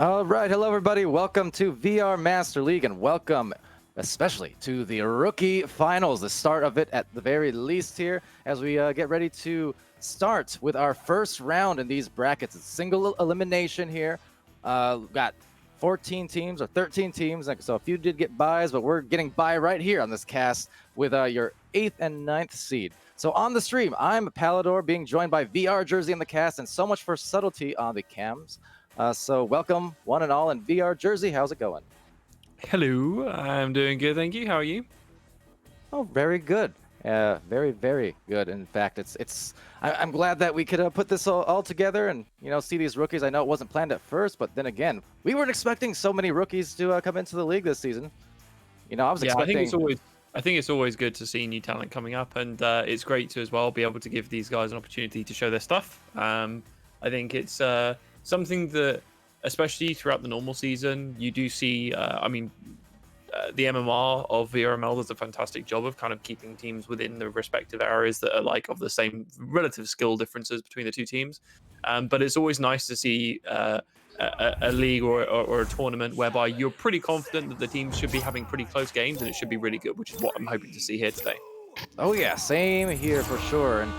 All right, hello everybody. Welcome to VR Master League, and welcome especially to the rookie finals, the start of it at the very least here, as we get ready to start with our first round in these brackets. It's single elimination here. Got 14 teams or 13 teams, so a few did get buys, but we're getting by right here on this cast with your 8th and 9th seed. So on the stream, I'm Palador, being joined by VR Jersey in the cast, and so much for subtlety on the cams. So welcome one and all in VR Jersey. How's it going? Hello, I'm doing good, thank you. How are you? Oh, very good. Very, very good. In fact, I'm glad that we could put this all together and see these rookies. I know it wasn't planned at first, but then again, we weren't expecting so many rookies to come into the league this season. I was expecting. I think it's always good to see new talent coming up, and it's great to as well be able to give these guys an opportunity to show their stuff. I think it's something that, especially throughout the normal season, you do see. The MMR of VRML does a fantastic job of kind of keeping teams within the respective areas that are like of the same relative skill differences between the two teams. But it's always nice to see a league or a tournament whereby you're pretty confident that the teams should be having pretty close games and it should be really good, which is what I'm hoping to see here today. Oh yeah, same here for sure. And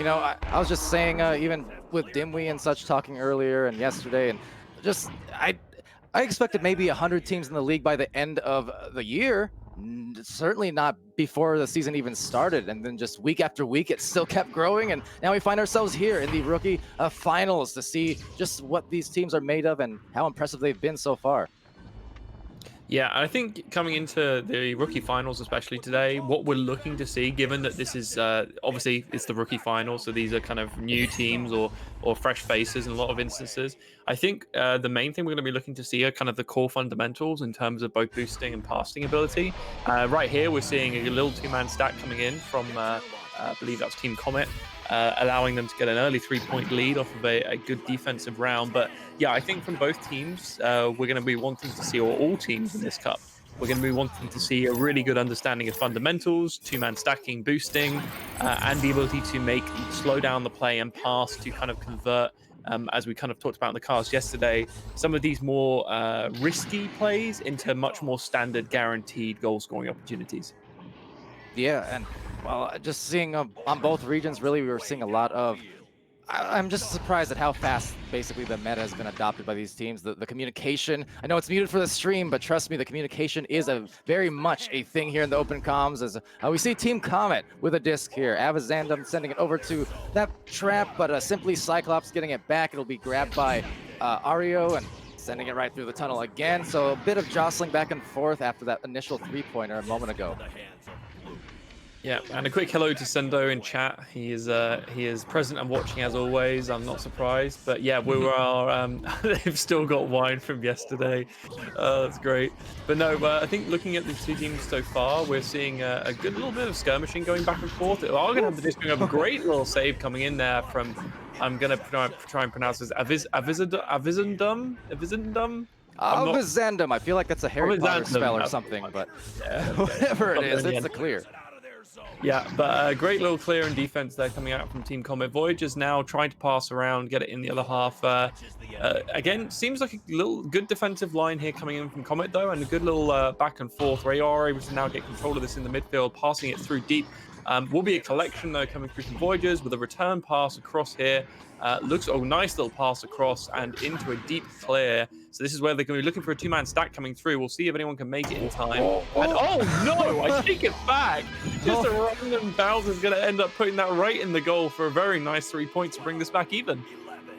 I was just saying, even with Dimwee and such talking earlier and yesterday, and just I expected maybe 100 teams in the league by the end of the year. Certainly not before the season even started. And then just week after week, it still kept growing. And now we find ourselves here in the rookie finals to see just what these teams are made of and how impressive they've been so far. Yeah, I think coming into the rookie finals, especially today, what we're looking to see, given that this is obviously it's the rookie finals, so these are kind of new teams or fresh faces in a lot of instances. I think the main thing we're going to be looking to see are kind of the core fundamentals in terms of both boosting and passing ability. Right here, we're seeing a little two-man stack coming in from, I believe that's Team Comet. Allowing them to get an early 3-point lead off of a good defensive round. But yeah, I think from both teams, we're going to be wanting to see, or all teams in this cup, we're going to be wanting to see a really good understanding of fundamentals, two-man stacking, boosting, and the ability to slow down the play and pass to kind of convert, as we kind of talked about in the cast yesterday, some of these more risky plays into much more standard guaranteed goal scoring opportunities. Yeah, and well, just seeing on both regions, really, we were seeing a lot of. I'm just surprised at how fast, basically, the meta has been adopted by these teams. The communication, I know it's muted for the stream, but trust me, the communication is very much a thing here in the open comms. As we see Team Comet with a disc here, Avizandum sending it over to that trap, but simply Cyclops getting it back. It'll be grabbed by Ario and sending it right through the tunnel again. So a bit of jostling back and forth after that initial three-pointer a moment ago. Yeah, and a quick hello to Sendo in chat. He is present and watching as always. I'm not surprised, but yeah, we are. They've still got wine from yesterday. That's great. But no, I think looking at the two teams so far, we're seeing a good little bit of skirmishing going back and forth. We're going to have this being a great little save coming in there from. I'm going to try and pronounce this Avizandum. Avizandum. I feel like that's a Harry Potter spell or something, but yeah, whatever it is, it's clear. Yeah, but a great little clear and defense there coming out from Team Comet. Voyager's now trying to pass around, get it in the other half. Again, seems like a little good defensive line here coming in from Comet, though, and a good little back and forth where you are able to now get control of this in the midfield, passing it through deep. Will be a collection, though, coming through from Voyagers with a return pass across here. Looks a nice little pass across and into a deep clear. So this is where they're going to be looking for a two-man stack coming through. We'll see if anyone can make it in time. And oh no, I take it back. Just a random bounce is going to end up putting that right in the goal for a very nice 3 points to bring this back even.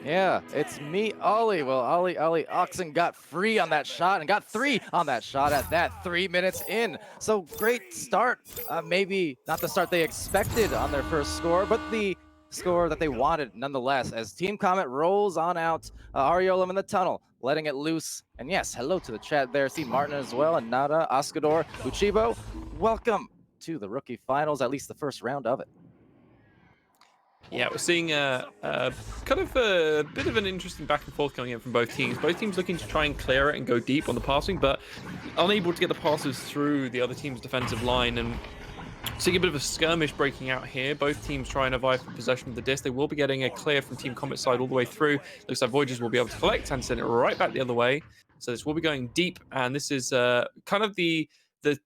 Yeah, it's me, Ollie. Well, Ollie Oxen got free on that shot and got 3 on that shot at that 3 minutes in. So great start. Maybe not the start they expected on their first score, but the score that they wanted nonetheless, as Team Comet rolls on out. Ariolum in the tunnel, letting it loose. And yes, hello to the chat there. See Martin as well, and Nada, Oscador, Uchibo. Welcome to the rookie finals, at least the first round of it. Yeah, we're seeing kind of a bit of an interesting back and forth coming in from both teams. Both teams looking to try and clear it and go deep on the passing, but unable to get the passes through the other team's defensive line. And Seeing a bit of a skirmish breaking out here. Both teams trying to vie for possession of the disc. They will be getting a clear from Team Comet's side all the way through. Looks like Voyagers will be able to collect and send it right back the other way. So this will be going deep, and this is kind of the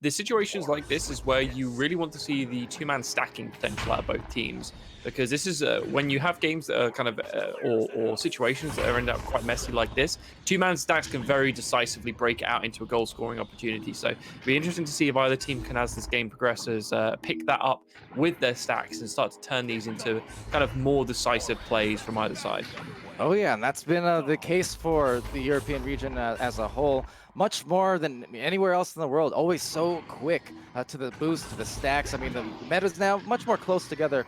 situations like this is where you really want to see the two-man stacking potential out of both teams, because this is when you have games that are kind of or situations that are end up quite messy like this. Two-man stacks can very decisively break out into a goal-scoring opportunity. So it'll be interesting to see if either team can, as this game progresses, pick that up with their stacks and start to turn these into kind of more decisive plays from either side. Oh yeah, and that's been the case for the European region as a whole, much more than anywhere else in the world. Always so quick to the boost, to the stacks. I mean, the meta's now much more closer together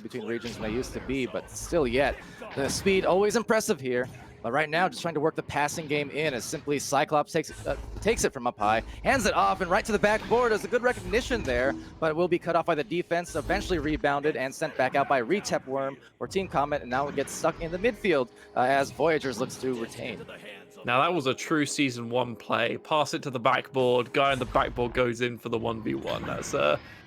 between regions than they used to be, but still yet, the speed always impressive here. But right now, just trying to work the passing game in as simply Cyclops takes it from up high, hands it off, and right to the backboard. There's a good recognition there, but it will be cut off by the defense, eventually rebounded and sent back out by Retep Worm or Team Comet, and now it gets stuck in the midfield as Voyagers looks to retain. Now that was a true Season 1 play. Pass it to the backboard. Guy on the backboard goes in for the 1v1.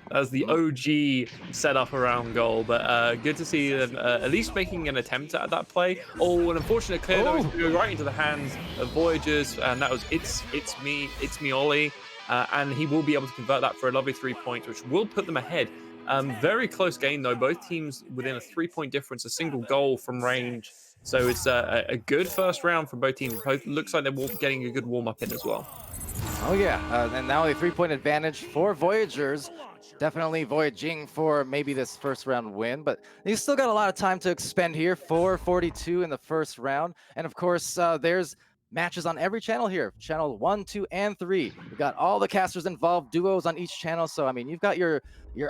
That's the OG setup around goal. But good to see them at least making an attempt at that play. Oh, an unfortunate clear that was going right into the hands of Voyagers, and that was it's me Ollie, and he will be able to convert that for a lovely 3 points, which will put them ahead. Very close game though. Both teams within a 3-point difference, a single goal from range. So it's a good first round for both teams. Both looks like they're getting a good warm-up in as well. Oh yeah, and now a 3-point advantage for Voyagers. Definitely voyaging for maybe this first round win, but you still got a lot of time to expend here. 4:42 in the first round, and of course there's matches on every channel here, channel 1, 2, and 3. We've got all the casters involved, duos on each channel. So I mean, you've got your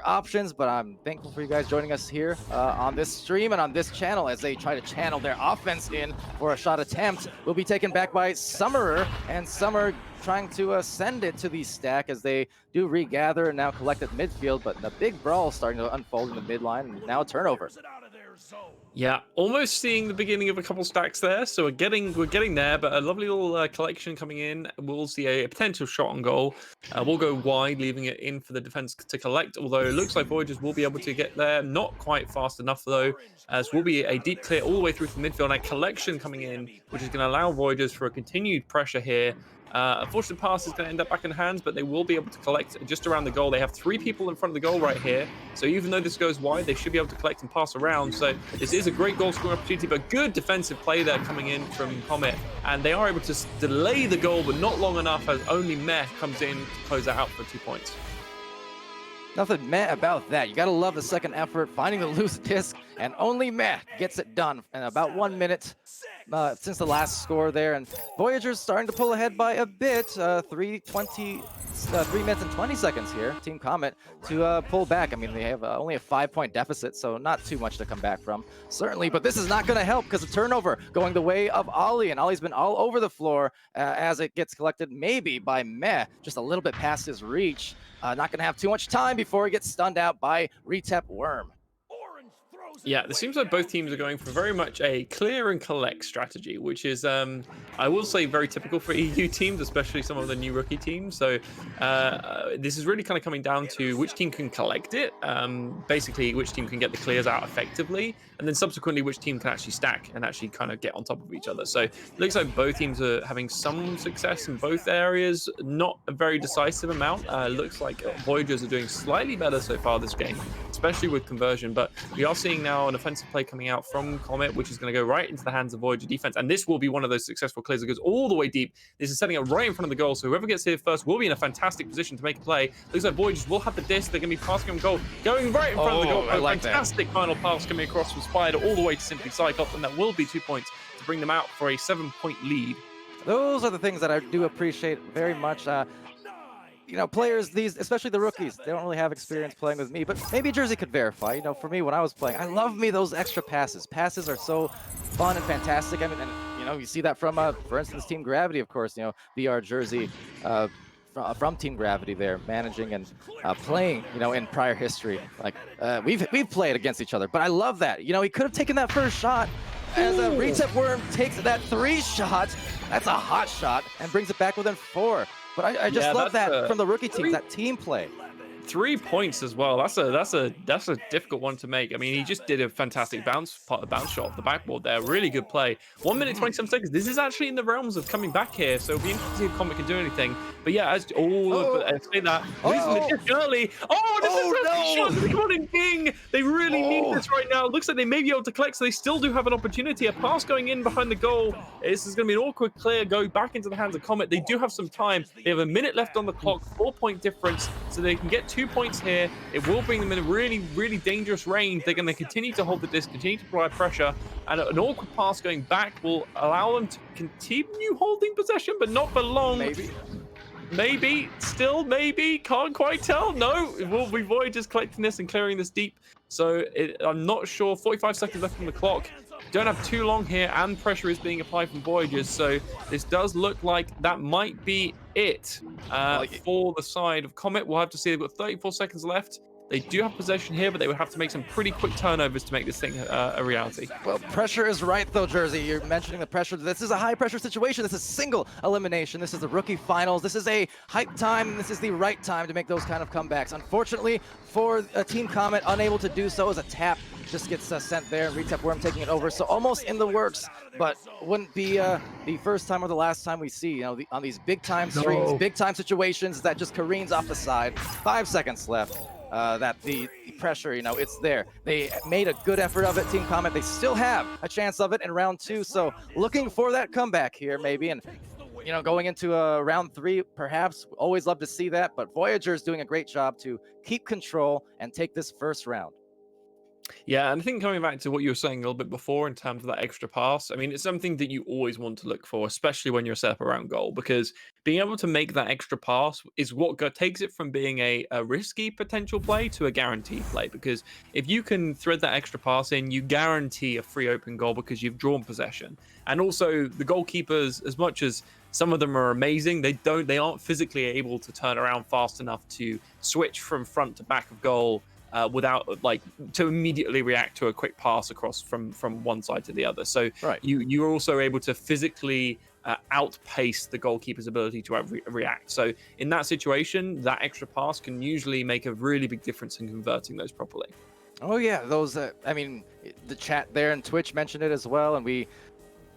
options, but I'm thankful for you guys joining us here on this stream and on this channel as they try to channel their offense in for a shot attempt. Will be taken back by Summerer, and Summer trying to send it to the stack as they do regather and now collect at midfield, but the big brawl starting to unfold in the midline, and now a turnover. Yeah, almost seeing the beginning of a couple stacks there. So we're getting there, but a lovely little collection coming in. We'll see a potential shot on goal. We'll go wide, leaving it in for the defense to collect. Although it looks like Voyagers will be able to get there, not quite fast enough though. As will be a deep clear all the way through from midfield, and a collection coming in, which is going to allow Voyagers for a continued pressure here. Unfortunately, pass is going to end up back in hands, but they will be able to collect just around the goal. They have 3 people in front of the goal right here. So even though this goes wide, they should be able to collect and pass around. So this is a great goal scoring opportunity, but good defensive play there coming in from Comet. And they are able to delay the goal, but not long enough, as only Meh comes in to close that out for 2 points. Nothing meh about that. You gotta love the second effort, finding the loose disc, and only meh gets it done in about 1 minute since the last score there. And Voyagers starting to pull ahead by a bit. 3 minutes and 20 seconds here, Team Comet, to pull back. I mean, they have only a 5-point deficit, so not too much to come back from, certainly. But this is not going to help because the turnover going the way of Ollie, and Ollie's been all over the floor as it gets collected maybe by Meh, just a little bit past his reach. Not going to have too much time before he gets stunned out by Retep Worm. Yeah, it seems like both teams are going for very much a clear and collect strategy, which is, I will say, very typical for EU teams, especially some of the new rookie teams. So this is really kind of coming down to which team can collect it, basically which team can get the clears out effectively, and then subsequently which team can actually stack and actually kind of get on top of each other. So it looks like both teams are having some success in both areas, not a very decisive amount. Looks like Voyagers are doing slightly better so far this game, especially with conversion, but we are seeing now an offensive play coming out from Comet, which is going to go right into the hands of Voyager defense, and this will be one of those successful clears that goes all the way deep. This is setting up right in front of the goal, so whoever gets here first will be in a fantastic position to make a play. Looks like Voyagers will have the disc. They're going to be passing on goal, going right in front of the goal. I like fantastic final pass coming across from Spider all the way to Simply Cyclops, and that will be 2 points to bring them out for a 7-point lead. Those are the things that I do appreciate very much. You know, players, these, especially the rookies, they don't really have experience playing with me, but maybe Jersey could verify. You know, for me, when I was playing, I love me those extra passes. Passes are so fun and fantastic. I mean, and, you know, you see that from, for instance, Team Gravity, of course, you know, VR Jersey from Team Gravity there, managing and playing, you know, in prior history. Like, we've played against each other, but I love that. You know, he could have taken that first shot. As a Retep Worm takes that 3 shot, that's a hot shot, and brings it back within 4. But I just love that from the rookie team, that team play. 3 points as well. That's a difficult one to make. I mean, he just did a fantastic bounce shot off the backboard there. Really good play. 1 minute 27 seconds. This is actually in the realms of coming back here, so it'll be interesting to see if Comet can do anything. But yeah, but I say that losing the disc early. Oh, this is a shot. Come on in, King. They really need this right now. It looks like they may be able to collect, so they still do have an opportunity. A pass going in behind the goal. This is going to be an awkward clear. Go back into the hands of Comet. They do have some time. They have a minute left on the clock. 4-point difference, so they can get 2 points here. It will bring them in a really, really dangerous range. They're going to continue to hold the disc, continue to provide pressure, and an awkward pass going back will allow them to continue holding possession, but not for long. Maybe, still maybe, can't quite tell. No, it will be Voyagers collecting this and clearing this deep. So I'm not sure. 45 seconds left on the clock. Don't have too long here, and pressure is being applied from Voyagers. So this does look like that might be it for the side of Comet. We'll have to see. They've got 34 seconds left. They do have possession here, but they would have to make some pretty quick turnovers to make this thing a reality. Well, pressure is right, though, Jersey. You're mentioning the pressure. This is a high-pressure situation. This is single elimination. This is the rookie finals. This is a hype time, and this is the right time to make those kind of comebacks. Unfortunately, for Team Comet, unable to do so as a tap just gets sent there, and Retap Worm taking it over. So almost in the works, but wouldn't be the first time or the last time we see, on these big-time streams, big-time situations that just careens off the side. 5 seconds left. That the pressure, it's there. They made a good effort of it, Team Comet. They still have a chance of it in round 2, so looking for that comeback here, maybe, and going into round 3, perhaps. Always love to see that, but Voyager's doing a great job to keep control and take this first round. Yeah, and I think coming back to what you were saying a little bit before in terms of that extra pass, I mean, it's something that you always want to look for, especially when you're set up around goal, because being able to make that extra pass is what takes it from being a risky potential play to a guaranteed play. Because if you can thread that extra pass in, you guarantee a free open goal because you've drawn possession. And also the goalkeepers, as much as some of them are amazing, they aren't physically able to turn around fast enough to switch from front to back of goal without to immediately react to a quick pass across from one side to the other. So you're also able to physically outpace the goalkeeper's ability to react. So in that situation, that extra pass can usually make a really big difference in converting those properly. Oh yeah, those. I mean, the chat there and Twitch mentioned it as well, and we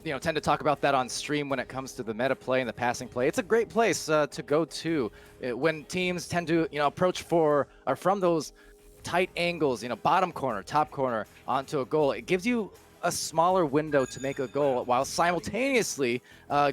tend to talk about that on stream when it comes to the meta play and the passing play. It's a great place to go to when teams tend to approach from those tight angles, bottom corner, top corner onto a goal. It gives you a smaller window to make a goal while simultaneously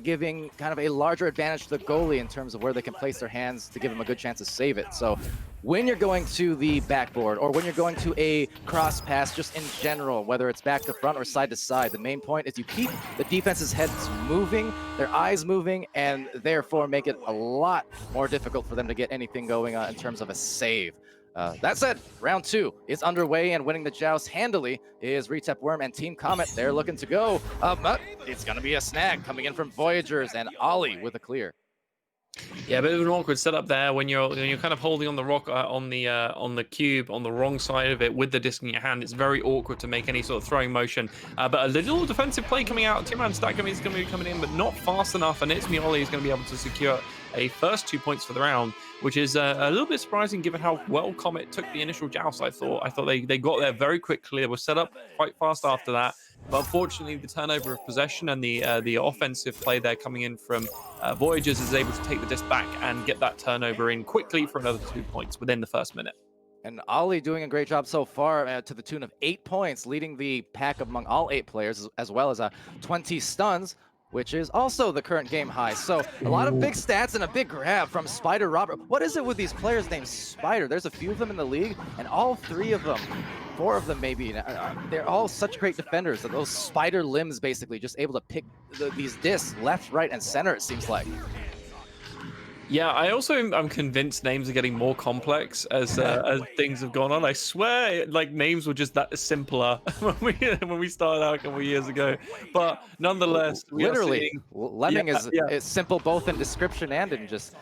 giving kind of a larger advantage to the goalie in terms of where they can place their hands to give them a good chance to save it. So when you're going to the backboard or when you're going to a cross pass, just in general, whether it's back to front or side to side, the main point is you keep the defense's heads moving, their eyes moving, and therefore make it a lot more difficult for them to get anything going in terms of a save. That said, round 2 is underway, and winning the joust handily is Retap Worm and Team Comet. They're looking to go, but it's going to be a snag coming in from Voyagers, and Ollie with a clear. Yeah, a bit of an awkward setup there when you're kind of holding on the rock on the cube on the wrong side of it with the disc in your hand. It's very awkward to make any sort of throwing motion. But a little defensive play coming out. Two-man stack is going to be coming in, but not fast enough. And it's Ollie is going to be able to secure a first 2 points for the round, which is a little bit surprising given how well Comet took the initial joust. I thought they got there very quickly. They were set up quite fast after that. But unfortunately, the turnover of possession and the offensive play there coming in from Voyagers is able to take the disc back and get that turnover in quickly for another 2 points within the first minute. And Ollie doing a great job so far to the tune of 8 points, leading the pack among all 8 players, as well as 20 stuns, which is also the current game high. So a lot of big stats and a big grab from Spider Robert. What is it with these players named Spider? There's a few of them in the league, and all 3 of them, 4 of them maybe, they're all such great defenders. Those spider limbs basically just able to pick these discs left, right, and center, it seems like. Yeah, I'm convinced names are getting more complex as things have gone on. I swear, names were just that simpler when we started out a couple of years ago. But nonetheless, literally, Lemming is simple both in description and in just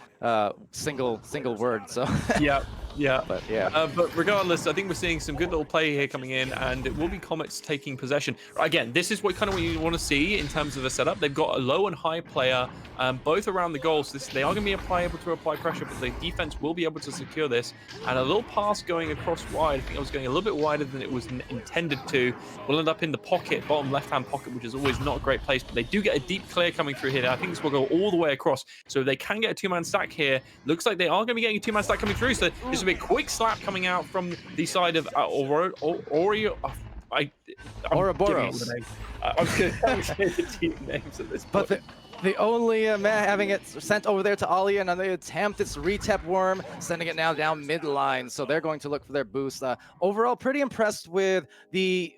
single word. So yeah. Yeah. But yeah. But regardless, I think we're seeing some good little play here coming in, and it will be Comets taking possession. Again, this is what you want to see in terms of the setup. They've got a low and high player, both around the goal. So they are going to be able to apply pressure, but the defense will be able to secure this. And a little pass going across wide. I think it was going a little bit wider than it was intended to. Will end up in the pocket, bottom left-hand pocket, which is always not a great place. But they do get a deep clear coming through here. I think this will go all the way across. So they can get a two-man stack here. Looks like they are going to be getting a two-man stack coming through. So this will be a quick slap coming out from the side of Oreo. Ouroboros. I'm going to say the team names at this point. But the only man having it sent over there to Ollie, and on the attempt, it's Retep Worm sending it now down midline. So they're going to look for their boost. Overall, pretty impressed with the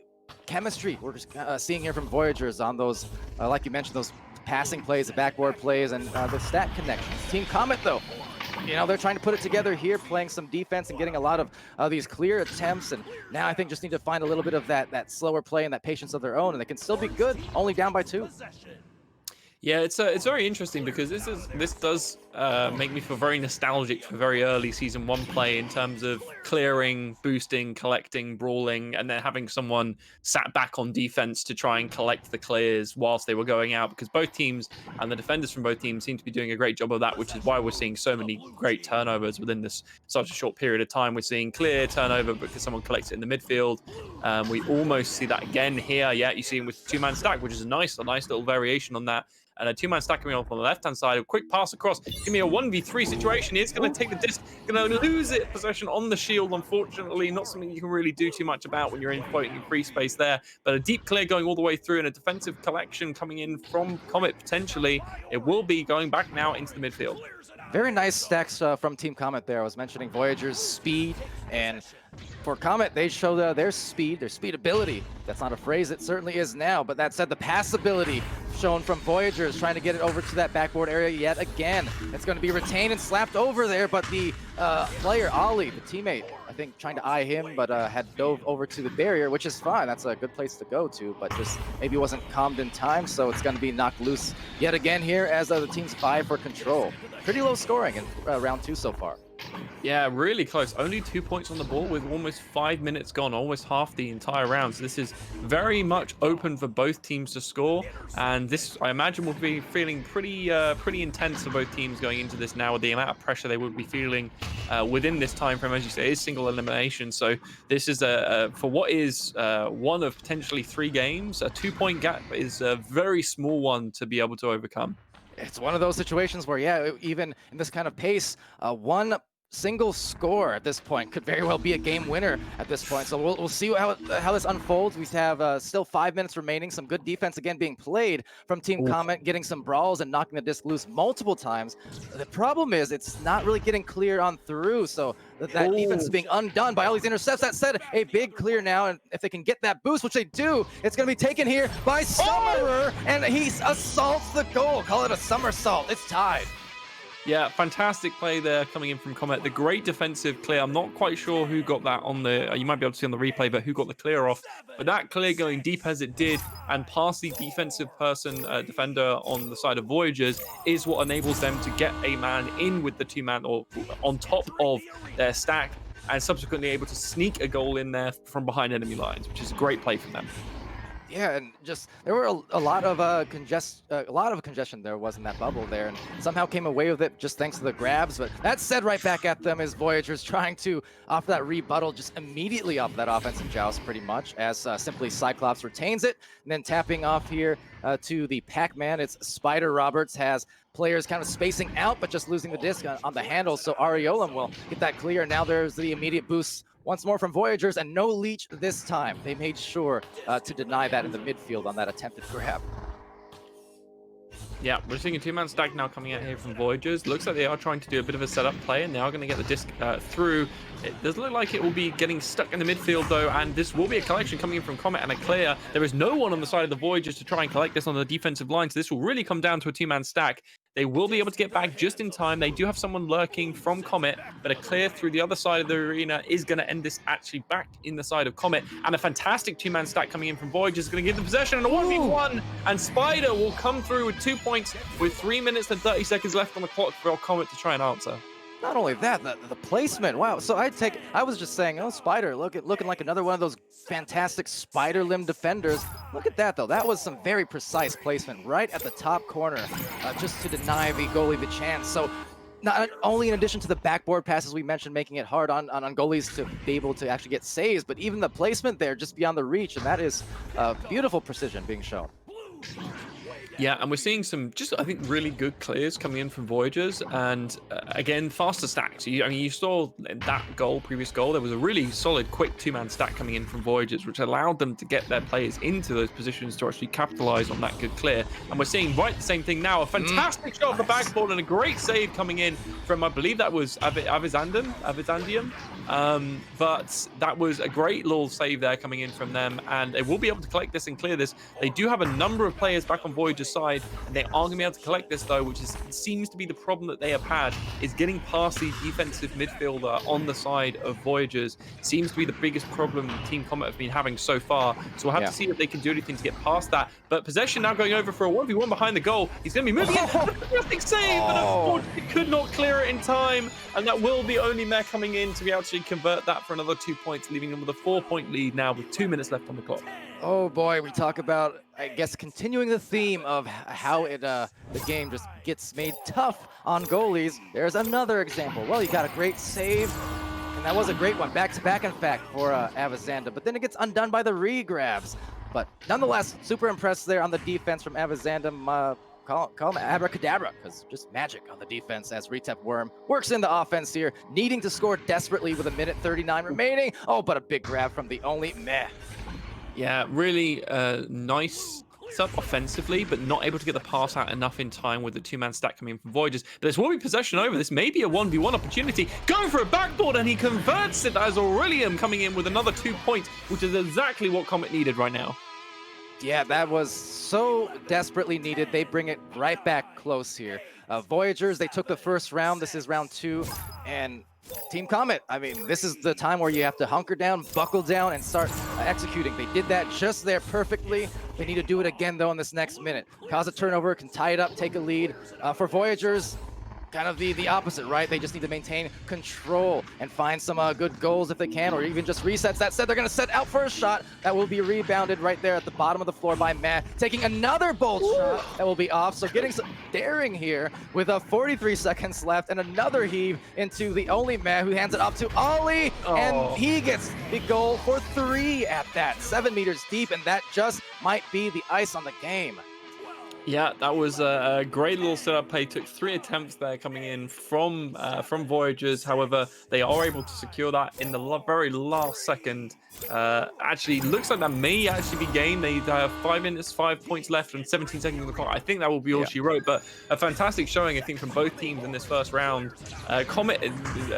chemistry we're just seeing here from Voyagers on those, like you mentioned, those passing plays, the backboard plays, and the stat connections. Team Comet, though, you know, they're trying to put it together here, playing some defense and getting a lot of these clear attempts. And now I think just need to find a little bit of that slower play and that patience of their own, and they can still be good, only down by 2. Yeah, it's very interesting because this does make me feel very nostalgic for very early season 1 play in terms of clearing, boosting, collecting, brawling, and then having someone sat back on defense to try and collect the clears whilst they were going out, because both teams and the defenders from both teams seem to be doing a great job of that, which is why we're seeing so many great turnovers within this such a short period of time. We're seeing clear turnover because someone collects it in the midfield. We almost see that again here. Yeah, you see him with two-man stack, which is a nice little variation on that. And a two-man stack coming up on the left-hand side. A quick pass across. Give me a 1v3 situation. It's going to take the disc. Going to lose it. Possession on the shield, unfortunately. Not something you can really do too much about when you're in floating free space there. But a deep clear going all the way through, and a defensive collection coming in from Comet, potentially. It will be going back now into the midfield. Very nice stacks from Team Comet there. I was mentioning Voyager's speed, and for Comet, they show their speed, their speedability. That's not a phrase, it certainly is now, but that said, the passability shown from Voyagers, trying to get it over to that backboard area yet again. It's going to be retained and slapped over there, but the player, Ollie, the teammate, I think trying to eye him, but had dove over to the barrier, which is fine. That's a good place to go to, but just maybe wasn't calmed in time, so it's going to be knocked loose yet again here as the teams vie for control. Pretty low scoring in round 2 so far. Yeah, really close. Only 2 points on the board with almost 5 minutes gone, almost half the entire round. So this is very much open for both teams to score. And this, I imagine, will be feeling pretty intense for both teams going into this now, with the amount of pressure they would be feeling within this time frame. As you say, is single elimination. So this is for what is one of potentially 3 games, a 2-point gap is a very small one to be able to overcome. It's one of those situations where, yeah, even in this kind of pace, one single score at this point could very well be a game winner at this point. So we'll see how this unfolds. We have still 5 minutes remaining. Some good defense again being played from Team Comet, getting some brawls and knocking the disc loose multiple times. The problem is it's not really getting clear on through. So that defense is being undone by all these intercepts. That said, a big clear now, and if they can get that boost, which they do, it's going to be taken here by Summerer, and he assaults the goal. Call it a somersault. It's tied. Yeah, fantastic play there coming in from Comet. The great defensive clear. I'm not quite sure who got that on the, you might be able to see on the replay, but who got the clear off. But that clear going deep as it did and past the defensive defender on the side of Voyagers is what enables them to get a man in with the 2-man or on top of their stack, and subsequently able to sneak a goal in there from behind enemy lines, which is a great play from them. Yeah, and just there were a lot of congestion there was in that bubble there, and somehow came away with it just thanks to the grabs. But that said, right back at them is Voyagers trying to offer that rebuttal just immediately off that offensive joust, pretty much, as simply Cyclops retains it, and then tapping off here to the Pac-Man. It's Spider Roberts has players kind of spacing out, but just losing the disc on the handle. So Ariolam will get that clear. Now there's the immediate boost once more from Voyagers, and no leech this time. They made sure to deny that in the midfield on that attempted grab. Yeah, we're seeing a 2-man stack now coming out here from Voyagers. Looks like they are trying to do a bit of a setup play, and they are going to get the disc through. It does look like it will be getting stuck in the midfield, though, and this will be a collection coming in from Comet and a clear. There is no one on the side of the Voyagers to try and collect this on the defensive line, so this will really come down to a 2-man stack. They will be able to get back just in time. They do have someone lurking from Comet, but a clear through the other side of the arena is going to end this actually back in the side of Comet. And a fantastic 2-man stack coming in from Voyagers is going to give the possession and a 1v1. And Spider will come through with 2 points with 3 minutes and 30 seconds left on the clock for Comet to try and answer. Not only that, the placement. Wow. So I was just saying, oh, Spider, looking like another one of those fantastic spider limb defenders. Look at that though. That was some very precise placement right at the top corner, just to deny the goalie the chance. So not only in addition to the backboard passes we mentioned, making it hard on goalies to be able to actually get saves, but even the placement there just beyond the reach, and that is beautiful precision being shown. Yeah, and we're seeing some just, I think, really good clears coming in from Voyagers, and again, faster stacks. I mean, you saw that previous goal, there was a really solid, quick two-man stack coming in from Voyagers, which allowed them to get their players into those positions to actually capitalize on that good clear. And we're seeing the same thing now. A fantastic shot at the backboard and a great save coming in from, I believe that was Avizandium. But that was a great little save there coming in from them, and they will be able to collect this and clear this. They do have a number of players back on Voyager's side, and they aren't going to be able to collect this though, which seems to be the problem that they have had, is getting past the defensive midfielder on the side of Voyagers seems to be the biggest problem Team Comet have been having so far. So we'll have to see if they can do anything to get past that. But possession now going over for a 1v1 behind the goal. He's going to be moving in. Fantastic save, but unfortunately could not clear it in time, and that will be only Meh coming in to be able to convert that for another 2 points, leaving them with a 4-point lead now with 2 minutes left on the clock. Oh boy, we talk about, I guess, continuing the theme of how the game just gets made tough on goalies. There's another example. Well, you got a great save, and that was a great one, back-to-back, in fact, for Avizanda. But then it gets undone by the re-grabs. But nonetheless, super impressed there on the defense from Avizanda. Call him abracadabra, because just magic on the defense as Retep Worm works in the offense here, needing to score desperately with 1:39 remaining. Oh, but a big grab from the only Meh. Yeah, really nice stuff offensively, but not able to get the pass out enough in time with the two-man stack coming in from Voyagers. But this will be possession over. This may be a 1v1 opportunity. Going for a backboard, and he converts it as Aurelium coming in with another 2 points, which is exactly what Comet needed right now. Yeah, that was so desperately needed. They bring it right back close here. Voyagers, they took the first round. This is round 2. And Team Comet, I mean, this is the time where you have to hunker down, buckle down, and start executing. They did that just there perfectly. They need to do it again, though, in this next minute. Cause a turnover, can tie it up, take a lead. For Voyagers, kind of the opposite, right? They just need to maintain control and find some good goals if they can, or even just resets. That said, they're going to set out for a shot that will be rebounded right there at the bottom of the floor by Matt, taking another bold shot that will be off. So getting some daring here with 43 seconds left, and another heave into the only Matt, who hands it off to Ollie, and he gets the goal for 3 at that. 7 meters deep, and that just might be the ice on the game. Yeah, that was a great little setup play. Took 3 attempts there coming in from Voyagers. However, they are able to secure that in the very last second. Actually, looks like that may actually be game. They have 5 minutes, 5 points left, and 17 seconds on the clock. I think that will be all she wrote. But a fantastic showing, I think, from both teams in this first round. Comet,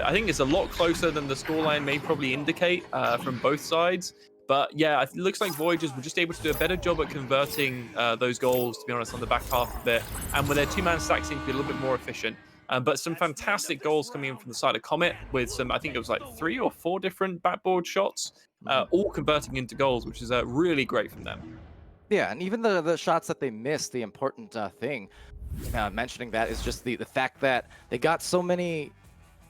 I think, is a lot closer than the scoreline may probably indicate from both sides. But yeah, it looks like Voyagers were just able to do a better job at converting those goals, to be honest, on the back half of it. And with their two-man stack seemed to be a little bit more efficient. But some fantastic goals coming in from the side of Comet with some, I think it was like 3 or 4 different backboard shots, all converting into goals, which is really great from them. Yeah, and even the shots that they missed, the important thing mentioning that is just the fact that they got so many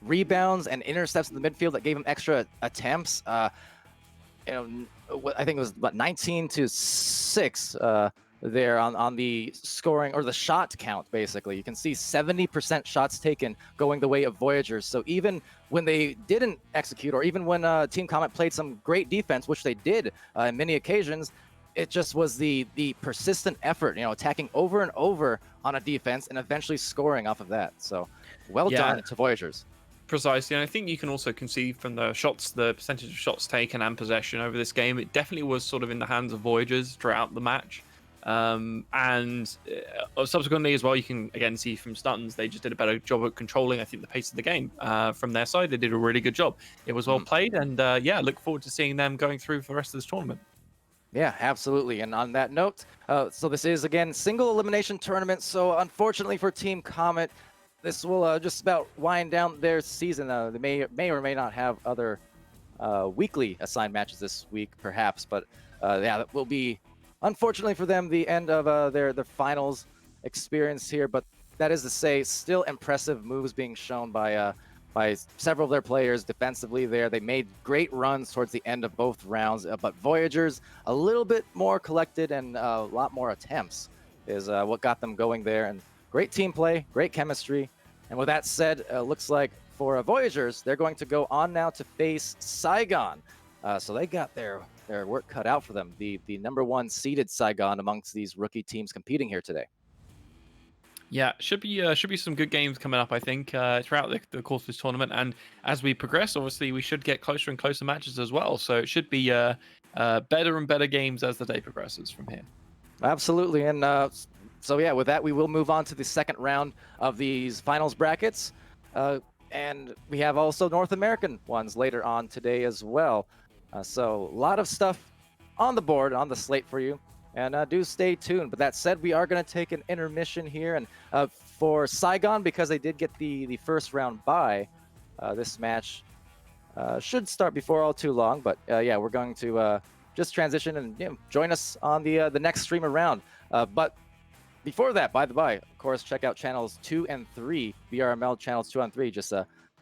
rebounds and intercepts in the midfield that gave them extra attempts. I think it was about 19-6 there on the scoring or the shot count. Basically, you can see 70% shots taken going the way of Voyagers. So even when they didn't execute, or even when Team Comet played some great defense, which they did in many occasions, it just was the persistent effort, attacking over and over on a defense and eventually scoring off of that. So well done to Voyagers. Precisely, and I think you can also conceive from the shots, the percentage of shots taken and possession over this game, it definitely was sort of in the hands of Voyagers throughout the match. And subsequently as well, you can again see from stuns, they just did a better job of controlling, I think, the pace of the game. From their side, they did a really good job. It was well played, and look forward to seeing them going through for the rest of this tournament. Yeah, absolutely. And on that note, so this is, again, single elimination tournament. So unfortunately for Team Comet, this will just about wind down their season. They may or may not have other weekly assigned matches this week, perhaps. But that will be, unfortunately for them, the end of their finals experience here. But that is to say, still impressive moves being shown by by several of their players defensively there. They made great runs towards the end of both rounds, but Voyagers a little bit more collected and a lot more attempts is what got them going there. And great team play, great chemistry. And with that said, looks like for Voyagers, they're going to go on now to face Saigon. So they got their work cut out for them. The number one seeded Saigon amongst these rookie teams competing here today. Yeah, should be some good games coming up. I think throughout the course of this tournament, and as we progress, obviously we should get closer and closer matches as well. So it should be better and better games as the day progresses from here. Absolutely. And so, yeah, with that, we will move on to the second round of these finals brackets. And we have also North American ones later on today as well. So, a lot of stuff on the board, on the slate for you. And do stay tuned. But that said, we are going to take an intermission here. And for Saigon, because they did get the first round bye, this match should start before all too long. But yeah, we're going to just transition and join us on the next stream around. But before that, by the by, of course, check out channels 2 and 3, VRML channels 2 and 3. Just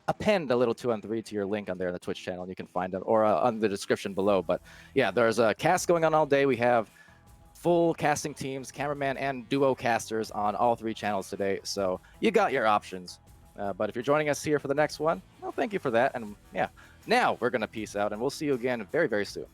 append a little 2 and 3 to your link on there in the Twitch channel. And you can find them or on the description below. But yeah, there's a cast going on all day. We have full casting teams, cameraman and duo casters on all 3 channels today. So you got your options. But if you're joining us here for the next one, well, thank you for that. And yeah, now we're going to peace out and we'll see you again very, very soon.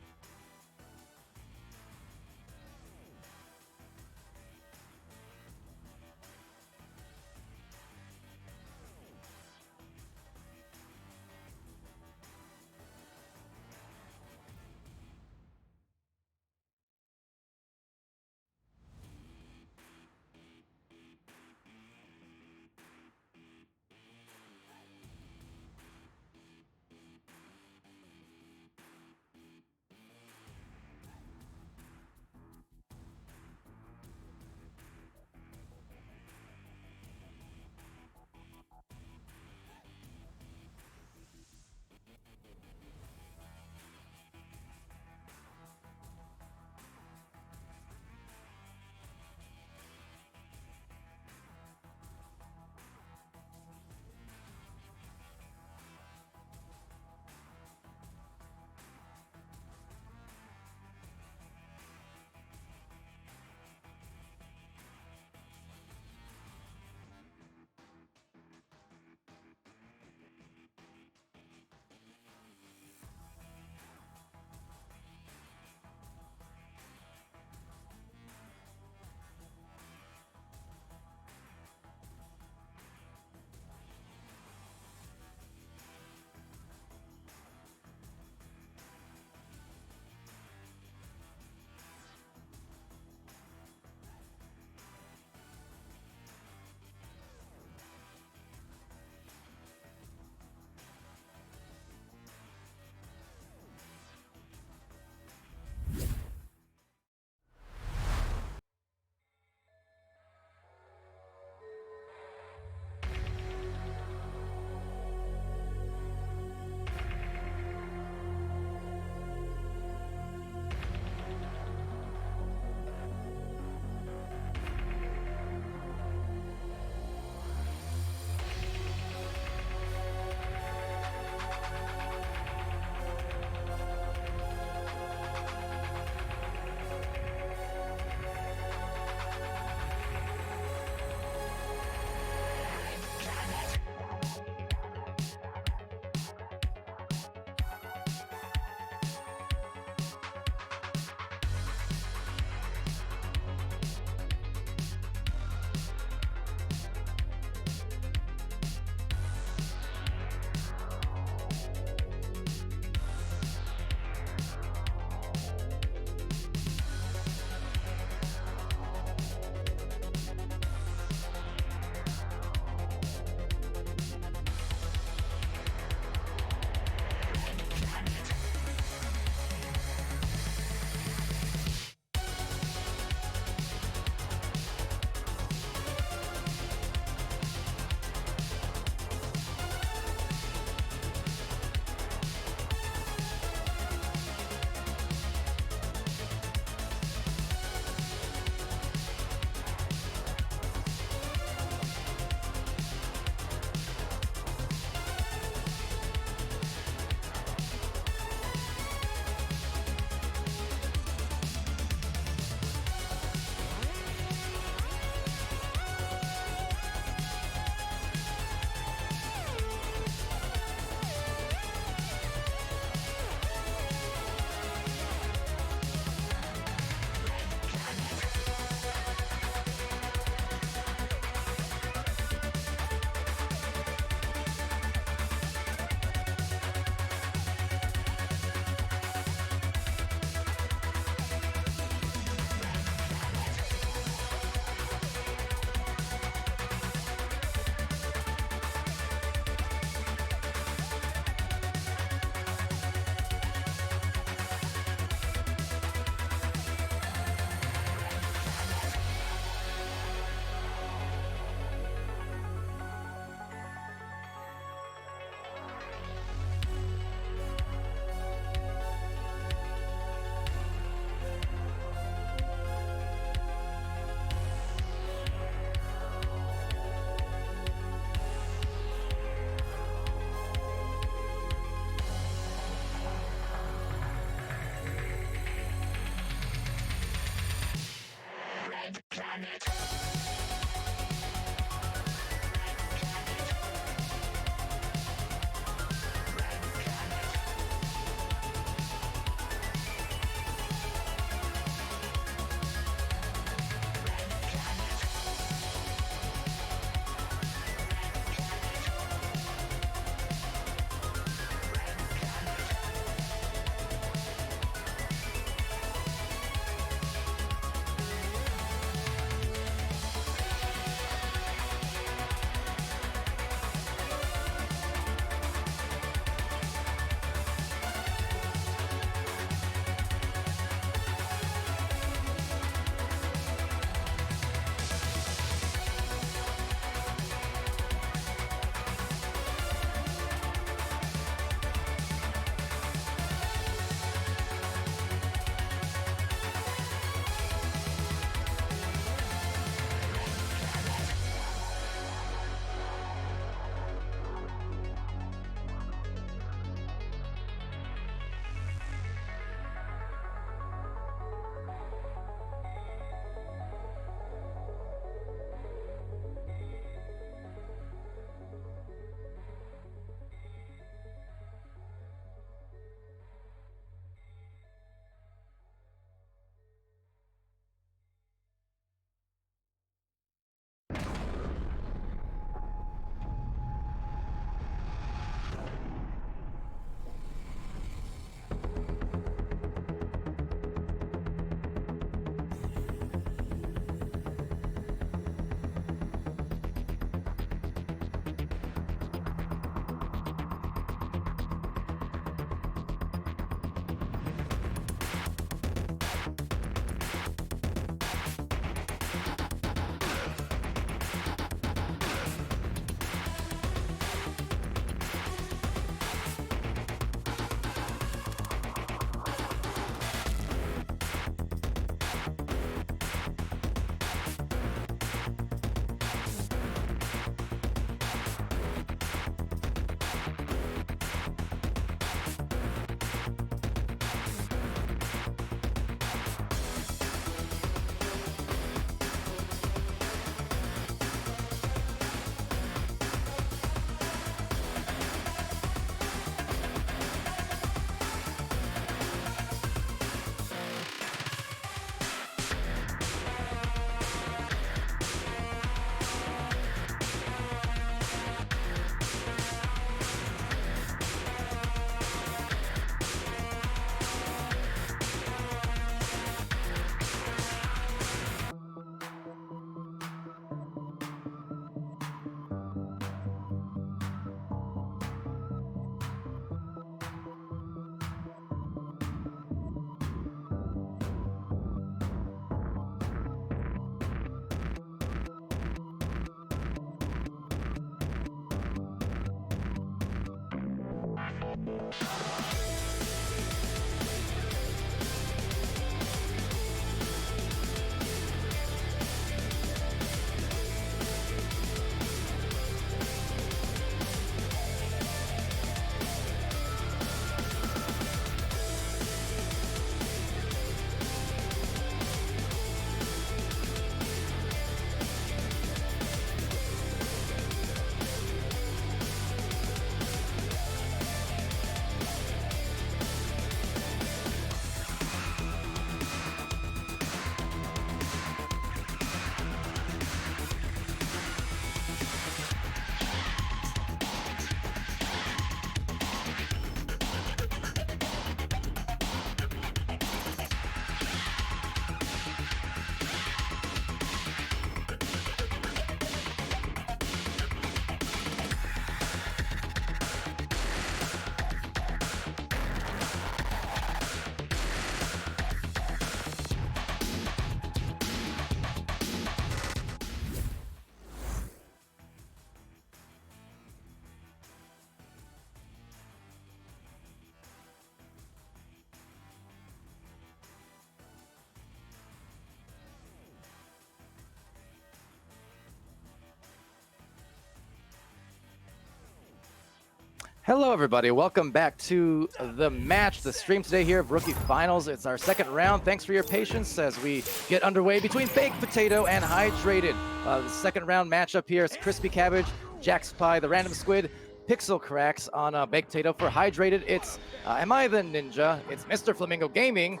Hello, everybody. Welcome back to the match, the stream today here of Rookie Finals. It's our second round. Thanks for your patience as we get underway between Baked Potato and Hydrated. The second round matchup here is Crispy Cabbage, Jack's Pie, the Random Squid, Pixel Cracks on Baked Potato. For Hydrated, it's Am I the Ninja? It's Mr. Flamingo Gaming.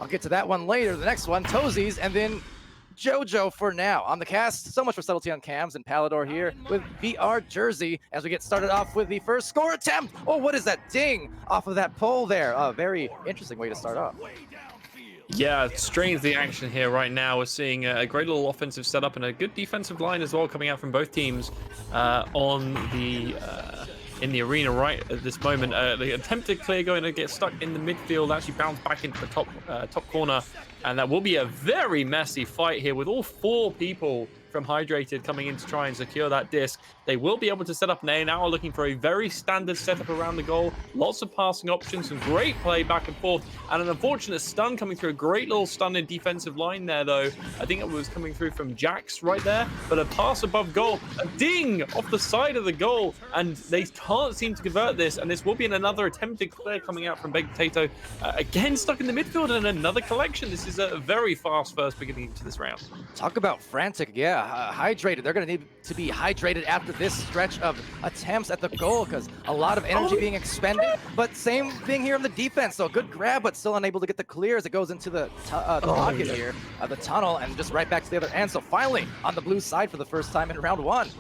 I'll get to that one later. The next one, Toesies, and then JoJo for now. On the cast, so much for subtlety on cams, and Palador here with VR Jersey as we get started off with the first score attempt. Oh, what is that ding off of that pole there? A very interesting way to start off. Yeah, strange the action here right now. We're seeing a great little offensive setup and a good defensive line as well coming out from both teams on the in the arena right at this moment. The attempted clear going to get stuck in the midfield, actually bounce back into the top corner, and that will be a very messy fight here with all four people from Hydrated coming in to try and secure that disc. They will be able to set up an A, now are looking for a very standard setup around the goal. Lots of passing options, some great play back and forth, and an unfortunate stun coming through. A great little stun in defensive line there, though. I think it was coming through from Jax right there, but a pass above goal, a ding off the side of the goal, and they can't seem to convert this, and this will be another attempted clear coming out from Baked Potato. Again, stuck in the midfield, and another collection. This is a very fast first beginning to this round. Talk about frantic, yeah. Hydrated. They're going to need to be hydrated after this stretch of attempts at the goal because a lot of energy being expended. But same thing here on the defense. So a good grab, but still unable to get the clear as it goes into the pocket here, the tunnel, and just right back to the other end. So finally on the blue side for the first time in round one.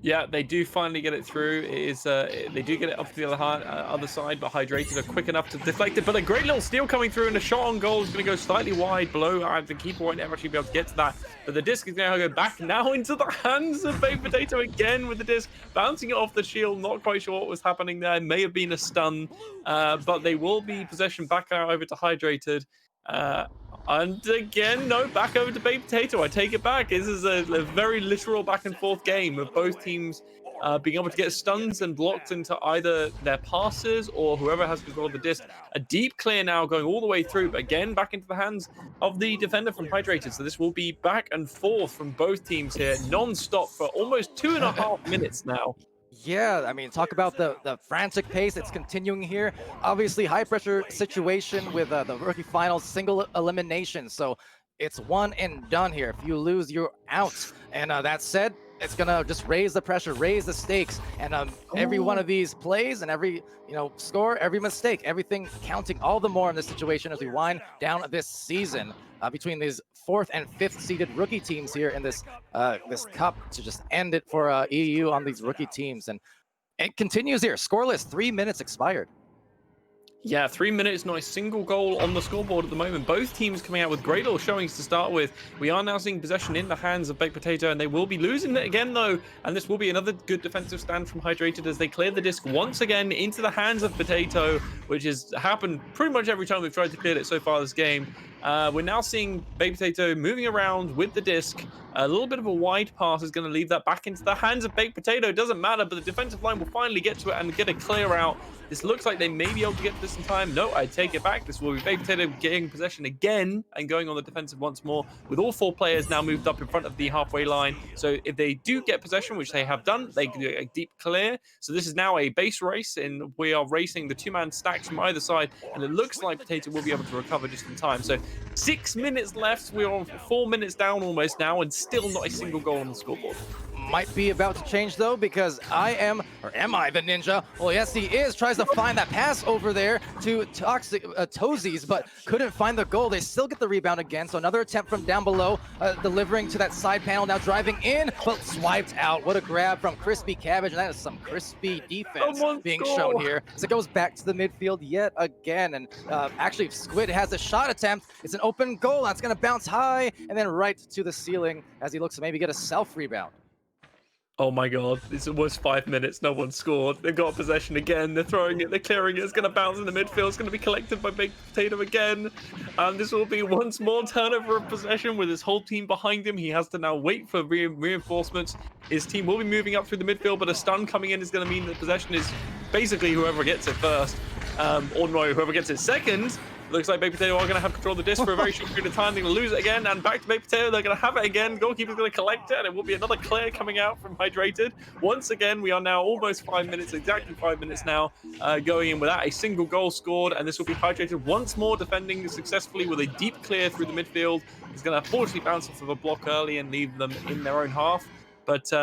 Yeah, they do finally get it through. It is they do get it up to the other side, but Hydrated are quick enough to deflect it. But a great little steal coming through, and a shot on goal is going to go slightly wide below. The keeper won't ever actually be able to get to that. But the disc is going to go back now into the hands of Baked Potato again with the disc, bouncing it off the shield. Not quite sure what was happening there. It may have been a stun, but they will be possession back out over to Hydrated. And again, no, back over to Baked Potato. I take it back. This is a very literal back and forth game of both teams being able to get stuns and blocked into either their passes or whoever has control of the disc. A deep clear now going all the way through, but again, back into the hands of the defender from Hydrated. So this will be back and forth from both teams here, non-stop for almost 2.5 minutes now. Yeah, I mean, talk about the frantic pace. It's continuing here. Obviously, high pressure situation with the rookie finals, single elimination. So it's one and done here. If you lose, you're out. And that said, it's gonna just raise the pressure, raise the stakes, and every one of these plays and every score, every mistake, everything counting all the more in this situation as we wind down this season between these 4th and 5th seeded rookie teams here in this this cup to just end it for EU on these rookie teams. And it continues here, scoreless, 3 minutes expired. Yeah, 3 minutes, not a single goal on the scoreboard at the moment. Both teams coming out with great little showings to start with. We are now seeing possession in the hands of Baked Potato, and they will be losing it again, though. And this will be another good defensive stand from Hydrated as they clear the disc once again into the hands of Potato, which has happened pretty much every time we've tried to clear it so far this game. We're now seeing Baked Potato moving around with the disc. A little bit of a wide pass is going to leave that back into the hands of Baked Potato. It doesn't matter, but the defensive line will finally get to it and get a clear out. This looks like they may be able to get this in time. No, I take it back. This will be Baked Potato getting possession again and going on the defensive once more, with all 4 players now moved up in front of the halfway line. So if they do get possession, which they have done, they can do a deep clear. So this is now a base race, and we are racing the 2-man stacks from either side, and it looks like Potato will be able to recover just in time. So 6 minutes left. We're on 4 minutes down almost now, and still not a single goal on the scoreboard. Might be about to change though, because am I the ninja? Well, yes, he is. Tries to find that pass over there to Toesies, but couldn't find the goal. They still get the rebound again. So another attempt from down below, delivering to that side panel, now driving in, but swiped out. What a grab from Crispy Cabbage, and that is some crispy defense being shown here. So it goes back to the midfield yet again, and actually Squid has a shot attempt. It's an open goal. That's going to bounce high and then right to the ceiling as he looks to maybe get a self-rebound. Oh my god, this was 5 minutes, no one scored. They've got possession again, they're throwing it, they're clearing it, it's going to bounce in the midfield, it's going to be collected by Baked Potato again. And this will be once more turnover of possession with his whole team behind him. He has to now wait for reinforcements. His team will be moving up through the midfield, but a stun coming in is going to mean that possession is basically whoever gets it first. Or no, whoever gets it second, looks like Baked Potato are going to have control of the disc for a very short period of time. They're going to lose it again, and back to Baked Potato. They're going to have it again. Goalkeeper's going to collect it, and it will be another clear coming out from Hydrated. Once again, we are now almost 5 minutes, exactly 5 minutes now, going in without a single goal scored, and this will be Hydrated once more, defending successfully with a deep clear through the midfield. He's going to fortunately bounce off of a block early and leave them in their own half. But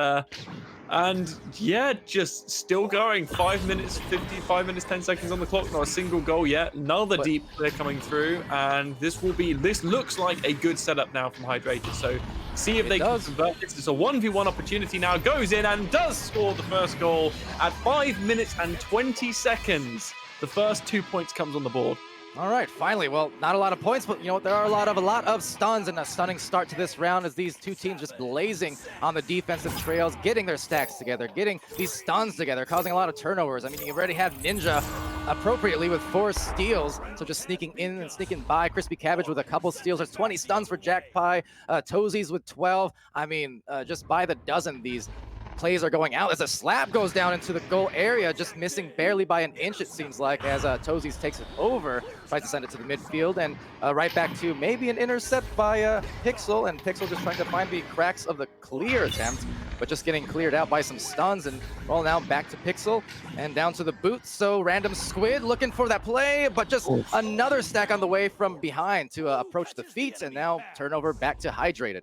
and yeah, just still going. 5 minutes 5 minutes 10 seconds on the clock, not a single goal yet. Another deep clear coming through, and this looks like a good setup now from Hydrated. So see if they can convert this. It's a 1v1 opportunity now, goes in and does score the first goal at 5 minutes and 20 seconds. The first 2 points comes on the board. All right, finally. Well, not a lot of points, but you know what? There are a lot of stuns and a stunning start to this round as these two teams just blazing on the defensive trails, getting their stacks together, getting these stuns together, causing a lot of turnovers. I mean, you already have Ninja appropriately with 4 steals, so just sneaking in and sneaking by. Crispy Cabbage with a couple steals. There's 20 stuns for Jack Pie. Toesies with 12. I mean, just by the dozen, these plays are going out as a slap goes down into the goal area, just missing barely by an inch, it seems like, as Toesies takes it over, tries to send it to the midfield, and right back to maybe an intercept by Pixel, and Pixel just trying to find the cracks of the clear attempt, but just getting cleared out by some stuns. And well, now back to Pixel and down to the boots. So Random Squid looking for that play, but just another stack on the way from behind to approach the feet, and now turnover back to Hydrated.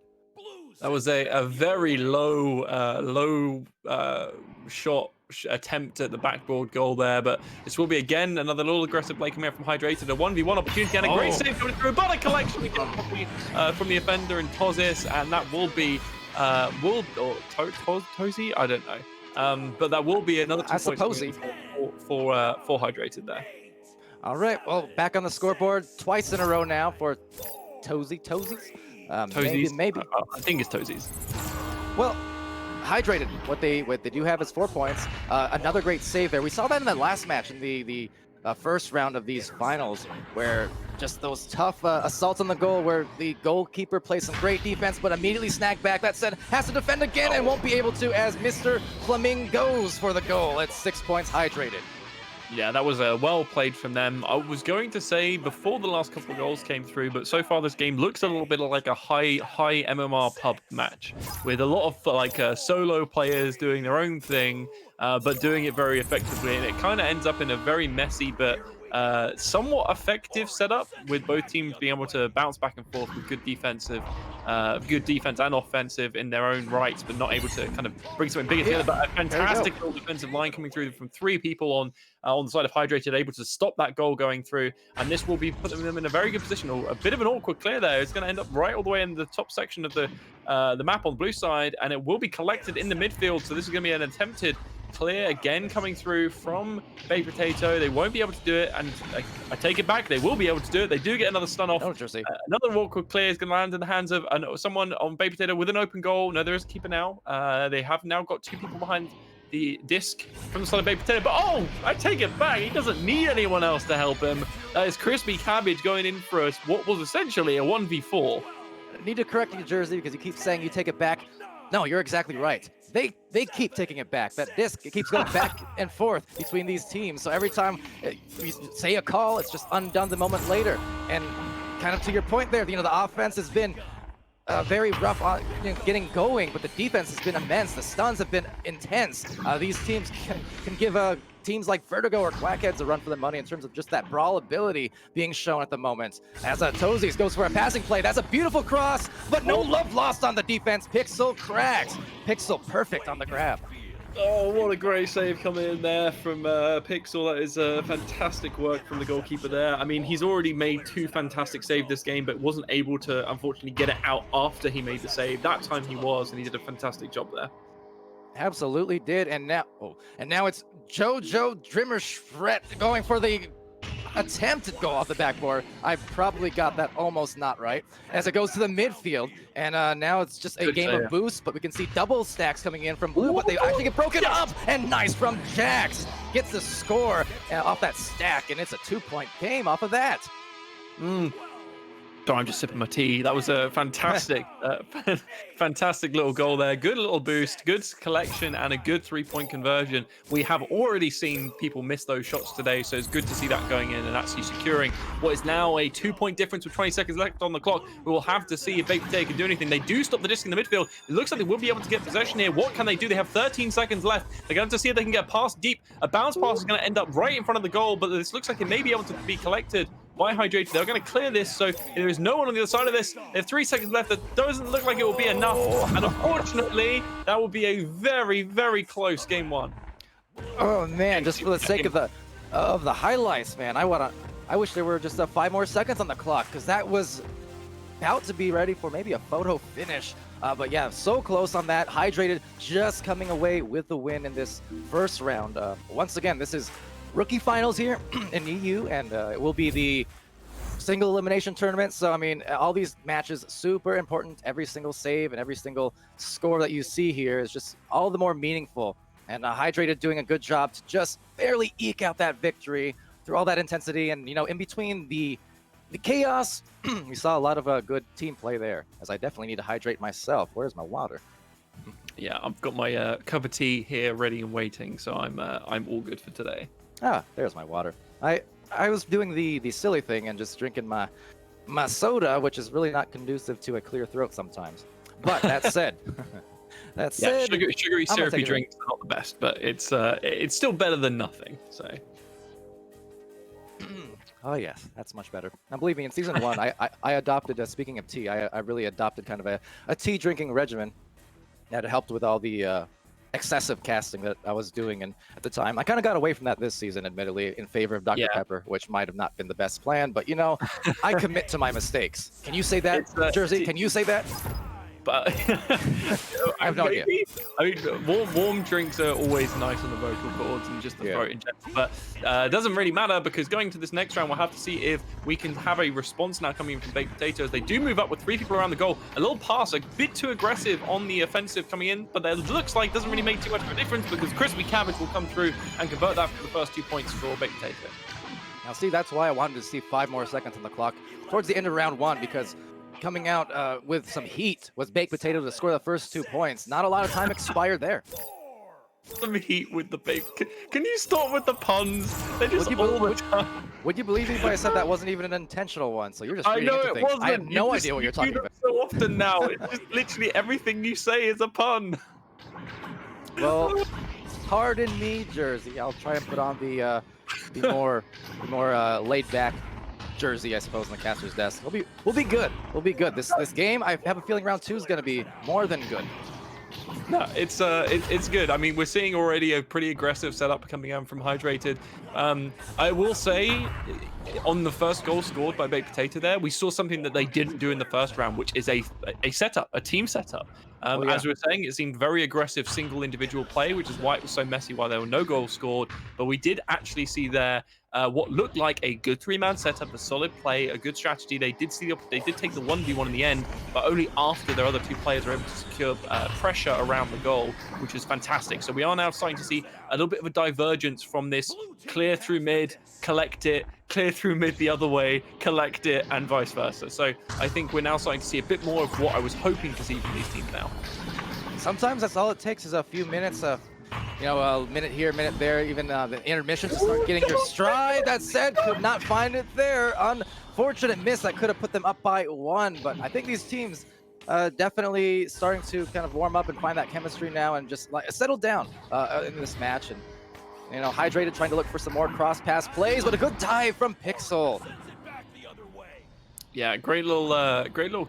That was a very low shot attempt at the backboard goal there, but this will be again another little aggressive play coming out from Hydrated. A 1v1 opportunity and a great save coming through, but a collection again from the offender and Tozis, and that will be Tozy? I don't know. But that will be another 2 points for Hydrated there. All right, well, back on the scoreboard twice in a row now for Toesies. Maybe. I think it's Toesies. Well, Hydrated, what they do have is 4 points. Another great save there. We saw that in the last match in the first round of these finals, where just those tough assaults on the goal, where the goalkeeper plays some great defense, but immediately snagged back. That said, has to defend again and won't be able to, as Mr. Fleming goes for the goal. It's 6 points Hydrated. Yeah, that was well played from them. I was going to say before the last couple of goals came through, but so far this game looks a little bit like a high MMR pub match with a lot of solo players doing their own thing, but doing it very effectively. And it kind of ends up in a very messy but somewhat effective setup, with both teams being able to bounce back and forth with good defense and offensive in their own rights, but not able to kind of bring something bigger together. But a fantastic little defensive line coming through from 3 people on the side of Hydrated, able to stop that goal going through, and this will be putting them in a very good position. A bit of an awkward clear there. It's going to end up right all the way in the top section of the map on the blue side, and it will be collected in the midfield. So this is going to be an attempted clear again coming through from Baked Potato. They won't be able to do it, and I take it back. They will be able to do it. They do get another stun off. Another awkward clear is going to land in the hands of someone on Baked Potato with an open goal. No, there is a keeper now. They have now got 2 people behind the disc from the side of Baked Potato, but I take it back. He doesn't need anyone else to help him. That is Crispy Cabbage going in for us, what was essentially a 1v4. I need to correct you, Jersey, because you keep saying you take it back. No, you're exactly right. They keep taking it back. That disc, it keeps going back and forth between these teams. So every time we say a call, it's just undone the moment later. And kind of to your point there, the offense has been very rough on getting going, but the defense has been immense. The stuns have been intense. These teams can give teams like Vertigo or Quackheads a run for their money in terms of just that brawl ability being shown at the moment. As Toesies goes for a passing play. That's a beautiful cross, but no love lost on the defense. Pixel cracks. Pixel perfect on the grab. Oh, what a great save coming in there from Pixel. That is fantastic work from the goalkeeper there. I mean, he's already made 2 fantastic saves this game, but wasn't able to, unfortunately, get it out after he made the save. That time he was, and he did a fantastic job there. Absolutely did. And now it's Jojo Drimmer Shred going for the attempted goal off the backboard. I probably got that almost not right, as it goes to the midfield. And now it's just a game of boost, but we can see double stacks coming in from blue, but they actually get broken up. And nice from Jax. Gets the score off that stack, and it's a 2-point game off of that. Sorry, I'm just sipping my tea. That was a fantastic, fantastic little goal there. Good little boost, good collection, and a good three-point conversion. We have already seen people miss those shots today, so it's good to see that going in and actually securing what is now a 2-point difference with 20 seconds left on the clock. We will have to see if Baked Potato can do anything. They do stop the disc in the midfield. It looks like they will be able to get possession here. What can they do? They have 13 seconds left. They're going to have to see if they can get past deep. A bounce pass is going to end up right in front of the goal, but this looks like it may be able to be collected by Hydrated. They're going to clear this, so there is no one on the other side of this. They have 3 seconds left. That doesn't look like it will be enough, and unfortunately, that will be a very, very close game one. Oh man, just for the sake of the highlights, man, I wish there were just 5 more seconds on the clock, because that was about to be ready for maybe a photo finish. But yeah, so close on that. Hydrated just coming away with the win in this first round. Once again, this is rookie finals here in EU, and it will be the single elimination tournament. So I mean, all these matches super important. Every single save and every single score that you see here is just all the more meaningful. And Hydrated doing a good job to just barely eke out that victory through all that intensity. And you know, in between the chaos, we saw a lot of good team play there. As I definitely need to hydrate myself. Where's my water? Yeah, I've got my cup of tea here ready and waiting, so I'm all good for today. Ah, there's my water. I was doing the silly thing and just drinking my soda, which is really not conducive to a clear throat sometimes. But that said, sugary syrupy drinks are not the best, but it's still better than nothing. So. Oh yes, that's much better. Now believe me, in season 1, I adopted. Speaking of tea, I really adopted kind of a tea drinking regimen that helped with all the excessive casting that I was doing, and at the time I kind of got away from that this season, admittedly, in favor of Dr. Pepper, which might have not been the best plan, but you know, I commit to my mistakes. Can you say that, Jersey? Can you say that? But I have no idea. I mean, warm drinks are always nice on the vocal cords and just the throat in general. But it doesn't really matter, because going to this next round, we'll have to see if we can have a response now coming in from Baked Potato. They do move up with 3 people around the goal. A little pass, a bit too aggressive on the offensive coming in, but it looks like doesn't really make too much of a difference, because Crispy Cabbage will come through and convert that for the first 2 points for Baked Potato. Now see, that's why I wanted to see 5 more seconds on the clock towards the end of round 1, because coming out with some heat was Baked Potato to score the first 2 points. Not a lot of time expired there. Some heat with the baked. Can you stop with the puns? They're just all the time. Would you believe me if I said that wasn't even an intentional one? So you're just reading I know into it things. wasn't. I have no idea what you're talking about. So often now, it's just literally everything you say is a pun. Well, pardon me, Jersey. I'll try and put on the more laid back Jersey, I suppose, on the caster's desk. We'll be good. We'll be good. This game, I have a feeling round 2 is going to be more than good. No, it's good. I mean, we're seeing already a pretty aggressive setup coming out from Hydrated. I will say, on the first goal scored by Baked Potato there, we saw something that they didn't do in the first round, which is a setup, a team setup. As we were saying, it seemed very aggressive single individual play, which is why it was so messy, why there were no goals scored. But we did actually see there what looked like a good 3-man setup, a solid play, a good strategy. They did take the 1v1 in the end, but only after their other 2 players were able to secure pressure around the goal, which is fantastic. So we are now starting to see a little bit of a divergence from this clear through mid, collect it, clear through mid the other way, collect it, and vice versa. So I think we're now starting to see a bit more of what I was hoping to see from these teams now. Sometimes that's all it takes is a few minutes of, you know, a minute here, minute there, even the intermission to start getting your stride. That said, could not find it there. Unfortunate miss that could have put them up by 1, but I think these teams definitely starting to kind of warm up and find that chemistry now and just like settle down in this match. And you know, Hydrated trying to look for some more cross-pass plays, but a good dive from Pixel. Yeah, great little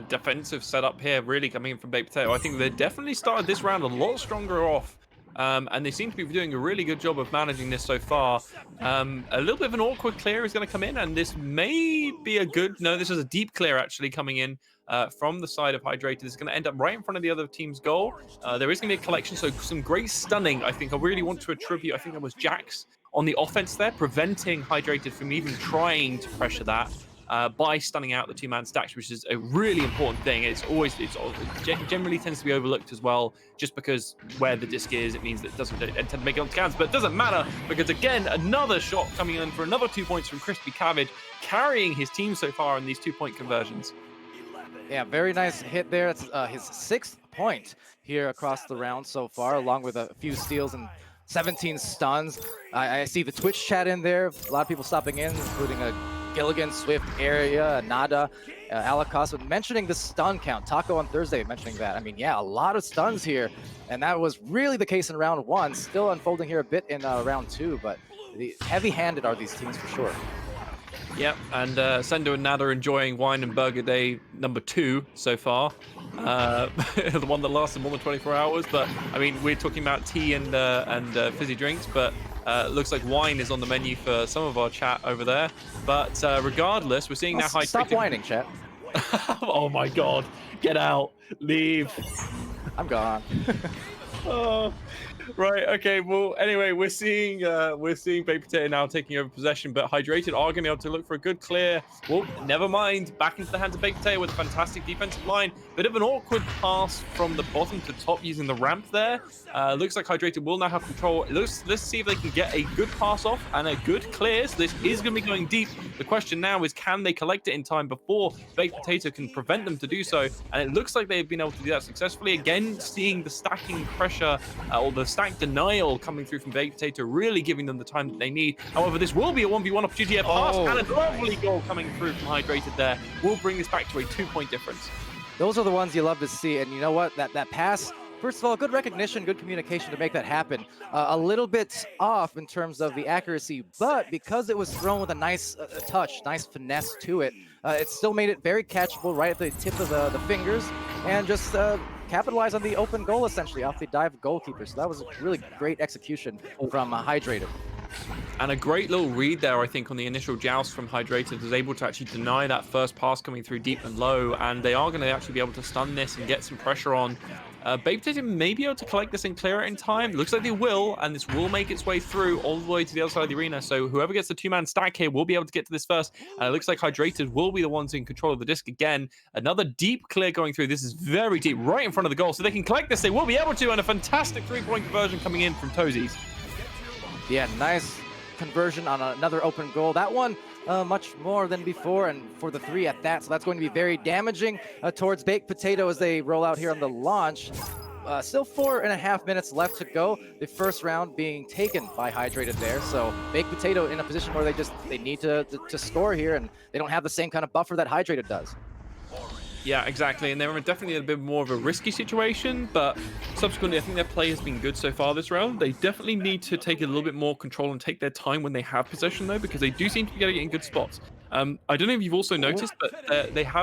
defensive setup here, really coming in from Baked Potato. I think they definitely started this round a lot stronger off. And they seem to be doing a really good job of managing this so far. A little bit of an awkward clear is going to come in, and this may be a good... No, this is a deep clear actually coming in from the side of Hydrated. It's going to end up right in front of the other team's goal. There is going to be a collection, so some great stunning. I think I really want to attribute, I think that was Jax on the offense there, preventing Hydrated from even trying to pressure that. by stunning out the two-man stacks, which is a really important thing. Generally tends to be overlooked as well, just because where the disc is, it means that it doesn't tend to make it onto cans, but it doesn't matter because again, another shot coming in for another 2 points from Crispy Cabbage, carrying his team so far in these 2-point conversions. Yeah, very nice hit there. It's his 6th point here across the round so far, along with a few steals and 17 stuns. I see the Twitch chat in there. A lot of people stopping in, including Gilligan, Swift, Area, Nada, Alakos, mentioning the stun count. Taco on Thursday mentioning that. I mean, yeah, a lot of stuns here. And that was really the case in round 1. Still unfolding here a bit in round 2, but heavy-handed are these teams for sure. Yep, and Sendo and Nada enjoying Wine and Burger Day #2 so far. The one that lasted more than 24 hours. But I mean, we're talking about tea and fizzy drinks, but looks like wine is on the menu for some of our chat over there. But regardless, we're seeing now hydrated. Stop whining, chat. Oh my god, get out, leave. I'm gone. Oh. Right. Okay. Well, anyway, we're seeing Baked Potato now taking over possession, but Hydrated are going to be able to look for a good clear. Well, never mind. Back into the hands of Baked Potato with a fantastic defensive line. Bit of an awkward pass from the bottom to top using the ramp there. Looks like Hydrated will now have control. Let's see if they can get a good pass off and a good clear. So this is going to be going deep. The question now is, can they collect it in time before Baked Potato can prevent them to do so? And it looks like they've been able to do that successfully. Again, seeing the stacking pressure or the stack denial coming through from Baked Potato, really giving them the time that they need. However, this will be a 1v1 opportunity. A pass and a lovely goal coming through from Hydrated there will bring this back to a 2-point difference. Those are the ones you love to see. And you know what? That pass, first of all, good recognition, good communication to make that happen. A little bit off in terms of the accuracy, but because it was thrown with a nice touch, nice finesse to it, it still made it very catchable right at the tip of the fingers, and just capitalize on the open goal, essentially, off the dive goalkeeper. So that was a really great execution from Hydrated. And a great little read there, I think, on the initial joust from Hydrated, is able to actually deny that first pass coming through deep and low, and they are going to actually be able to stun this and get some pressure on. Baked Potato may be able to collect this and clear it in time. Looks like they will, and this will make its way through all the way to the other side of the arena. So whoever gets the 2-man stack here will be able to get to this first. And it looks like Hydrated will be the ones in control of the disc again. Another deep clear going through. This is very deep, right in front of the goal. So they can collect this. They will be able to, and a fantastic 3-point conversion coming in from Toesies. Yeah, nice conversion on another open goal. That one much more than before, and for the 3 at that. So that's going to be very damaging towards Baked Potato as they roll out here on the launch. Still 4.5 minutes left to go. The first round being taken by Hydrated there. So Baked Potato in a position where they need to score here, and they don't have the same kind of buffer that Hydrated does. Yeah, exactly. And they're definitely a bit more of a risky situation, but subsequently, I think their play has been good so far this round. They definitely need to take a little bit more control and take their time when they have possession, though, because they do seem to be getting it in good spots. I don't know if you've also noticed, but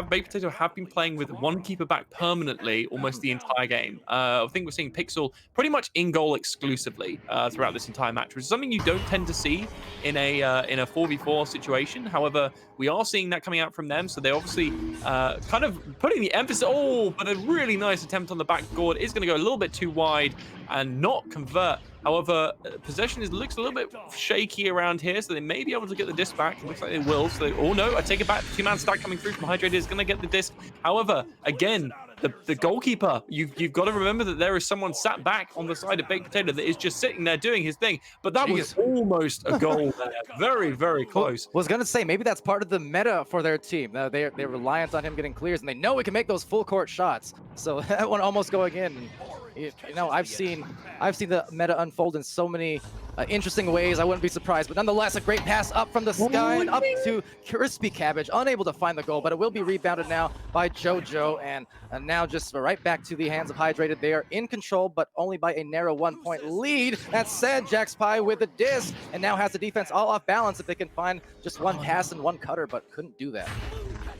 Baked Potato have been playing with one keeper back permanently almost the entire game. I think we're seeing Pixel pretty much in goal exclusively throughout this entire match, which is something you don't tend to see in a 4v4 situation. However, we are seeing that coming out from them, so they obviously kind of putting the emphasis. Oh, but a really nice attempt on the backboard is going to go a little bit too wide and not convert. However, possession looks a little bit shaky around here, so they may be able to get the disc back. It looks like they will. So, oh no, I take it back. 2-man stack coming through from Hydrated is going to get the disc. However, again, the goalkeeper, you've got to remember that there is someone sat back on the side of Baked Potato that is just sitting there doing his thing. But that was almost a goal there. Very, very close. Was going to say, maybe that's part of the meta for their team. They're reliant on him getting clears, and they know he can make those full court shots. So that one almost going in. And, you know, I've seen the meta unfold in so many interesting ways. I wouldn't be surprised, but nonetheless, a great pass up from the sky and up to Crispy Cabbage, unable to find the goal, but it will be rebounded now by JoJo, and now just right back to the hands of Hydrated. They are in control, but only by a narrow 1-point lead. That said, Jax Pie with the disc, and now has the defense all off balance if they can find just one pass and one cutter, but couldn't do that.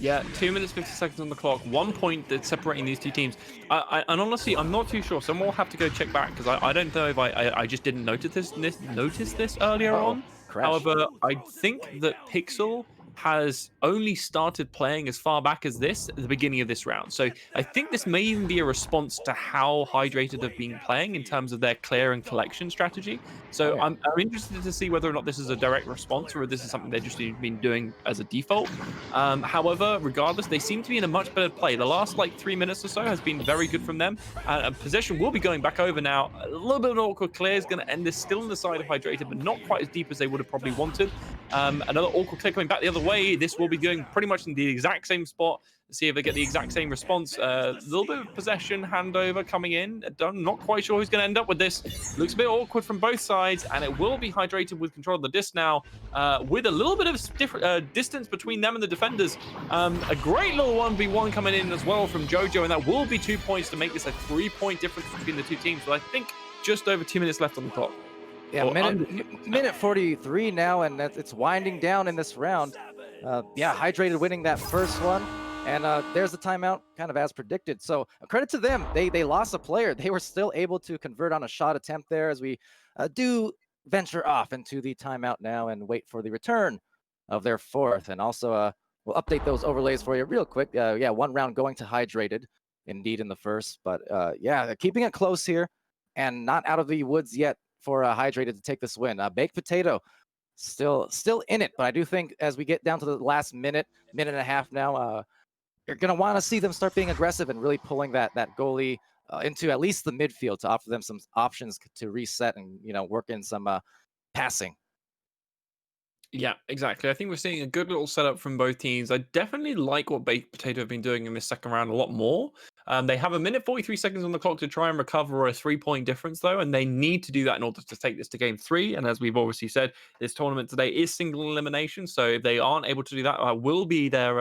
Yeah, 2 minutes 50 seconds on the clock. 1 point that's separating these two teams. And honestly, I'm not too sure. Someone will have to go check back because I don't know if I just didn't notice this earlier on. Crash. However, I think that Pixel has only started playing as far back as this at the beginning of this round. So I think this may even be a response to how Hydrated have been playing in terms of their clear and collection strategy. So Okay. I'm interested to see whether or not this is a direct response or if this is something they've just been doing as a default. However, regardless, they seem to be in a much better play. The last like 3 minutes or so has been very good from them. Possession will be going back over now. A little bit of an awkward clear is going to end this still on the side of Hydrated, but not quite as deep as they would have probably wanted. Another awkward clear coming back the other way. This will be going pretty much in the exact same spot. See if they get the exact same response. A little bit of possession handover coming in. I'm not quite sure who's going to end up with this. Looks a bit awkward from both sides, and it will be Hydrated with control of the disc now, with a little bit of distance between them and the defenders. A great little 1v1 coming in as well from Jojo, and that will be 2 points to make this a 3-point difference between the two teams. But I think just over 2 minutes left on the clock. Yeah, minute 43 now, and it's winding down in this round. Yeah, Hydrated winning that first one, and there's the timeout, kind of as predicted. So credit to them. They lost a player. They were still able to convert on a shot attempt there as we do venture off into the timeout now and wait for the return of their fourth. And also, we'll update those overlays for you real quick. Yeah, one round going to Hydrated, indeed, in the first. But yeah, keeping it close here and not out of the woods yet for Hydrated to take this win. Baked Potato still in it, but I do think as we get down to the last minute and a half now, you're going to want to see them start being aggressive and really pulling that goalie into at least the midfield to offer them some options to reset and work in some passing. Yeah, exactly. I think we're seeing a good little setup from both teams. I definitely like what Baked Potato have been doing in this second round a lot more. They have a minute 43 seconds on the clock to try and recover a 3-point difference, though, and they need to do that in order to take this to game 3. And as we've obviously said, this tournament today is single elimination, so if they aren't able to do that, will be their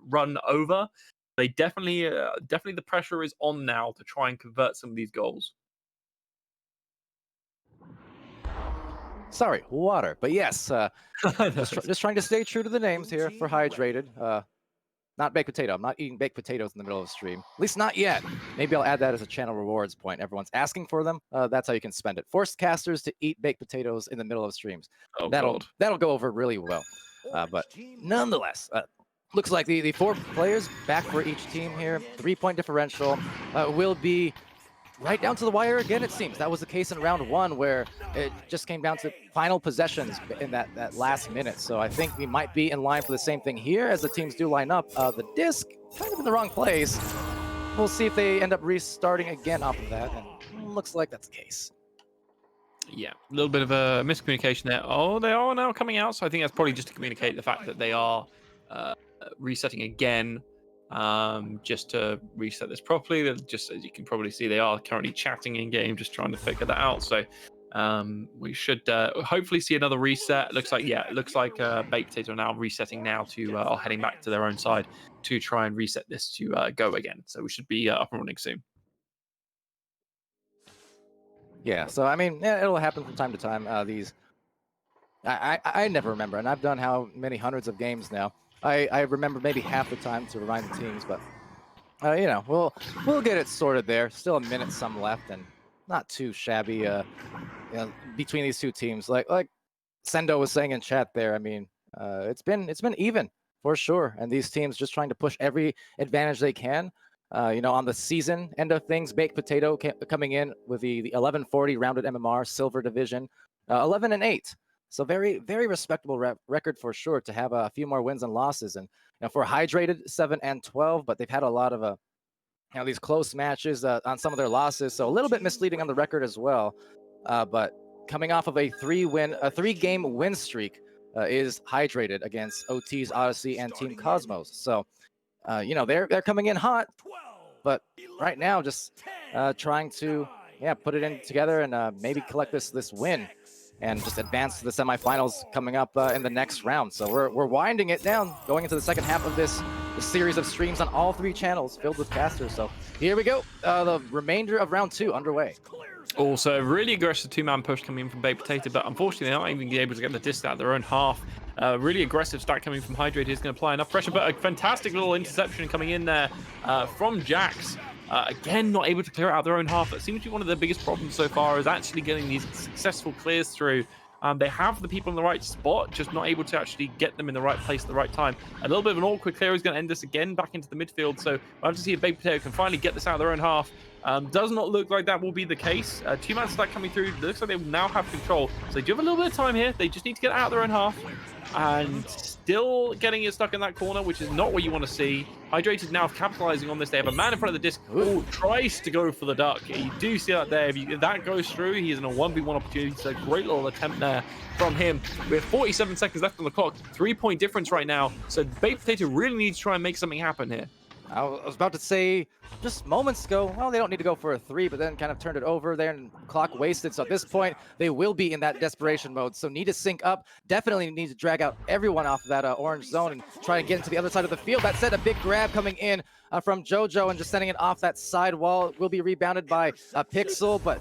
run over. They definitely the pressure is on now to try and convert some of these goals. Sorry, water. But yes, just trying to stay true to the names here for Hydrated. Not baked potato. I'm not eating baked potatoes in the middle of the stream. At least not yet. Maybe I'll add that as a channel rewards point. Everyone's asking for them. That's how you can spend it. Force casters to eat baked potatoes in the middle of streams. Oh, that'll go over really well. But nonetheless, looks like the 4 players back for each team here. 3-point differential will be right down to the wire again, it seems. That was the case in round 1 where it just came down to final possessions in that last minute. So I think we might be in line for the same thing here as the teams do line up. The disc kind of in the wrong place. We'll see if they end up restarting again off of that. And looks like that's the case. Yeah, a little bit of a miscommunication there. Oh, they are now coming out. So I think that's probably just to communicate the fact that they are resetting again. Just to reset this properly, just as you can probably see, they are currently chatting in game, just trying to figure that out. So we should hopefully see another reset. Looks like Baked Potato are now resetting now to or heading back to their own side to try and reset this to go again. So we should be up and running soon. Yeah, so I mean, yeah, it'll happen from time to time. I never remember, and I've done how many hundreds of games now. I remember maybe half the time to remind the teams, but we'll get it sorted there. Still a minute some left, and not too shabby. Between these two teams, like Sendo was saying in chat there. I mean, it's been even for sure, and these teams just trying to push every advantage they can. On the season end of things, Baked Potato coming in with the 1140 rounded MMR silver division, 11-8. So very, very respectable record for sure to have a few more wins and losses. And for Hydrated, 7-12, but they've had a lot of these close matches on some of their losses. So a little bit misleading on the record as well. But coming off of a 3-game win streak is Hydrated against OT's Odyssey and Team Cosmos. So they're coming in hot, but right now just trying to put it in together and maybe collect this win and just advance to the semifinals coming up in the next round. So we're winding it down, going into the second half of this series of streams on all 3 channels filled with casters. So here we go, the remainder of round 2 underway. Also, really aggressive 2-man push coming in from Baked Potato, but unfortunately they're not even able to get the disc out of their own half. Really aggressive stack coming from Hydrated is going to apply enough pressure, but a fantastic little interception coming in there from Jax. Again, not able to clear it out their own half. That seems to be one of the biggest problems so far, is actually getting these successful clears through They have the people in the right spot, just not able to actually get them in the right place at the right time. A little bit of an awkward clear is going to end this again back into the midfield. So we'll have to see if Baked Potato can finally get this out of their own half. Does not look like that will be the case. Two-man stack coming through. Looks like they now have control. So they do have a little bit of time here. They just need to get out of their own half. And still getting it stuck in that corner, which is not what you want to see. Hydrated now capitalizing on this. They have a man in front of the disc who tries to go for the duck. You do see that there. If that goes through, he is in a 1v1 opportunity. It's a great little attempt there from him. We have 47 seconds left on the clock. 3-point difference right now. So Baked Potato really needs to try and make something happen here. I was about to say just moments ago, well, they don't need to go for a 3, but then kind of turned it over there and clock wasted. So at this point, they will be in that desperation mode. So need to sync up. Definitely need to drag out everyone off of that orange zone and try and get into the other side of the field. That said, a big grab coming in from JoJo and just sending it off that side wall. Will be rebounded by Pixel, but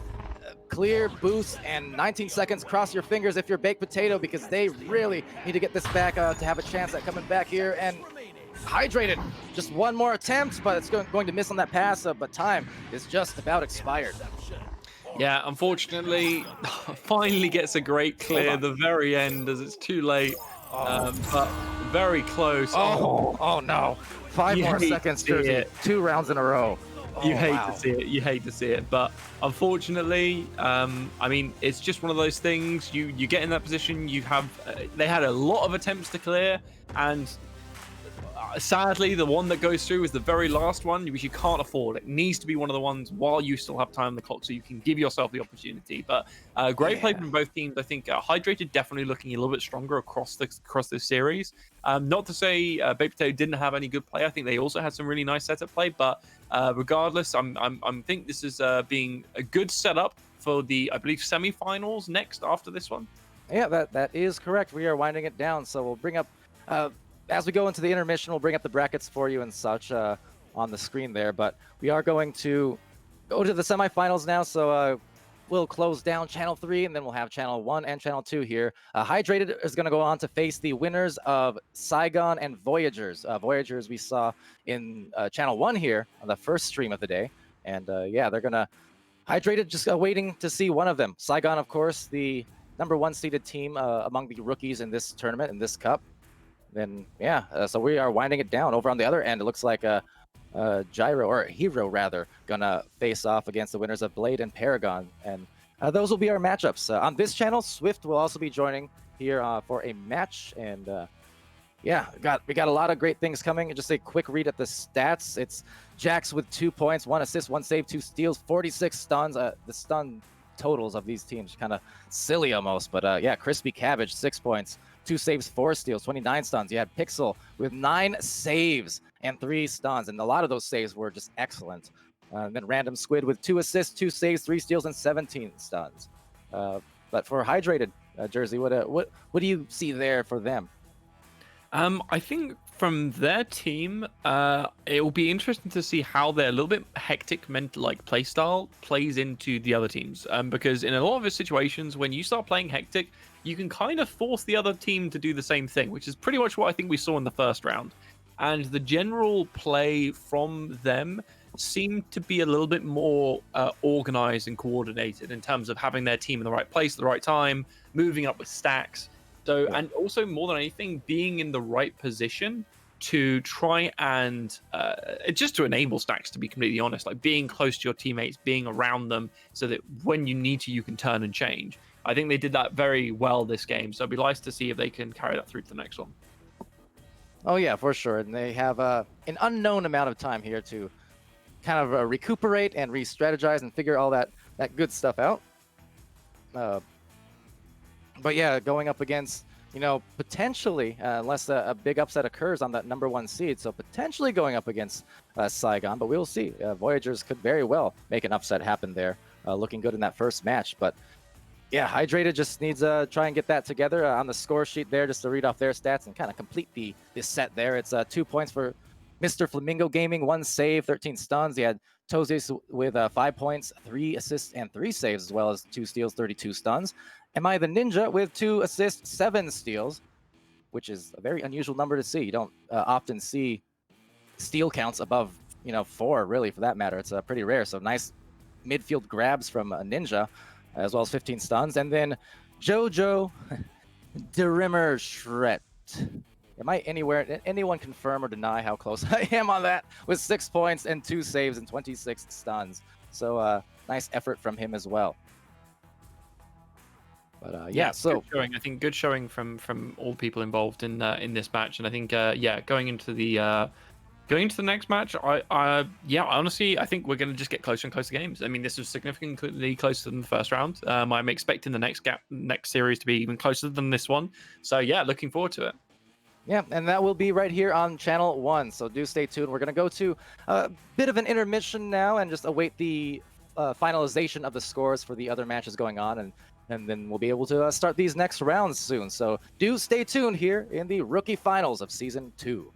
clear boost and 19 seconds. Cross your fingers if you're Baked Potato, because they really need to get this back to have a chance at coming back here. And Hydrated, just one more attempt, but it's going to miss on that pass, but time is just about expired. Yeah, unfortunately, finally gets a great clear the very end as it's too late, but very close. Oh no, 5 more seconds, Jersey, 2 rounds in a row. You hate to see it. You hate to see it, but unfortunately, I mean, it's just one of those things. You get in that position. You have they had a lot of attempts to clear, and sadly, the one that goes through is the very last one, which you can't afford. It needs to be one of the ones while you still have time on the clock, so you can give yourself the opportunity. But great play from both teams. I think Hydrated definitely looking a little bit stronger across this series. Not to say Baked Potato didn't have any good play. I think they also had some really nice setup play. But regardless, I'm think this is being a good setup for the, I believe, semi-finals next after this one. Yeah, that is correct. We are winding it down, so we'll bring up. As we go into the intermission, we'll bring up the brackets for you and such on the screen there. But we are going to go to the semifinals now. So we'll close down Channel 3, and then we'll have Channel 1 and Channel 2 here. Hydrated is going to go on to face the winners of Saigon and Voyagers. Voyagers we saw in Channel 1 here on the first stream of the day. And yeah, they're going to Hydrated just waiting to see one of them. Saigon, of course, the #1 seeded team among the rookies in this tournament, in this cup. Then yeah, so we are winding it down. Over on the other end, it looks like Gyro, or Hero rather, gonna face off against the winners of Blade and Paragon, and those will be our matchups. On this channel, Swift will also be joining here for a match, and yeah, we got a lot of great things coming. Just a quick read at the stats. It's Jax with 2 points, 1 assist, 1 save, 2 steals, 46 stuns. The stun totals of these teams kind of silly almost, but yeah, Crispy Cabbage 6 points. 2 saves, 4 steals, 29 stuns. You had Pixel with 9 saves and 3 stuns, and a lot of those saves were just excellent. And then Random Squid with 2 assists, 2 saves, 3 steals, and 17 stuns. But for Hydrated, Jersey, what do you see there for them? I think from their team, it will be interesting to see how their little bit hectic mental playstyle plays into the other teams. Because in a lot of the situations, when you start playing hectic, you can kind of force the other team to do the same thing, which is pretty much what I think we saw in the first round. And the general play from them seemed to be a little bit more organized and coordinated in terms of having their team in the right place at the right time, moving up with stacks. So, and also more than anything, being in the right position to try and just to enable stacks, to be completely honest, like being close to your teammates, being around them so that when you need to, you can turn and change. I think they did that very well this game. So it'd be nice to see if they can carry that through to the next one. Oh yeah, for sure. And they have an unknown amount of time here to kind of recuperate and re-strategize and figure all that good stuff out. But yeah, going up against, potentially, unless a big upset occurs on that #1 seed, so potentially going up against Saigon, but we'll see. Voyagers could very well make an upset happen there, looking good in that first match. But yeah, Hydrated just needs to try and get that together on the score sheet there, just to read off their stats and kind of complete this set there. It's 2 points for Mr. Flamingo Gaming, 1 save, 13 stuns. He had Tozis with 5 points, 3 assists, and 3 saves, as well as 2 steals, 32 stuns. Am I the Ninja with 2 assists, 7 steals, which is a very unusual number to see. You don't often see steal counts above, 4, really, for that matter. It's pretty rare. So nice midfield grabs from a Ninja, as well as 15 stuns. And then Jojo Derimmer Shret. Am I anyone confirm or deny how close I am on that? With 6 points and 2 saves and 26 stuns. So nice effort from him as well. But yeah, so good showing. I think good showing from all the people involved in this match, and I think yeah, going into the next match, yeah, honestly, I think we're going to just get closer and closer games. I mean, this was significantly closer than the first round. I'm expecting the next series to be even closer than this one. So yeah, looking forward to it. yeah, and that will be right here on Channel 1. So do stay tuned. We're going to go to a bit of an intermission now and just await the finalization of the scores for the other matches going on. And then we'll be able to start these next rounds soon. So do stay tuned here in the Rookie Finals of Season 2.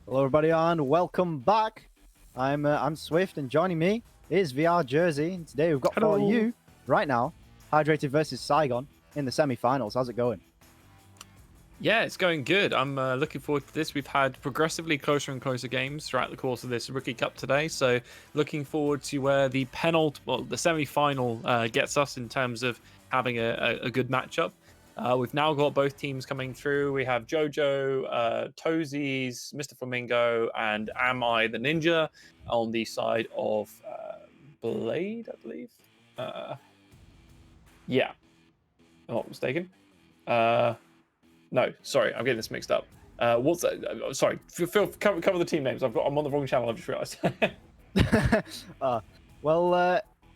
Hello, everybody, and welcome back. I'm Swift, and joining me is VR Jersey. And today we've got for Hello. you right now Hydrated versus Saigon in the semi-finals. How's it going? Yeah, it's going good. I'm looking forward to this. We've had progressively closer and closer games throughout the course of this Rookie Cup today, so looking forward to where the semi-final gets us in terms of having a good matchup. We've now got both teams coming through. We have Jojo, Toesies, Mr. Flamingo, and Am I the Ninja on the side of Blade, I believe. Yeah, I'm not mistaken. No, sorry, I'm getting this mixed up. What's that? Sorry, cover the team names. I'm on the wrong channel. I've just realised.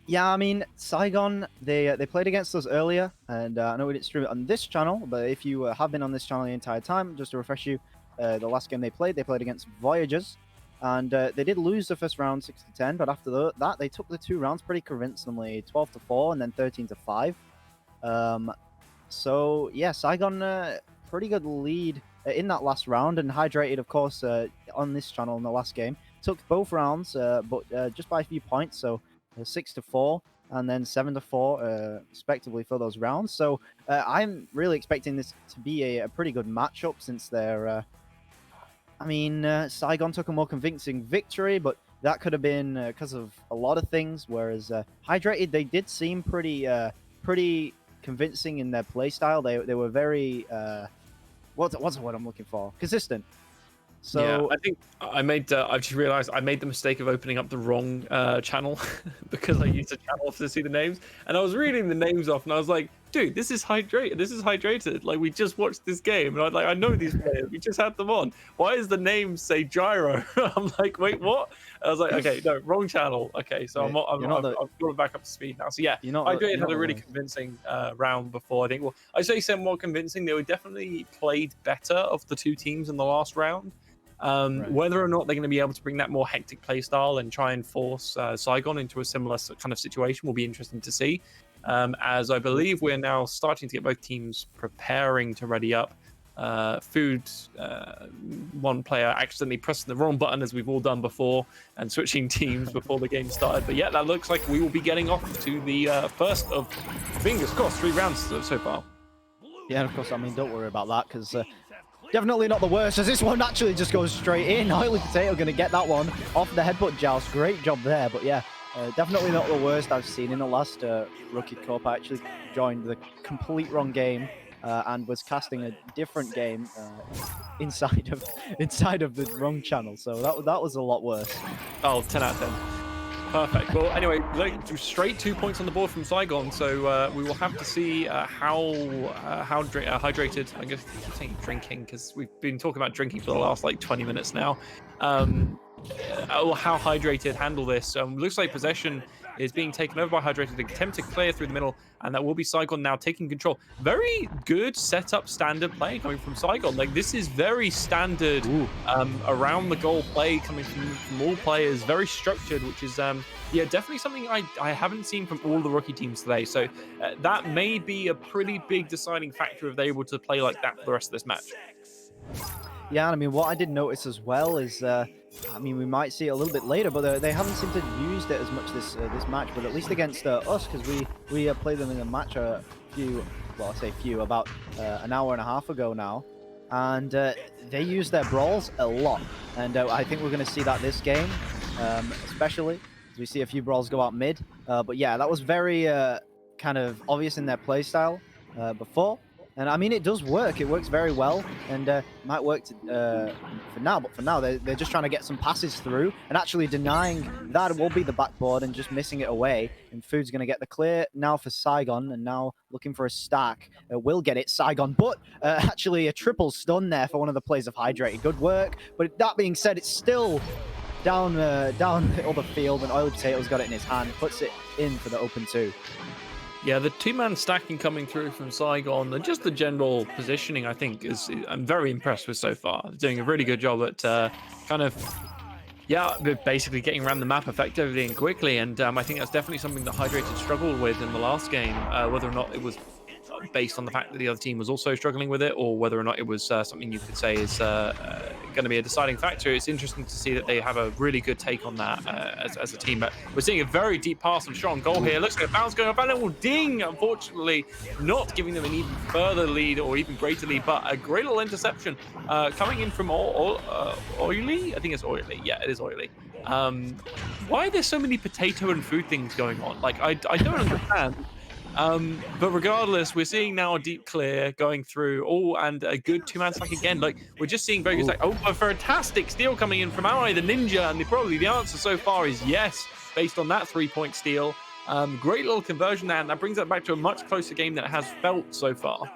Yeah, I mean, Saigon, they played against us earlier, and I know we didn't stream it on this channel, but if you have been on this channel the entire time, just to refresh you, the last game they played against Voyagers, and they did lose the first round 6-10, but after that, they took the 2 rounds pretty convincingly, 12-4 and then 13-5. So yeah, Saigon, pretty good lead in that last round, and Hydrated, of course, on this channel in the last game, took both rounds, but just by a few points, so 6-4 and then 7-4 respectively for those rounds. So I'm really expecting this to be a pretty good matchup, since they're Saigon took a more convincing victory, but that could have been because of a lot of things, whereas Hydrated, they did seem pretty convincing in their play style. They were very what's the word I'm looking for? Consistent. So yeah, I think I've just realised I made the mistake of opening up the wrong channel because I used a channel to see the names, and I was reading the names off, and I was like, dude, this is hydrated. Like, we just watched this game, and I know these players. We just had them on. Why does the name say Gyro? I'm like, wait, what? I was like, okay, no, wrong channel. Okay, so I've got back up to speed now. So yeah, Hydrated had a really convincing round before. I think, well, I say some more convincing. They were definitely played better of the 2 teams in the last round. Whether or not they're going to be able to bring that more hectic play style and try and force Saigon into a similar kind of situation will be interesting to see. As I believe we're now starting to get both teams preparing to ready up. Food, one player accidentally pressing the wrong button, as we've all done before, and switching teams before the game started. But yeah, that looks like we will be getting off to the first of, fingers crossed, 3 rounds so far. Yeah, and of course, I mean, don't worry about that, because definitely not the worst, as this one actually just goes straight in. Oily Potato going to get that one off the headbutt joust. Great job there, but yeah, definitely not the worst I've seen in the last Rookie Cup. I actually joined the complete wrong game and was casting a different game inside of the wrong channel, so that was a lot worse. Oh, 10 out of 10. Perfect. Well, anyway, straight 2 points on the board from Saigon, so we will have to see how hydrated, I guess I'm saying drinking, because we've been talking about drinking for the last like 20 minutes now. How hydrated handle this. Looks like possession is being taken over by Hydrated, attempt to clear through the middle, and that will be Saigon now taking control. Very good setup standard play coming from Saigon. Like, this is very standard around the goal play coming from all players, very structured, which is yeah, definitely something I haven't seen from all the rookie teams today. So that may be a pretty big deciding factor if they're able to play like that for the rest of this match. Yeah, and I mean, what I did notice as well is, I mean, we might see it a little bit later, but they haven't seemed to have used it as much this match. But at least against us, because we played them in a match about an hour and a half ago now, and they used their brawls a lot, and I think we're going to see that this game, especially as we see a few brawls go out mid. But yeah, that was very kind of obvious in their play style before. And I mean, it does work. It works very well, and might work for now. But for now, they're just trying to get some passes through, and actually denying that will be the backboard and just missing it away. And Food's going to get the clear now for Saigon, and now looking for a stack. Will get it, Saigon, but actually a triple stun there for one of the players of Hydrated. Good work. But that being said, it's still down the other field, and Oily Potato's got it in his hand, puts it in for the open 2. Yeah, the 2-man stacking coming through from Saigon, and just the general positioning, I think, I'm very impressed with so far. They're doing a really good job at basically getting around the map effectively and quickly, and I think that's definitely something that Hydrated struggled with in the last game, whether or not it was based on the fact that the other team was also struggling with it, or whether or not it was something you could say is going to be a deciding factor. It's interesting to see that they have a really good take on that as a team. But we're seeing a very deep pass and strong goal here. Looks like a bounce going up, and it will ding, unfortunately, not giving them an even further lead or even greater lead, but a great little interception coming in from Oily. I think it's Oily. Yeah, it is Oily. Why are there so many potato and food things going on? Like, I don't understand. But regardless, we're seeing now a deep clear going through. Oh, and a good two-man stack again. Like, we're just seeing very good stack. Oh, a fantastic steal coming in from Ally the Ninja. And probably the answer so far is yes, based on that 3-point steal. Great little conversion there. And that brings it back to a much closer game than it has felt so far.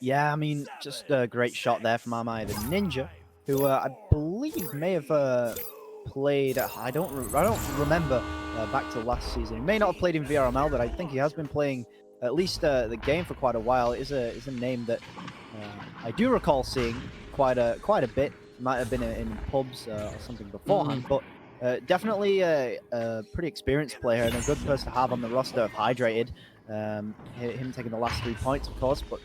Yeah, I mean, just a great shot there from Ally the Ninja, who I believe may have played. I don't remember back to last season. He may not have played in VRML, but I think he has been playing at least the game for quite a while. Is a name that I do recall seeing quite a bit. Might have been in pubs or something beforehand, but definitely a pretty experienced player and a good person to have on the roster of Hydrated. Him taking the last 3 points, of course, but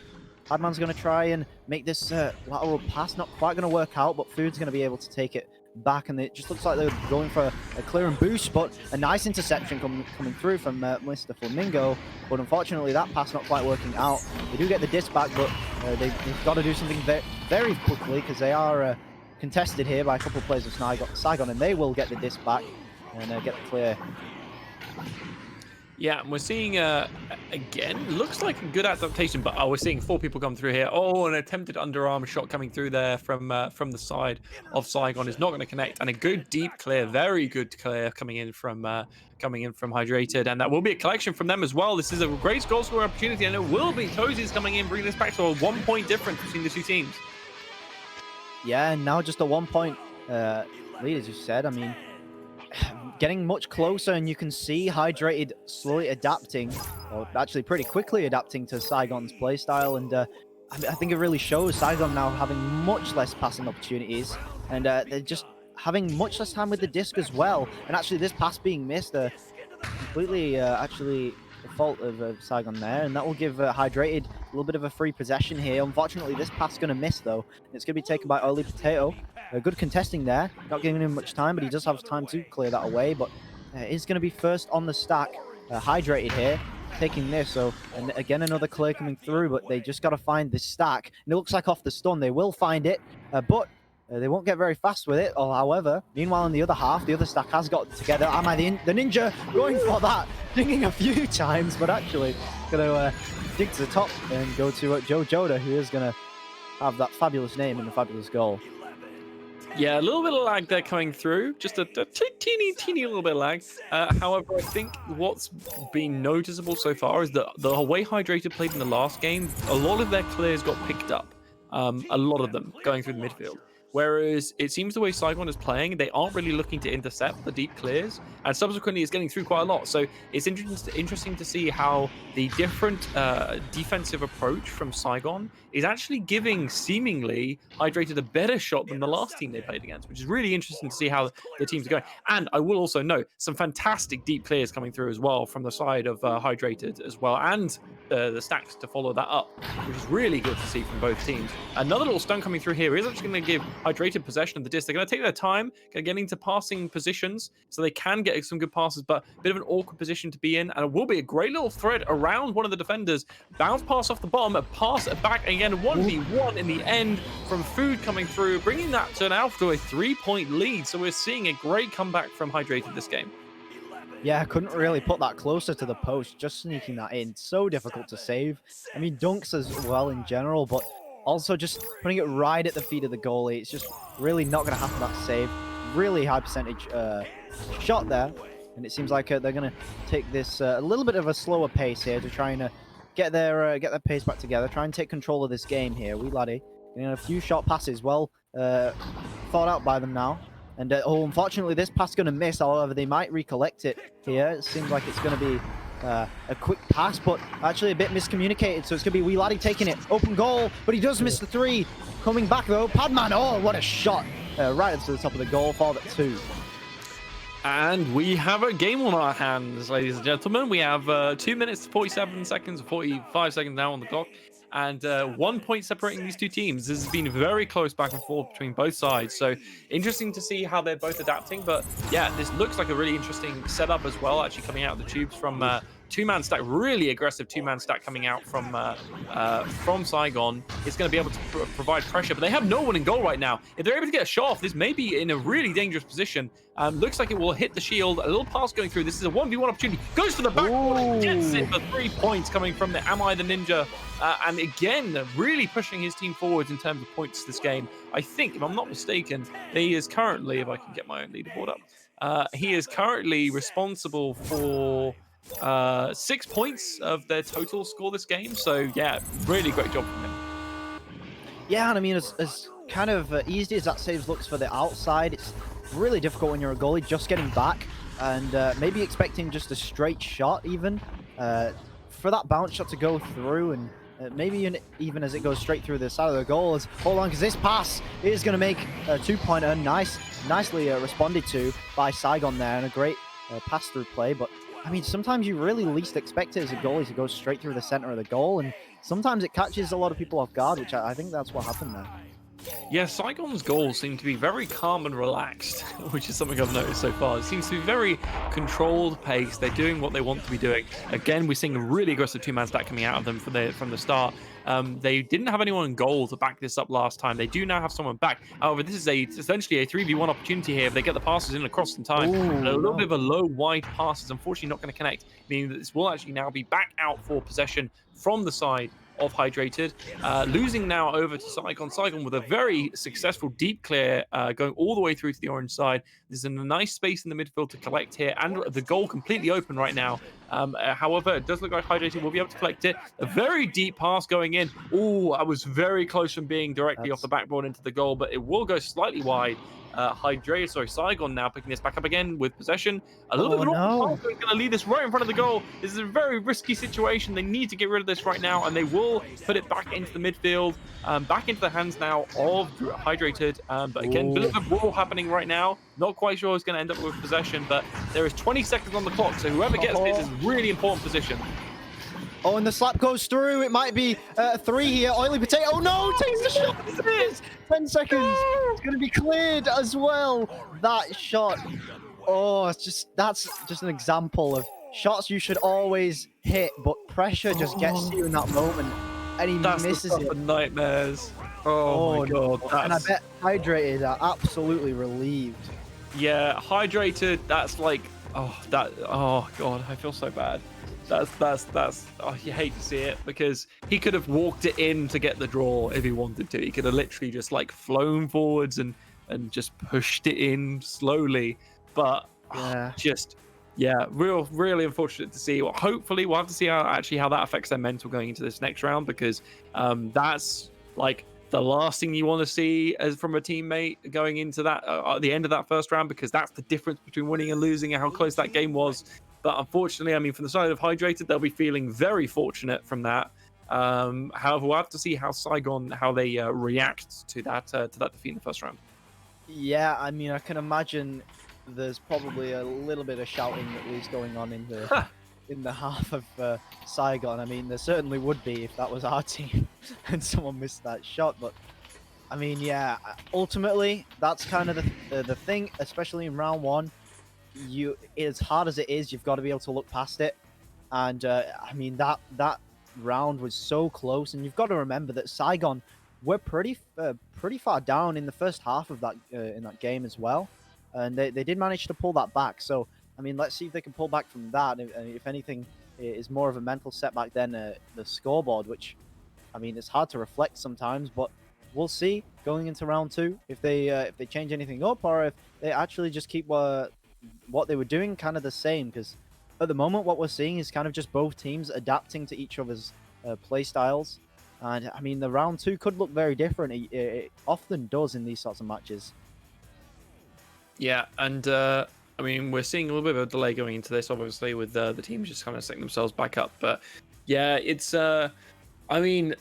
Hadman's going to try and make this lateral pass. Not quite going to work out, but Food's going to be able to take it back, and it just looks like they're going for a clear and boost, but a nice interception coming through from Mr. Flamingo. But unfortunately, that pass not quite working out. They do get the disc back, but they've got to do something very quickly because they are contested here by a couple of players of Saigon, and they will get the disc back and get the clear. Yeah, and we're seeing, again, looks like a good adaptation, but we're seeing 4 people come through here. Oh, an attempted underarm shot coming through there from the side of Saigon is not going to connect, and a good deep clear, very good clear coming in from Hydrated, and that will be a collection from them as well. This is a great goal scoring opportunity, and it will be. Cozy's coming in, bringing this back to a 1-point difference between the two teams. Yeah, and now just a 1-point lead, as you said. I mean, getting much closer, and you can see Hydrated slowly adapting, or actually pretty quickly adapting to Saigon's playstyle, and I think it really shows Saigon now having much less passing opportunities, and they're just having much less time with the disc as well. And actually, this pass being missed, completely actually the fault of Saigon there, and that will give Hydrated a little bit of a free possession here. Unfortunately, this pass is going to miss though. It's going to be taken by Early Potato. Good contesting there, not giving him much time, but he does have time to clear that away. But is going to be first on the stack. Hydrated here, taking this. So, and again, another clear coming through, but they just got to find this stack. And it looks like off the stun, they will find it, but they won't get very fast with it. Or, however, meanwhile, in the other half, the other stack has got together. Am I the Ninja going for that? Dinging a few times, but actually going to dig to the top and go to Joe Joda, who is going to have that fabulous name and a fabulous goal. Yeah, a little bit of lag there coming through, just a teeny little bit of lag. However, I think what's been noticeable so far is that the way Hydrated played in the last game, a lot of their clears got picked up, a lot of them going through the midfield. Whereas it seems the way Saigon is playing, they aren't really looking to intercept the deep clears, and subsequently it's getting through quite a lot. So it's interesting to see how the different defensive approach from Saigon is actually giving seemingly Hydrated a better shot than the last team they played against, which is really interesting to see how the teams are going. And I will also note some fantastic deep clears coming through as well from the side of Hydrated as well, and the stacks to follow that up, which is really good to see from both teams. Another little stun coming through here is actually going to give Hydrated possession of the disc. They're going to take their time, get into passing positions so they can get some good passes, but a bit of an awkward position to be in, and it will be a great little thread around one of the defenders. Bounce pass off the bottom, a pass back again, 1v1 in the end from Food coming through, bringing that to now to a 3-point lead. So we're seeing a great comeback from Hydrated this game. Yeah, I couldn't really put that closer to the post, just sneaking that in. So difficult to save. I mean, dunks as well in general, but also just putting it right at the feet of the goalie. It's just really not going to happen, that save. Really high percentage shot there. And it seems like they're going to take this a little bit of a slower pace here to try and get their pace back together. Try and take control of this game here. Wee laddie getting a few short passes, well thought out by them now. And unfortunately, this pass is going to miss. However, they might recollect it here. It seems like it's going to be a quick pass, but actually a bit miscommunicated. So it's going to be Wee laddie taking it. Open goal, but he does miss the 3. Coming back, though. Padman, oh, what a shot. Right into the top of the goal for the 2. And we have a game on our hands, ladies and gentlemen. We have 2 minutes, 47 seconds, 45 seconds now on the clock, and 1 point separating these two teams. This has been very close back and forth between both sides. So interesting to see how they're both adapting. But yeah, this looks like a really interesting setup as well, actually coming out of the tubes from two-man stack, really aggressive two-man stack coming out from Saigon is going to be able to provide pressure. But they have no one in goal right now. If they're able to get a shot off, this may be in a really dangerous position. Looks like it will hit the shield. A little pass going through. This is a 1v1 opportunity. Goes for the backboard and gets it for 3 points coming from the Am I the Ninja. And again, really pushing his team forwards in terms of points this game. I think, if I'm not mistaken, he is currently, if I can get my own leaderboard up, he is currently responsible for 6 points of their total score this game. So yeah, really great job from him. Yeah, and I mean, as kind of easy as that saves looks for the outside, it's really difficult when you're a goalie just getting back and maybe expecting just a straight shot even for that bounce shot to go through, and maybe even as it goes straight through the side of the goal. Is hold on, because this pass is going to make a two-pointer. Nicely responded to by Saigon there, and a great pass-through play. But I mean, sometimes you really least expect it as a goalie to go straight through the center of the goal, and sometimes it catches a lot of people off guard, which I think that's what happened there. Yeah, Saigon's goals seem to be very calm and relaxed, which is something I've noticed so far. It seems to be very controlled pace. They're doing what they want to be doing. Again, we're seeing a really aggressive two-man stack coming out of them from the start. They didn't have anyone in goal to back this up last time. They do now have someone back. However, this is essentially a 3v1 opportunity here if they get the passes in across in time. Ooh, A little bit of a low, wide pass is unfortunately not going to connect, meaning that this will actually now be back out for possession from the side of Hydrated, losing now over to Saigon. Saigon with a very successful deep clear going all the way through to the orange side. There's a nice space in the midfield to collect here, and the goal completely open right now. However, it does look like Hydrated will be able to collect it. A very deep pass going in. Oh, I was very close from being directly off the backboard into the goal, but it will go slightly wide. Saigon now picking this back up again with possession. A little bit of going to lead this right in front of the goal. This is a very risky situation. They need to get rid of this right now, and they will put it back into the midfield, back into the hands now of Hydrated. But again, a bit of a brawl happening right now. Not quite sure who's going to end up with possession, but there is 20 seconds on the clock, so whoever gets this is a really important position. Oh, and the slap goes through. It might be 3 here. Oily Potato. Oh, no. Takes the shot. It is. 10 seconds. It's going to be cleared as well. That shot. Oh, that's just an example of shots you should always hit, but pressure just gets to you in that moment. And he misses it. Nightmares. Oh my God. And I bet Hydrated are absolutely relieved. Yeah, Hydrated, that's like, oh God, I feel so bad. Oh, you hate to see it, because he could have walked it in to get the draw if he wanted to. He could have literally just like flown forwards and just pushed it in slowly. But really unfortunate to see. Well, hopefully we'll have to see how that affects their mental going into this next round, because that's like the last thing you want to see as from a teammate going into that at the end of that first round, because that's the difference between winning and losing and how close that game was. But unfortunately, I mean, from the side of Hydrated, they'll be feeling very fortunate from that. However, we'll have to see how Saigon, how they react to that defeat in the first round. Yeah, I mean, I can imagine there's probably a little bit of shouting at least going on in the half of Saigon. I mean, there certainly would be if that was our team and someone missed that shot. But I mean, yeah, ultimately that's kind of the thing, especially in round one. As hard as it is, you've got to be able to look past it. And I mean, that round was so close, and you've got to remember that Saigon were pretty far down in the first half of that in that game as well, and they did manage to pull that back. So I mean, let's see if they can pull back from that. If anything, it is more of a mental setback than the scoreboard, which, I mean, it's hard to reflect sometimes, but we'll see going into round two if they change anything up, or if they actually just keep what they were doing kind of the same. Because at the moment, what we're seeing is kind of just both teams adapting to each other's play styles. And I mean, the round two could look very different. It often does in these sorts of matches. Yeah, and I mean, we're seeing a little bit of a delay going into this, obviously, with the teams just kind of setting themselves back up. But yeah, it's, I mean,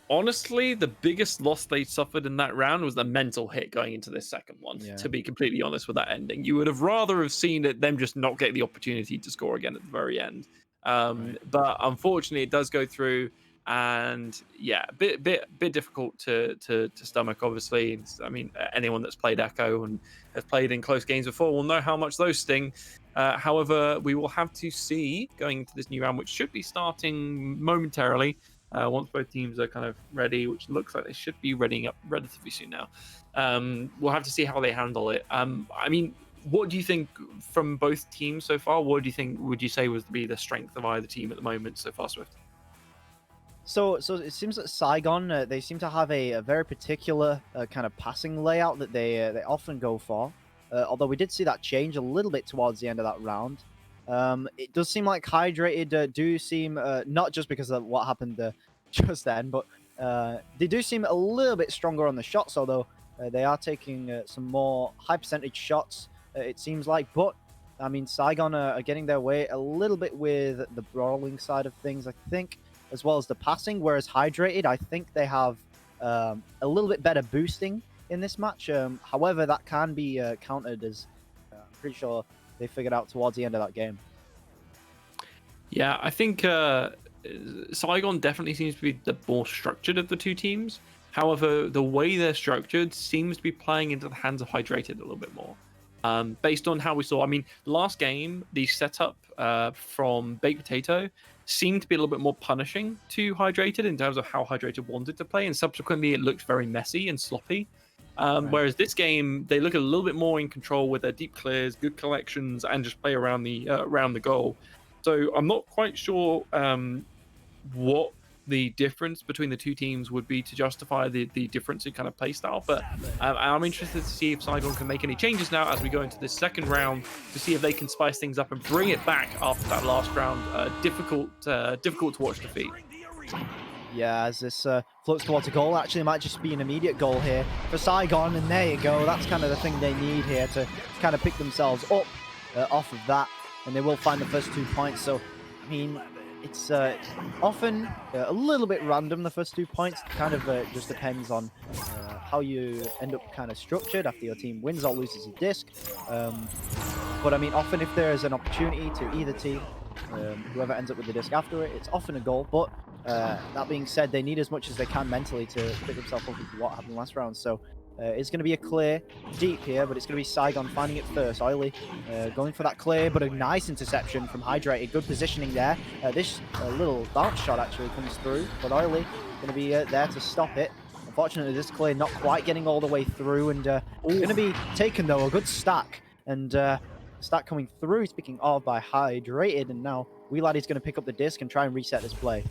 honestly, the biggest loss they suffered in that round was the mental hit going into this second one, to be completely honest with that ending. You would have rather have seen them just not get the opportunity to score again at the very end. But unfortunately, it does go through. And yeah, a bit difficult to stomach, obviously. I mean, anyone that's played Echo and has played in close games before will know how much those sting. However, we will have to see going into this new round, which should be starting momentarily once both teams are kind of ready, which looks like they should be readying up relatively soon now. We'll have to see how they handle it. I mean, what do you think from both teams so far? What do you think would you say would be the strength of either team at the moment so far, Swift? So it seems that Saigon, they seem to have a very particular kind of passing layout that they often go for. Although we did see that change a little bit towards the end of that round. It does seem like Hydrated do seem, not just because of what happened just then, but they do seem a little bit stronger on the shots, although they are taking some more high percentage shots, it seems like. But, I mean, Saigon are getting their way a little bit with the brawling side of things, I think, as well as the passing, whereas Hydrated, I think they have a little bit better boosting in this match. However, that can be countered, as I'm pretty sure they figured out towards the end of that game. Yeah, I think Saigon definitely seems to be the more structured of the two teams. However, the way they're structured seems to be playing into the hands of Hydrated a little bit more. Based on how we saw, I mean, last game, the setup from Baked Potato seemed to be a little bit more punishing to Hydrated in terms of how Hydrated wanted to play, and subsequently it looked very messy and sloppy. Whereas this game, they look a little bit more in control with their deep clears, good collections, and just play around the goal. So I'm not quite sure what the difference between the two teams would be to justify the difference in kind of play style, but I'm interested to see if Saigon can make any changes now as we go into this second round to see if they can spice things up and bring it back after that last round. Difficult to watch defeat. Yeah, as this floats towards a goal, actually it might just be an immediate goal here for Saigon, and there you go. That's kind of the thing they need here to kind of pick themselves up off of that, and they will find the first 2 points. So, I mean, it's often a little bit random, the first 2 points. It kind of just depends on how you end up kind of structured after your team wins or loses a disc. But I mean, often if there is an opportunity to either team, whoever ends up with the disc after it, it's often a goal. But that being said, they need as much as they can mentally to pick themselves up with what happened last round. So it's going to be a clear deep here, but it's going to be Saigon finding it first. Oily going for that clear, but a nice interception from Hydrated. Good positioning there. This little bounce shot actually comes through, but Oily going to be there to stop it. Unfortunately, this clear not quite getting all the way through, and going to be taken, though, a good stack. And stack coming through, speaking of, by Hydrated, and now Wheeladdy's going to pick up the disc and try and reset this play.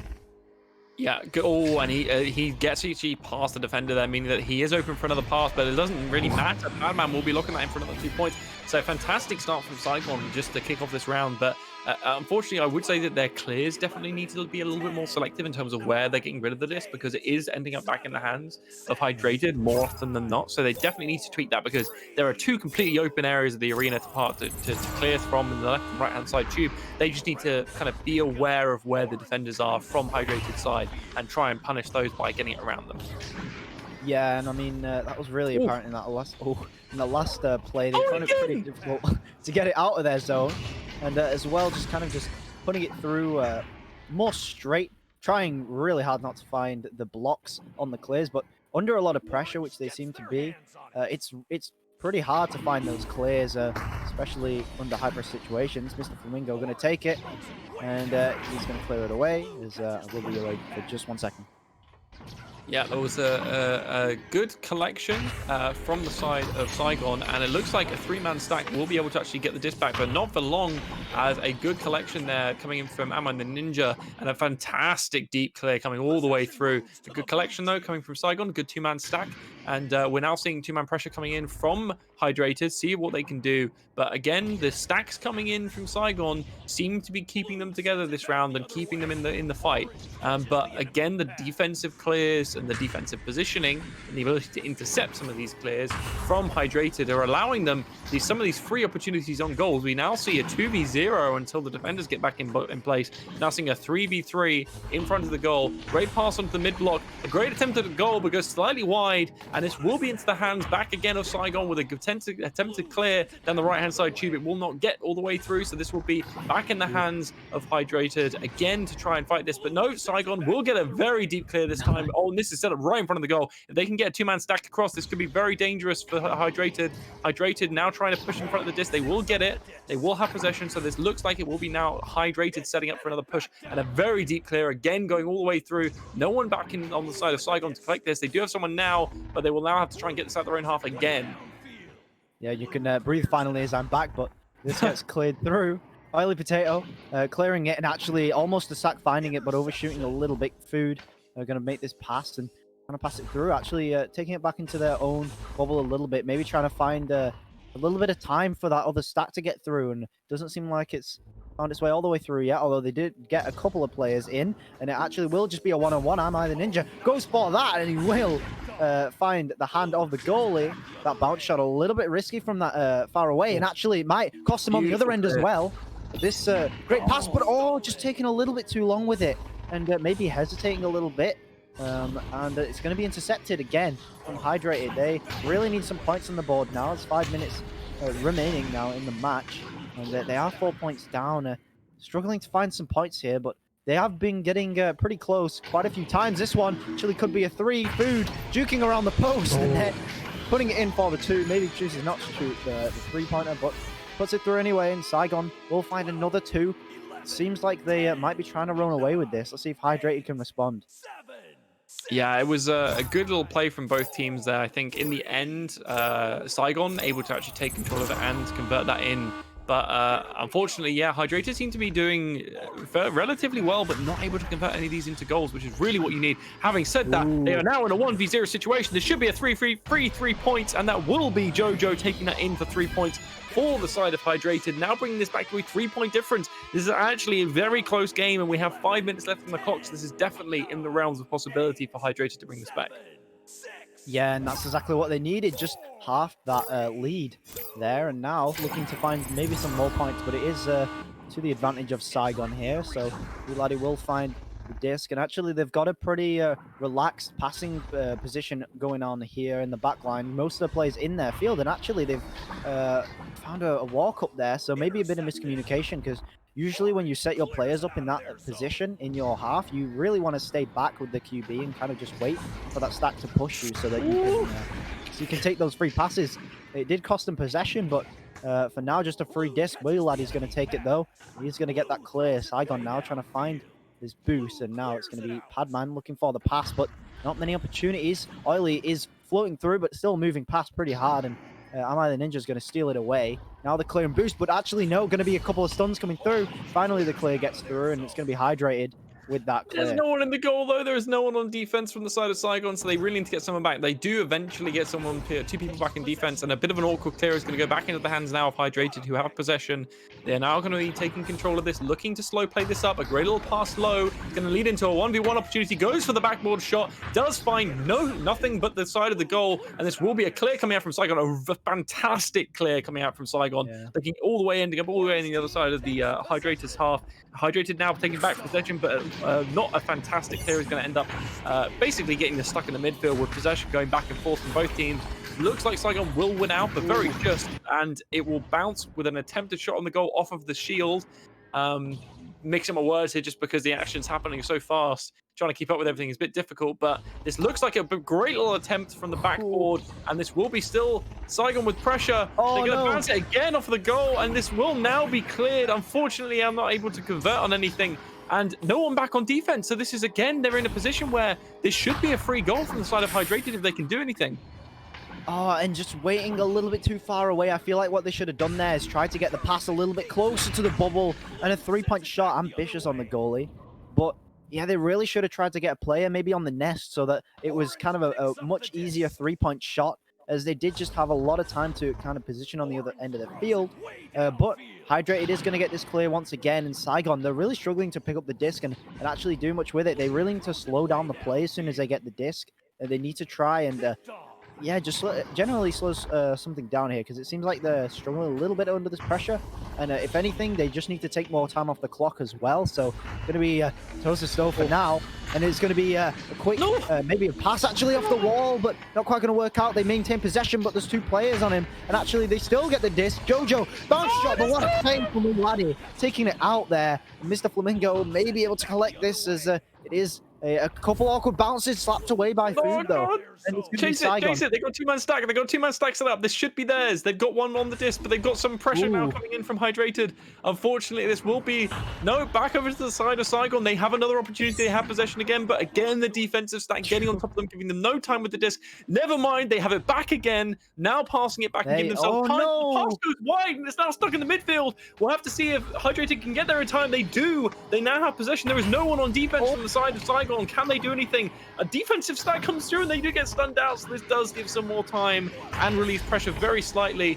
Yeah, oh, and he gets actually past the defender there, meaning that he is open for another pass, but it doesn't really matter. Madman will be looking at him for another 2 points. So fantastic start from Saigon just to kick off this round, but unfortunately, I would say that their clears definitely need to be a little bit more selective in terms of where they're getting rid of the disc, because it is ending up back in the hands of Hydrated more often than not. So they definitely need to tweak that, because there are two completely open areas of the arena to clear from in the left and right-hand side tube. They just need to kind of be aware of where the defenders are from Hydrated side and try and punish those by getting around them. Yeah, and I mean, that was really apparent in that last play. They found it pretty difficult to get it out of their zone. And as well, just putting it through more straight, trying really hard not to find the blocks on the clears, but under a lot of pressure, which they seem to be, it's pretty hard to find those clears, especially under high-press situations. Mr. Flamingo going to take it, and he's going to clear it away. We'll be away for just 1 second. Yeah, there was a good collection from the side of Saigon, and it looks like a 3-man stack will be able to actually get the disc back, but not for long, as a good collection there coming in from Amman the Ninja, and a fantastic deep clear coming all the way through. A good collection, though, coming from Saigon, a good 2-man stack, and we're now seeing 2-man pressure coming in from Hydrated, see what they can do. But again, the stacks coming in from Saigon seem to be keeping them together this round and keeping them in the fight. But again, the defensive clears and the defensive positioning and the ability to intercept some of these clears from Hydrated are allowing them some of these free opportunities on goals. We now see a 2v0 until the defenders get back in place. Now seeing a 3v3 in front of the goal. Great pass onto the mid block. A great attempt at a goal, but goes slightly wide, and this will be into the hands back again of Saigon with a attempted clear down the right-hand side tube. It will not get all the way through, so this will be back in the hands of Hydrated again to try and fight this. But no, Saigon will get a very deep clear this time. Oh, and this disc is set up right in front of the goal. If they can get a two-man stack across, this could be very dangerous for Hydrated. Hydrated now trying to push in front of the disc. They will get it. They will have possession. So this looks like it will be now Hydrated setting up for another push and a very deep clear again going all the way through. No one back in on the side of Saigon to collect this. They do have someone now, but they will now have to try and get this out their own half again. Yeah, you can breathe finally as I'm back, but this gets cleared through. Oily Potato clearing it and actually almost the sack finding it, but overshooting a little bit. Food going to make this pass and trying to pass it through. Actually taking it back into their own bubble a little bit, maybe trying to find a little bit of time for that other stack to get through, and doesn't seem like it's found its way all the way through yet, although they did get a couple of players in, and it actually will just be a one-on-one. Am I the Ninja? Goes for that, and he will find the hand of the goalie. That bounce shot a little bit risky from that far away, and actually it might cost him on the other end as well. This great pass, but just taking a little bit too long with it, and maybe hesitating a little bit. And it's going to be intercepted again from Hydrated. They really need some points on the board now. It's 5 minutes remaining now in the match, and they are 4 points down. Struggling to find some points here, but they have been getting pretty close quite a few times. This one actually could be a 3. Food juking around the post and then putting it in for the 2. Maybe chooses not to shoot the 3-pointer, but puts it through anyway, and Saigon will find another 2. Seems like they might be trying to run away with this. Let's see if Hydrated can respond. Yeah, it was a good little play from both teams there. I think in the end, Saigon able to actually take control of it and convert that in. But unfortunately, yeah, Hydrated seem to be doing relatively well, but not able to convert any of these into goals, which is really what you need. Having said that, they are now in a 1v0 situation. There should be a 3 points, and that will be Jojo taking that in for 3 points for the side of Hydrated. Now bringing this back to a 3-point difference. This is actually a very close game, and we have 5 minutes left on the clock, so this is definitely in the realms of possibility for Hydrated to bring this back. Yeah, and that's exactly what they needed, just half that lead there, and now looking to find maybe some more points, but it is to the advantage of Saigon here, so Uladi will find the disc, and actually they've got a pretty relaxed passing position going on here in the back line. Most of the players in their field, and actually they've found a walk up there, so maybe a bit of miscommunication, because usually when you set your players up in that position in your half, you really want to stay back with the QB and kind of just wait for that stack to push you so that you can take those free passes. It did cost them possession, but for now, just a free disc. Laddie's going to take it, though. He's going to get that clear. Saigon now trying to find his boost, and now it's going to be Padman looking for the pass, but not many opportunities. Oily is floating through, but still moving past pretty hard, and Am I the Ninja's going to steal it away. Now the clear and boost, but actually no, going to be a couple of stuns coming through. Finally the clear gets through, and it's going to be hydrated with that clear. There's no one in the goal, though. There is no one on defense from the side of Saigon, so they really need to get someone back. They do eventually get someone, 2 people back in defense, and a bit of an awkward clear is going to go back into the hands now of Hydrated, who have possession. They're now going to be taking control of this, looking to slow play this up. A great little pass low, going to lead into a 1v1 opportunity, goes for the backboard shot, does find nothing but the side of the goal, and this will be a clear coming out from Saigon, a fantastic clear coming out from Saigon, looking all the way ending up all the way in the other side of the Hydrated's half. Hydrated now taking back possession, but not a fantastic clear. Is going to end up basically getting stuck in the midfield with possession going back and forth from both teams. Looks like Saigon will win out, but very just, and it will bounce with an attempted shot on the goal off of the shield. Mixing my words here just because the action's happening so fast. Trying to keep up with everything is a bit difficult, but this looks like a great little attempt from the backboard, and this will be still Saigon with pressure. They're going to bounce it again off of the goal, and this will now be cleared. Unfortunately, I'm not able to convert on anything, and no one back on defense. So this is, again, they're in a position where this should be a free goal from the side of Hydrated if they can do anything. Oh, and just waiting a little bit too far away. I feel like what they should have done there is try to get the pass a little bit closer to the bubble, and a three-point shot. Ambitious on the goalie. But yeah, they really should have tried to get a player maybe on the nest so that it was kind of a much easier three-point shot, as they did just have a lot of time to kind of position on the other end of the field. But Hydrated is going to get this clear once again, and Saigon, they're really struggling to pick up the disc and actually do much with it. They really need to slow down the play as soon as they get the disc. They need to try and yeah, just generally slows something down here, because it seems like they're struggling a little bit under this pressure. And if anything, they just need to take more time off the clock as well. So going to be toast to snow for now. And it's going to be a quick, maybe a pass actually off the wall, but not quite going to work out. They maintain possession, but there's 2 players on him. And actually, they still get the disc. Jojo, bounce shot, but what a claim from Laddie, taking it out there. Mr. Flamingo may be able to collect this, as it is A couple awkward bounces slapped away by Oh Food, though. god! And it's going to be Chase it, Saigon. chase it. They got two-man stack. They got two-man stack set up. This should be theirs. They've got one on the disc, but they've got some pressure now Ooh. coming in from Hydrated. Unfortunately, this will be back over to the side of Saigon. They have another opportunity. They have possession again, but again, the defensive stack getting on top of them, giving them no time with the disc. Never mind, they have it back again. Now passing it back and giving themselves time. no. The pass goes wide, and it's now stuck in the midfield. We'll have to see if Hydrated can get there in time. They do. They now have possession. There is no one on defense from the side of Saigon. Can they do anything? A defensive stack comes through, and they do get stunned out, so this does give some more time and release pressure very slightly.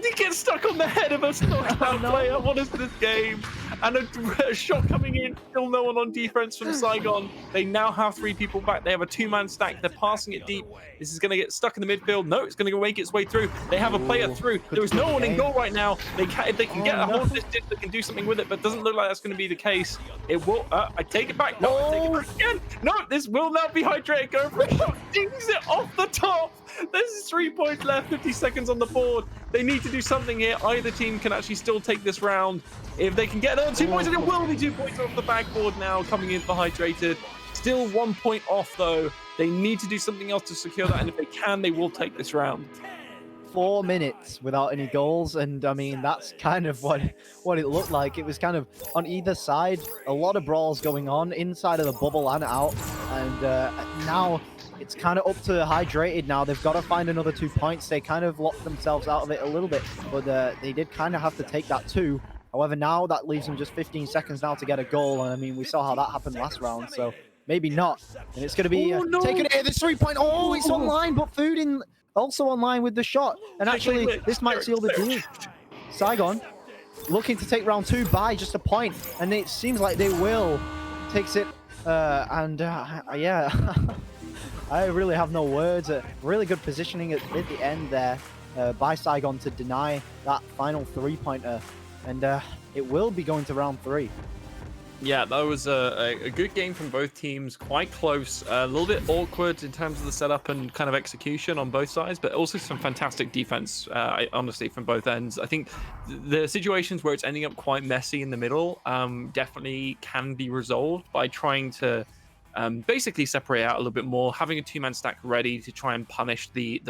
They get stuck on the head of a knockdown player. What is this game? And a shot coming in, still no one on defense from Saigon. They now have 3 people back. They have a 2-man stack. They're passing it deep. This is going to get stuck in the midfield. No, it's going to make its way through. They have a player through. There is no one in goal right now. If they can get a hold of this disc, they can do something with it, but it doesn't look like that's going to be the case. It will. I take it back. No, I take it back again. No, this will not be Hydrated. Going for a shot. Dings it off the top. There's 3 points left, 50 seconds on the board. They need to do something here. Either team can actually still take this round. If they can get another 2 points, and it will be 2 points off the backboard now, coming in for Hydrated. Still 1 point off, though. They need to do something else to secure that, and if they can, they will take this round. 4 minutes without any goals, and I mean that's kind of what it looked like. It was kind of on either side, a lot of brawls going on inside of the bubble and out, and now it's kind of up to Hydrated now. They've got to find another 2 points. They kind of locked themselves out of it a little bit, but they did kind of have to take that 2. However, now that leaves them just 15 seconds now to get a goal, and I mean we saw how that happened last round, so maybe not. And it's going to be taken here. This 3-point. Oh, it's online, but Food in also online with the shot. And actually, this might seal the deal. Saigon looking to take round 2 by just a point, and it seems like they will. Takes it, yeah. I really have no words. Really good positioning at the end there by Saigon to deny that final 3-pointer. And it will be going to round 3. Yeah, that was a good game from both teams, quite close, a little bit awkward in terms of the setup and kind of execution on both sides, but also some fantastic defense, honestly, from both ends. I think the situations where it's ending up quite messy in the middle definitely can be resolved by trying to basically separate out a little bit more, having a 2-man stack ready to try and punish the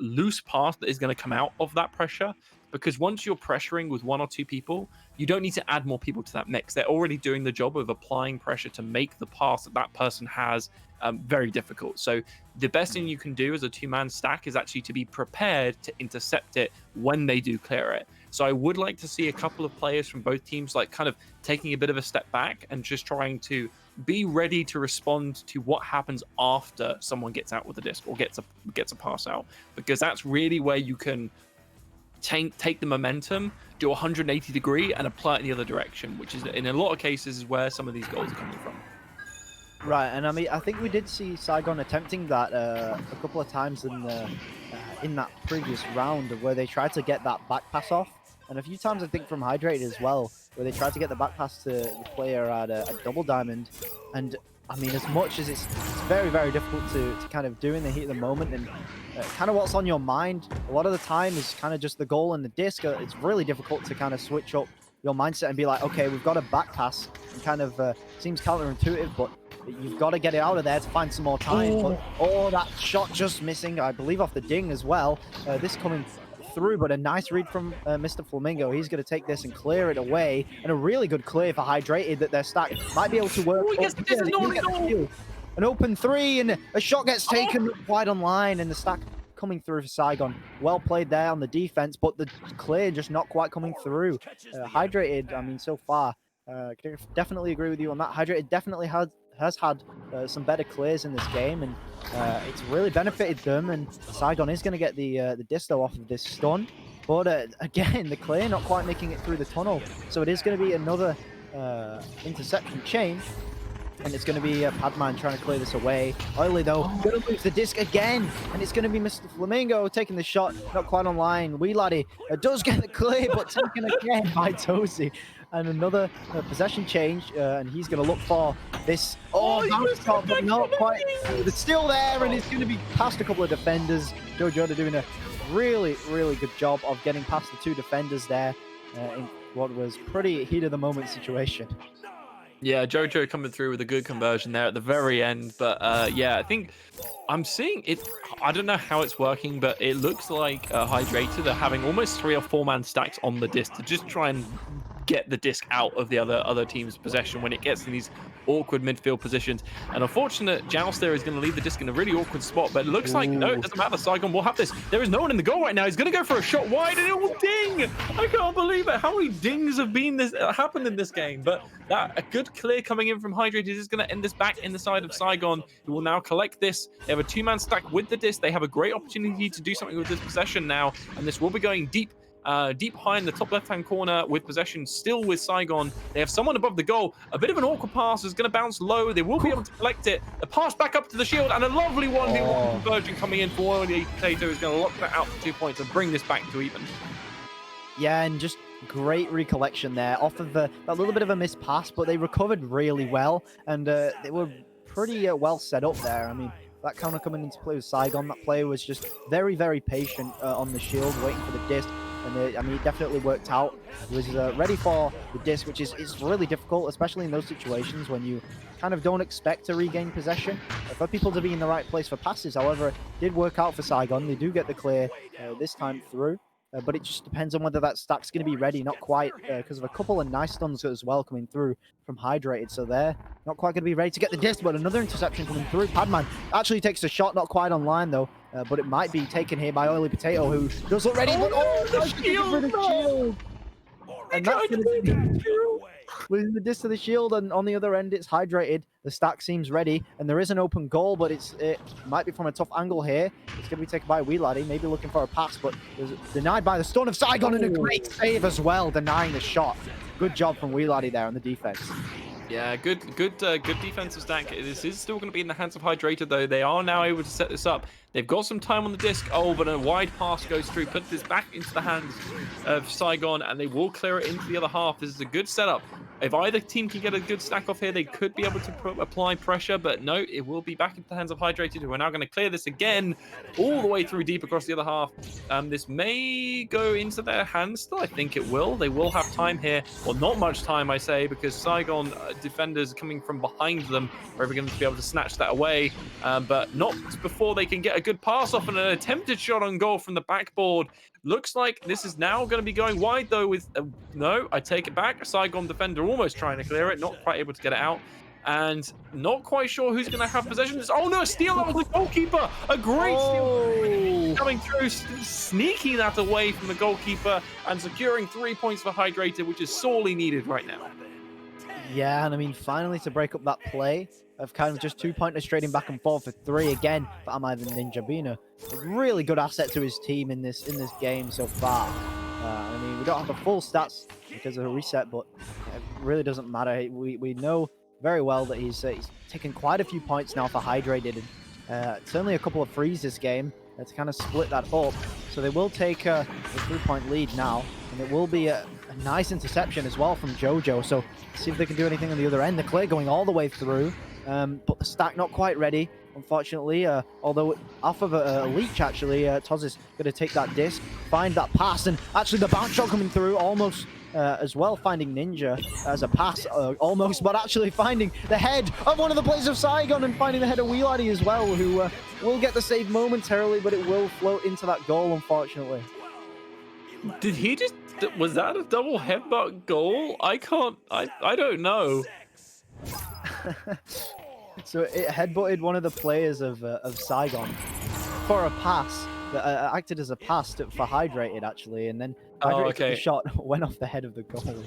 loose path that is going to come out of that pressure. Because once you're pressuring with 1 or 2 people, you don't need to add more people to that mix. They're already doing the job of applying pressure to make the pass that person has very difficult. So the best thing you can do as a 2-man stack is actually to be prepared to intercept it when they do clear it. So I would like to see a couple of players from both teams like kind of taking a bit of a step back and just trying to be ready to respond to what happens after someone gets out with a disc or gets a pass out, because that's really where you can take the momentum, do 180 degree and apply it in the other direction, which is in a lot of cases is where some of these goals are coming from. Right, and I mean I think we did see Saigon attempting that a couple of times in that previous round where they tried to get that back pass off, and a few times I think from Hydrated as well, where they tried to get the back pass to the player at a double diamond. And I mean, as much as it's very, very difficult to kind of do in the heat of the moment, and kind of what's on your mind a lot of the time is kind of just the goal and the disc. It's really difficult to kind of switch up your mindset and be like, okay, we've got a back pass, and kind of seems counterintuitive, but you've got to get it out of there to find some more time. But, that shot just missing, I believe, off the ding as well. This coming through, but a nice read from Mr. Flamingo. He's going to take this and clear it away, and a really good clear for Hydrated that their stack might be able to work. An open 3, and a shot gets taken wide on line, and the stack coming through for Saigon. Well played there on the defense, but the clear just not quite coming through. Hydrated, I mean, so far, definitely agree with you on that. Hydrated definitely has had some better clears in this game, and it's really benefited them, and Saigon is going to get the disto off of this stun. But again, the clear not quite making it through the tunnel, so it is going to be another interception chain, and it's going to be Padman trying to clear this away. Oily though, going to lose the disc again, and it's going to be Mr. Flamingo taking the shot, not quite online. Wee Laddie does get the clear, but taken again by Tozy. And another possession change, and he's going to look for this. Bounce shot, but not quite. It's still there, and it's going to be past a couple of defenders. Jojo doing a really, really good job of getting past the 2 defenders there in what was pretty heat of the moment situation. Yeah, Jojo coming through with a good conversion there at the very end. But yeah, I think I'm seeing it. I don't know how it's working, but it looks like Hydrated are having almost 3 or 4 man stacks on the disc to just try and get the disc out of the other team's possession when it gets in these awkward midfield positions. And unfortunate Joust there is going to leave the disc in a really awkward spot, but it looks like no, it doesn't matter. Saigon will have this. There is no one in the goal right now. He's going to go for a shot wide, and it will ding. I can't believe it. How many dings have been happened in this game? But that a good clear coming in from Hydrated is going to end this back in the side of Saigon, who will now collect this. They have a 2-man stack with the disc. They have a great opportunity to do something with this possession now, and this will be going deep high in the top left-hand corner with possession still with Saigon. They have someone above the goal. A bit of an awkward pass is going to bounce low. They will be able to collect it. The pass back up to the shield, and a lovely one-hit conversion coming in for the Potato is going to lock that out for 2 points and bring this back to even. Yeah, and just great recollection there off of that little bit of a missed pass, but they recovered really well, and they were pretty well set up there. I mean, that counter coming into play with Saigon, that player was just very, very patient on the shield, waiting for the disc. And I mean, it definitely worked out. He was ready for the disc, which is really difficult, especially in those situations when you kind of don't expect to regain possession. For people to be in the right place for passes, however, it did work out for Saigon. They do get the clear this time through. But it just depends on whether that stack's going to be ready. Not quite, because of a couple of nice stuns as well coming through from Hydrated. So they're not quite going to be ready to get the disc, but another interception coming through. Padman actually takes a shot, not quite online though, but it might be taken here by Oily Potato, who does look ready. The shield! And that's going to be losing the disc to the shield, and on the other end, it's Hydrated. The stack seems ready, and there is an open goal, but it might be from a tough angle here. It's going to be taken by Wee Laddie, maybe looking for a pass, but is denied by the stun of Saigon, and a great save as well, denying the shot. Good job from Wee Laddie there on the defense. Yeah, good defensive stack. This is still going to be in the hands of Hydrated, though. They are now able to set this up. They've got some time on the disc. Oh, but a wide pass goes through, puts this back into the hands of Saigon, and they will clear it into the other half. This is a good setup. If either team can get a good stack off here, they could be able to apply pressure, but no, it will be back into the hands of Hydrated, who are now going to clear this again all the way through deep across the other half. This may go into their hands still. I think it will. They will have time here. Well, not much time, I say, because Saigon defenders coming from behind them are going to be able to snatch that away, but not before they can get a good pass off and an attempted shot on goal from the backboard. Looks like this is now going to be going wide, though, with... no, I take it back. A Saigon defender almost trying to clear it, not quite able to get it out. And not quite sure who's going to have possession. Oh, no, a steal out of the goalkeeper. A great steal coming through, sneaking that away from the goalkeeper and securing 3 points for Hydrated, which is sorely needed right now. Yeah, and I mean, finally to break up that play of kind of just 2-pointers trading back and forth for 3 again for Amai the Ninja being a really good asset to his team in this game so far. I mean, we don't have the full stats because of a reset, but it really doesn't matter. We know very well that he's taken quite a few points now for Hydrated, and certainly a couple of frees this game to kind of split that up. So they will take a 3-point lead now, and it will be a nice interception as well from Jojo. So see if they can do anything on the other end. The clear going all the way through, but the stack not quite ready, unfortunately. Although off of a leech, actually, Toz is going to take that disc, find that pass, and actually the bounce shot coming through almost as well, finding Ninja as a pass, almost, but actually finding the head of one of the players of Saigon and finding the head of Wee Laddie as well, who will get the save momentarily, but it will float into that goal, unfortunately. Did he just... was that a double headbutt goal? I don't know. So it headbutted one of the players of Saigon for a pass that acted as a pass for Hydrated, actually, and then Hydrated shot went off the head of the goal.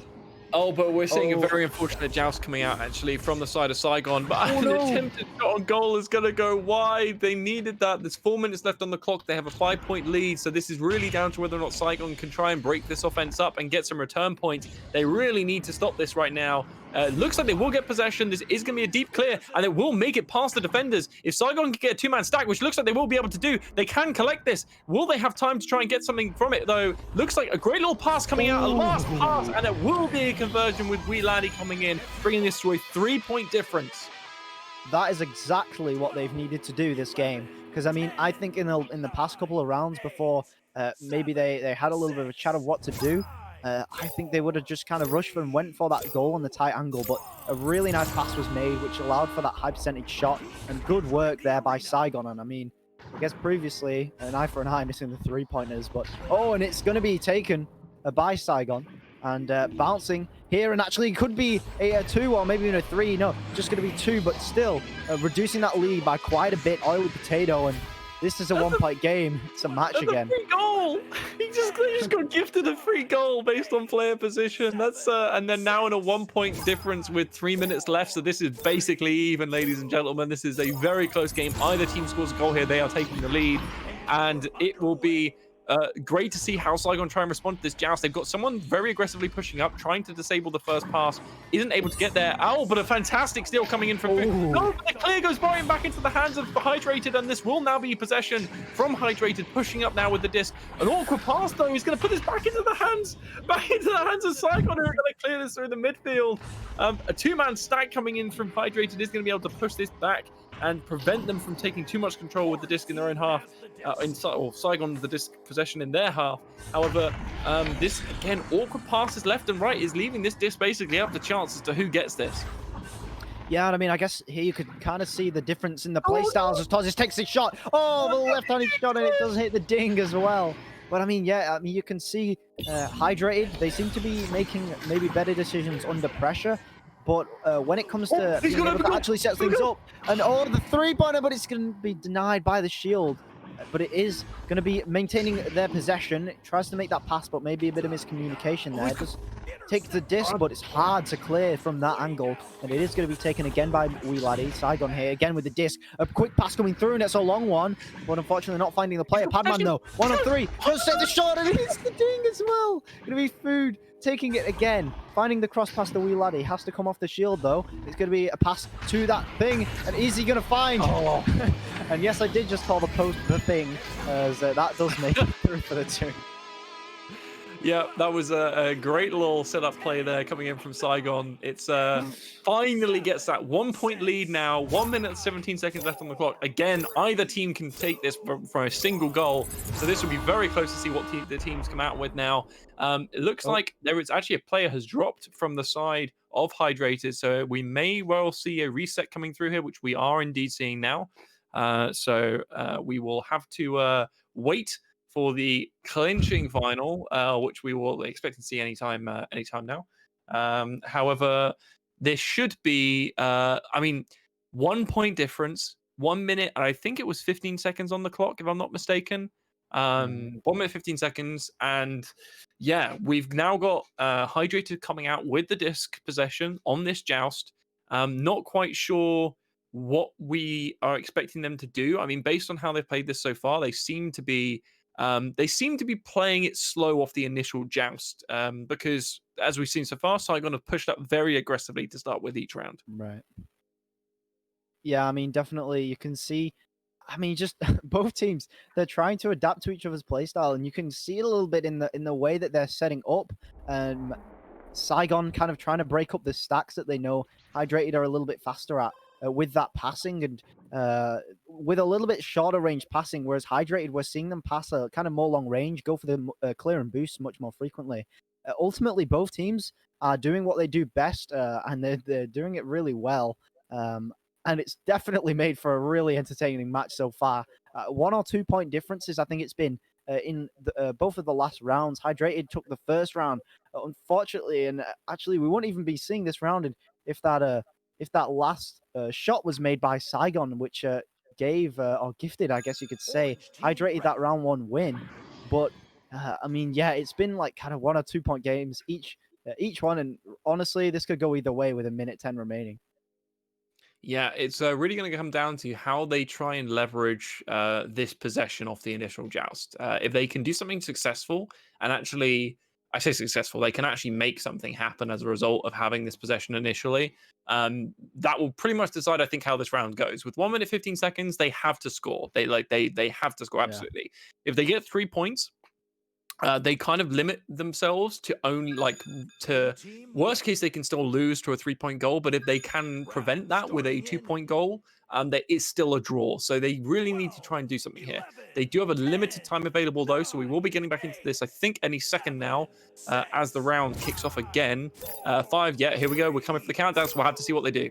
Oh, but we're seeing a very unfortunate joust coming out, actually, from the side of Saigon. But an attempted shot on goal is going to go wide. They needed that. There's 4 minutes left on the clock. They have a 5-point lead. So this is really down to whether or not Saigon can try and break this offense up and get some return points. They really need to stop this right now. Looks like they will get possession. This is going to be a deep clear, and it will make it past the defenders. If Saigon can get a 2-man stack, which looks like they will be able to do, they can collect this. Will they have time to try and get something from it, though? Looks like a great little pass coming out, a last pass, and it will be a conversion with Wee Laddie coming in, bringing this to a 3-point difference. That is exactly what they've needed to do this game. Because, I mean, I think in the past couple of rounds before, maybe they had a little bit of a chat of what to do. I think they would have just kind of rushed for and went for that goal on the tight angle. But a really nice pass was made, which allowed for that high percentage shot. And good work there by Saigon. And I mean, I guess previously, an eye for an eye missing the three-pointers. But, oh, and it's going to be taken by Saigon. And bouncing here, and actually could be a 2 or maybe even a 3. No, just going to be 2, but still reducing that lead by quite a bit. Oily potato, and this is a one-point game. It's a match again. Free goal. He just got gifted a free goal based on player position. That's and then now in a 1-point difference with 3 minutes left. So this is basically even, ladies and gentlemen. This is a very close game. Either team scores a goal here, they are taking the lead, and it will be great to see how Saigon try and respond to this joust. They've got someone very aggressively pushing up, trying to disable the first pass. Isn't able to get there. Oh, but a fantastic steal coming in from... No, but the clear goes by and back into the hands of Hydrated, and this will now be possession from Hydrated, pushing up now with the disc. An awkward pass, though. He's going to put this back into the hands of Saigon, who are going to clear this through the midfield. A two-man stack coming in from Hydrated is going to be able to push this back and prevent them from taking too much control with the disc in their own half. Or Saigon the disc possession in their half. However, this again awkward passes left and right is leaving this disc basically up to chance as to who gets this. Yeah, and I mean, I guess here you could kind of see the difference in the play styles as Tozis takes his shot. Oh, the left-handed shot, and it does hit the ding as well. But I mean, yeah, I mean, you can see Hydrated. They seem to be making maybe better decisions under pressure. But when it comes to being able to actually set things up, and the three-pointer, but it's going to be denied by the shield. But it is going to be maintaining their possession. It tries to make that pass, but maybe a bit of miscommunication there. It just takes the disc, but it's hard to clear from that angle. And it is going to be taken again by Wee Laddie. Saigon here again with the disc. A quick pass coming through, and it's a long one. But unfortunately not finding the player. Padman, though, 1 on 3. Just set the shot, and it hits the ding as well. Going to be Food taking it again. Finding the cross pass to Wee Laddie. Has to come off the shield, though. It's going to be a pass to that thing. And is he going to find? Oh. And yes, I did just call the post the thing, as that does make it through for the 2. Yeah, that was a great little setup play there coming in from Saigon. It's finally gets that 1-point lead now. 1 minute 17 seconds left on the clock. Again, either team can take this from a single goal. So this will be very close to see what the teams come out with now. It looks like there is actually a player has dropped from the side of Hydrated. So we may well see a reset coming through here, which we are indeed seeing now. So we will have to wait for the clinching final, which we will expect to see anytime now. However, there should be, 1-point difference, 1 minute, and I think it was 15 seconds on the clock, if I'm not mistaken. 1 minute, 15 seconds, and yeah, we've now got Hydrated coming out with the disc possession on this joust. Not quite sure what we are expecting them to do. I mean, based on how they've played this so far, they seem to be playing it slow off the initial joust, because as we've seen so far, Saigon have pushed up very aggressively to start with each round. Right. Yeah, I mean, definitely you can see, I mean, just both teams, they're trying to adapt to each other's playstyle, and you can see it a little bit in the way that they're setting up. Saigon kind of trying to break up the stacks that they know Hydrated are a little bit faster at. With that passing and with a little bit shorter range passing, whereas Hydrated, we're seeing them pass a kind of more long range, go for the clear and boost much more frequently. Ultimately, both teams are doing what they do best, and they're doing it really well. And it's definitely made for a really entertaining match so far. 1 or 2 point differences, I think it's been in both of the last rounds. Hydrated took the first round, unfortunately, and actually we wouldn't even be seeing this round if that last shot was made by Saigon, which gave or gifted, I guess you could say, Hydrated that round 1 win. But I mean, yeah, it's been like kind of 1 or 2 point games each one, and honestly, this could go either way with a minute 10 remaining. Yeah, it's really going to come down to how they try and leverage this possession off the initial joust. If they can do something successful, and actually, I say successful, they can actually make something happen as a result of having this possession initially. That will pretty much decide, I think, how this round goes. With 1 minute 15 seconds, they have to score. They have to score, absolutely. Yeah. If they get 3 points, they kind of limit themselves to only worst case, they can still lose to a 3-point goal. But if they can prevent that with a 2-point goal, there is still a draw. So they really need to try and do something here. They do have a limited time available though, so we will be getting back into this, I think, any second now, as the round kicks off again. 5, yeah, here we go. We're coming for the countdown, so we'll have to see what they do.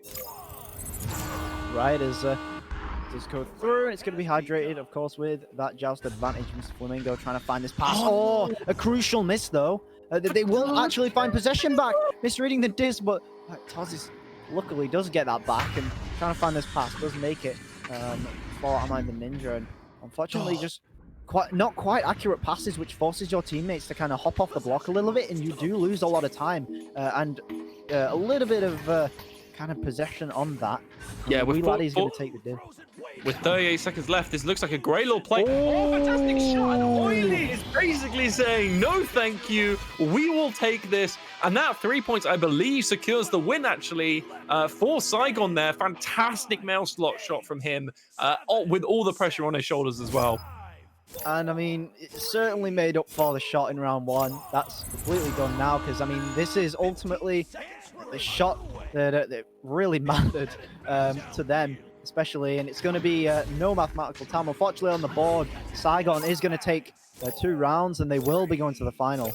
Right, as does go through, and it's going to be hydrated, of course, with that joust advantage. Mr. Flamingo trying to find this pass. Oh, a crucial miss, though. They will actually find possession back. Misreading the disc, but Taz luckily does get that back, and trying to find this pass does make it for Amai the Ninja. And unfortunately, just not quite accurate passes, which forces your teammates to kind of hop off the block a little bit, and you do lose a lot of time and a little bit of kind of possession on that. Yeah, with Laddie's going to take the div. With 38 seconds left, this looks like a great little play. Oh, fantastic shot. And Oily is basically saying, no, thank you. We will take this. And that 3 points, I believe, secures the win, actually, for Saigon there. Fantastic mail slot shot from him, with all the pressure on his shoulders as well. And, I mean, it certainly made up for the shot in round 1. That's completely done now because, I mean, this is ultimately the shot that really mattered to them, especially. And it's going to be no mathematical time. Unfortunately, on the board, Saigon is going to take 2 rounds, and they will be going to the final.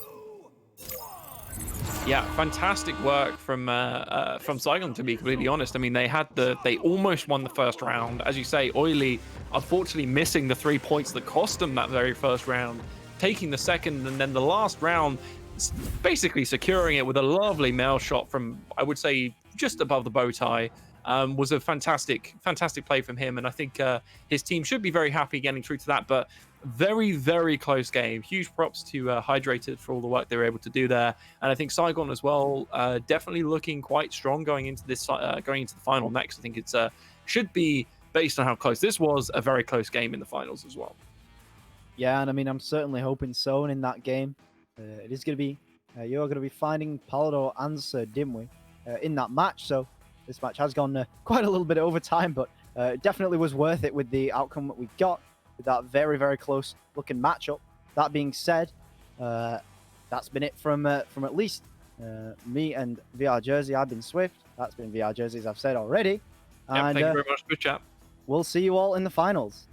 Yeah, fantastic work from Saigon, to be completely honest. I mean, they almost won the first round. As you say, Oily unfortunately missing the 3 points that cost them that very first round, taking the second, and then the last round basically securing it with a lovely mail shot from, I would say, just above the bow tie. Was a fantastic play from him, and I think his team should be very happy getting through to that. But very, very close game. Huge props to Hydrated for all the work they were able to do there, and I think Saigon as well, definitely looking quite strong going into this, going into the final next. I think it's should be, based on how close this was, a very close game in the finals as well. Yeah, and I mean, I'm certainly hoping so. And in that game, it is going to be you're going to be finding Palador and Sir Dimwee in that match. So this match has gone quite a little bit over time, but it definitely was worth it with the outcome that we got with that very, very close looking matchup. That being said, that's been it from at least me and VR Jersey. I've been Swift. That's been VR Jersey, as I've said already. Yep, And thank you very much. Good chat. We'll see you all in the finals.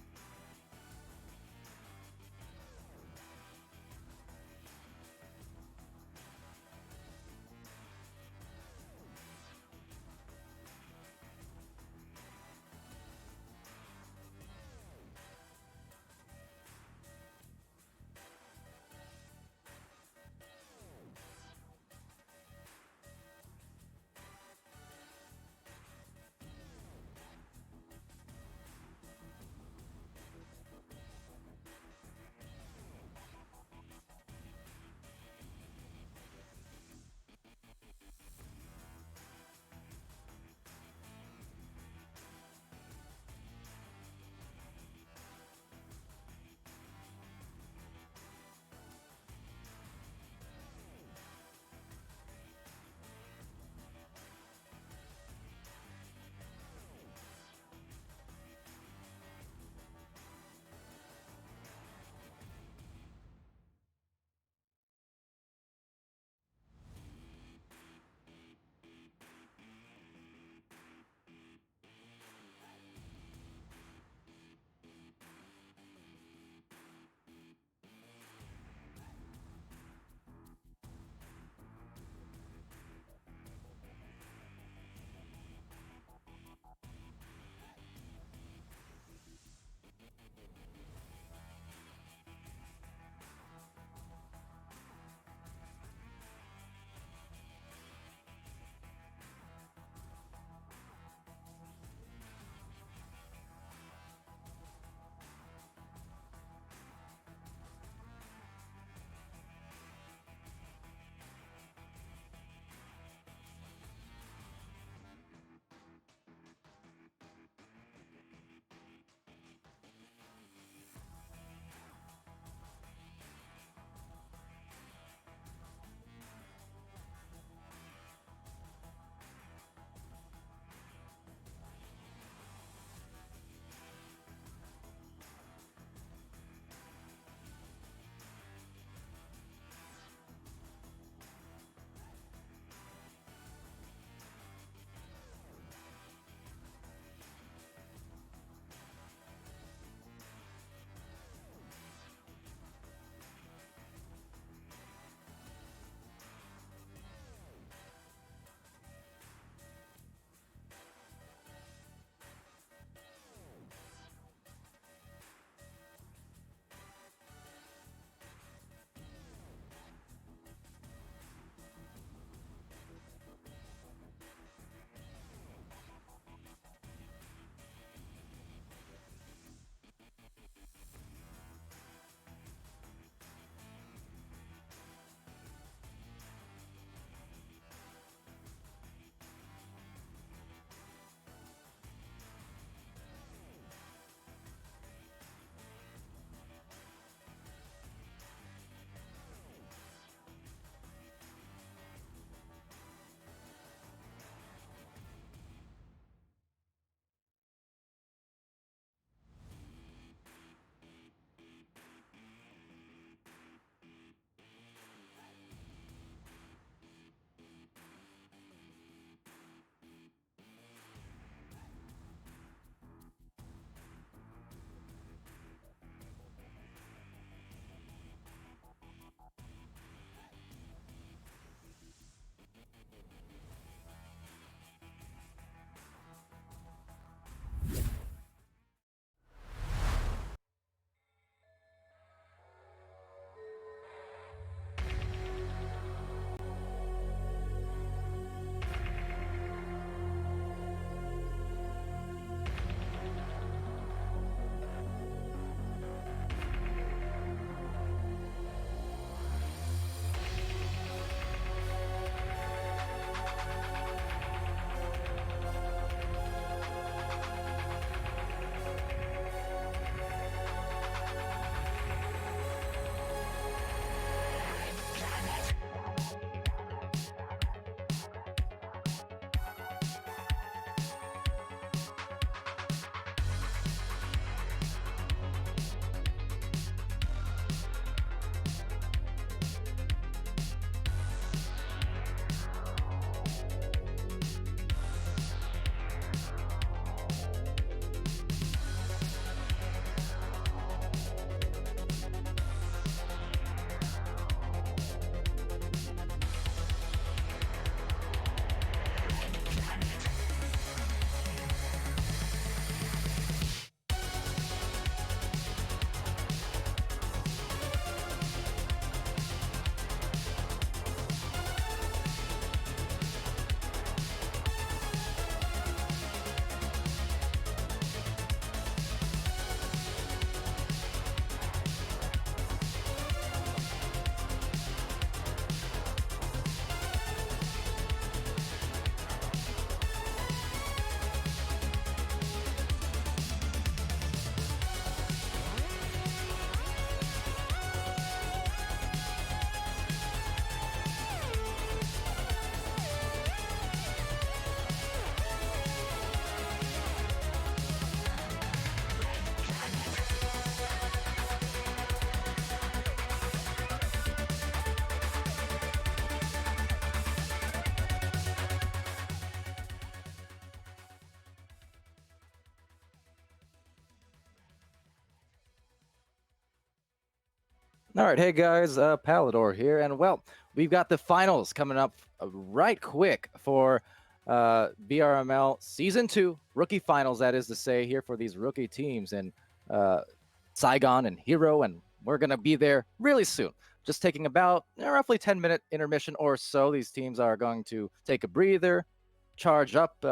All right, hey guys, Palador here, and well, we've got the finals coming up right quick for VRML Season 2, rookie finals, that is to say, here for these rookie teams, and Saigon and Hero, and we're going to be there really soon. Just taking about roughly 10-minute intermission or so. These teams are going to take a breather, charge up,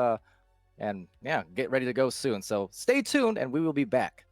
and yeah, get ready to go soon. So stay tuned, and we will be back.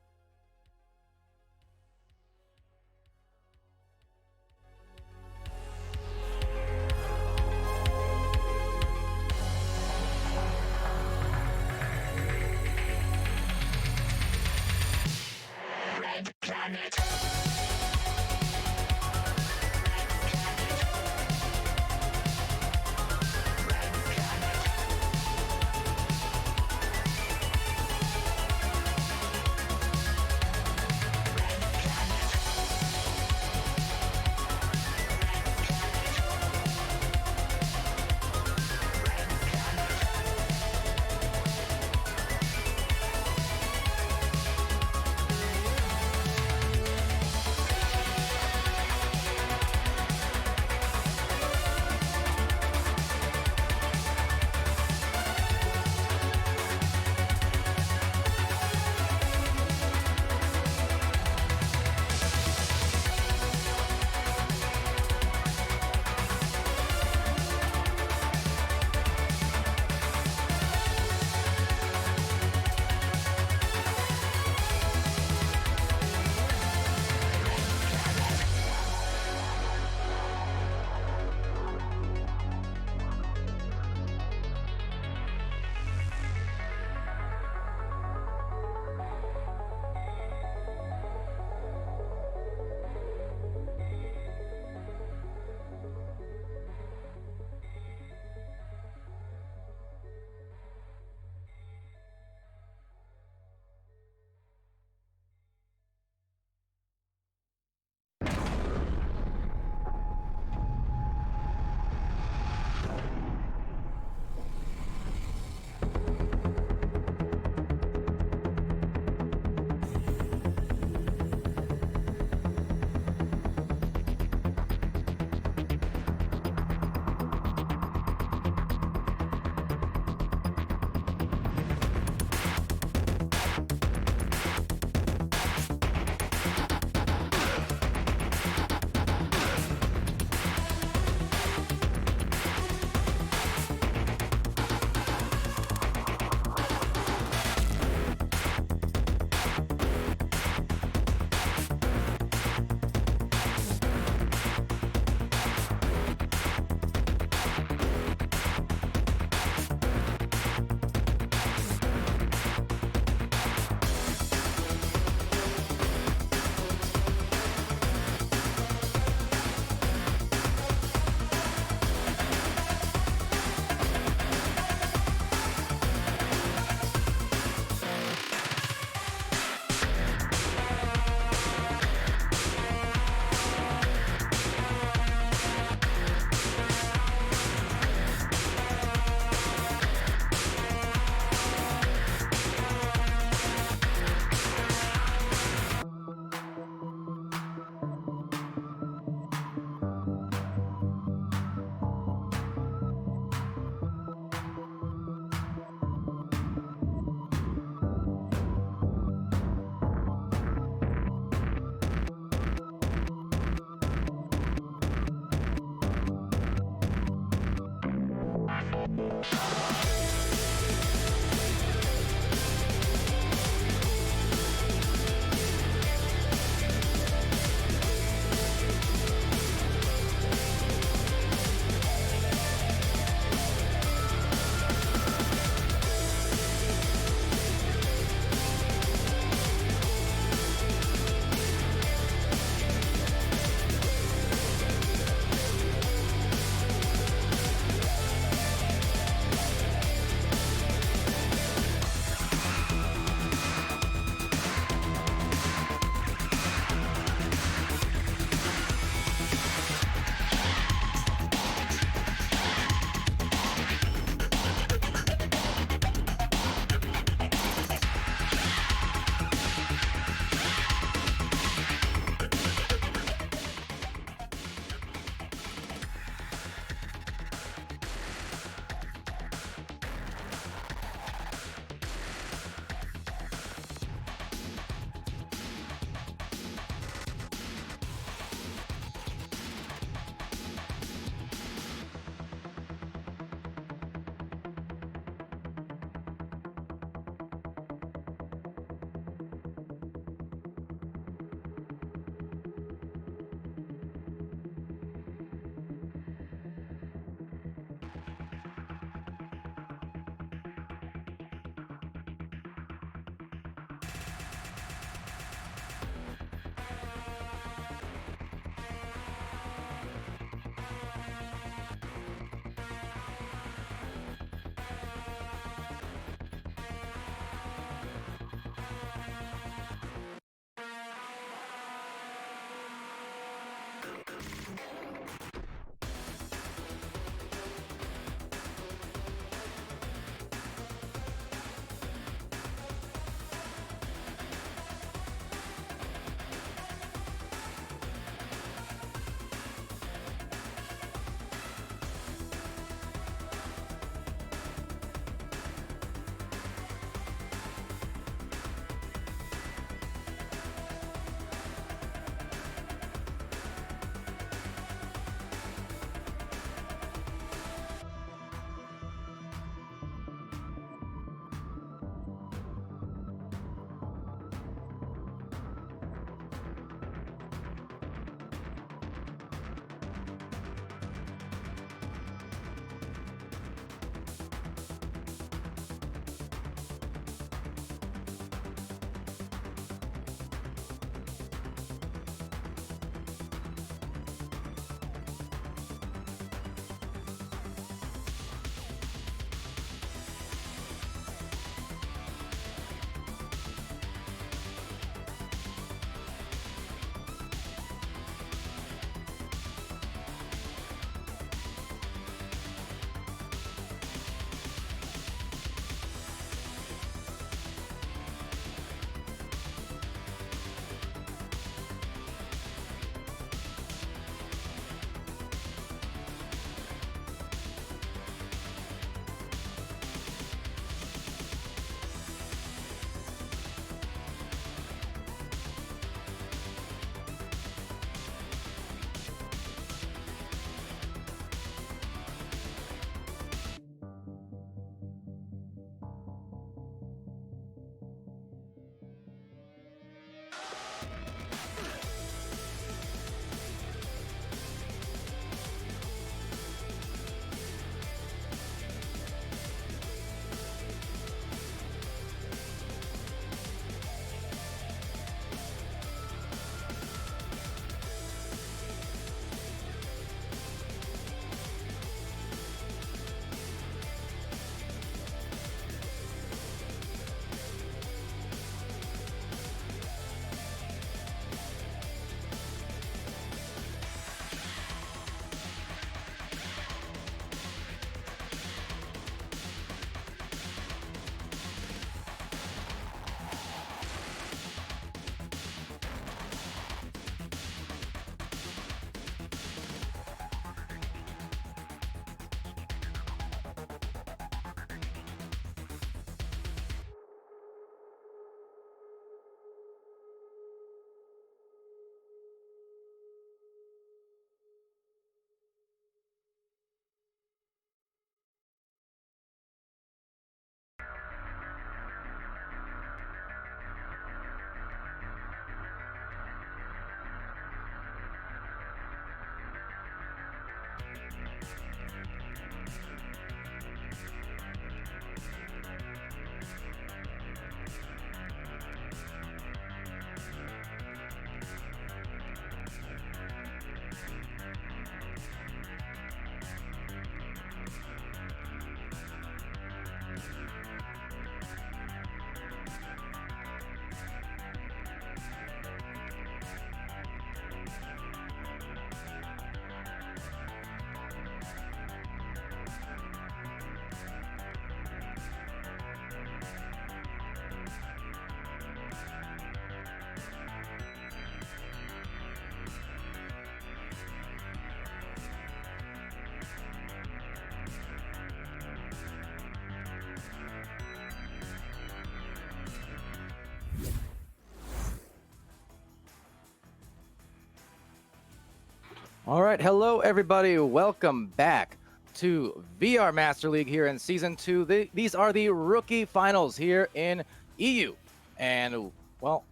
All right, hello everybody. Welcome back to VR Master League here in Season 2. These are the rookie finals here in EU. And, well,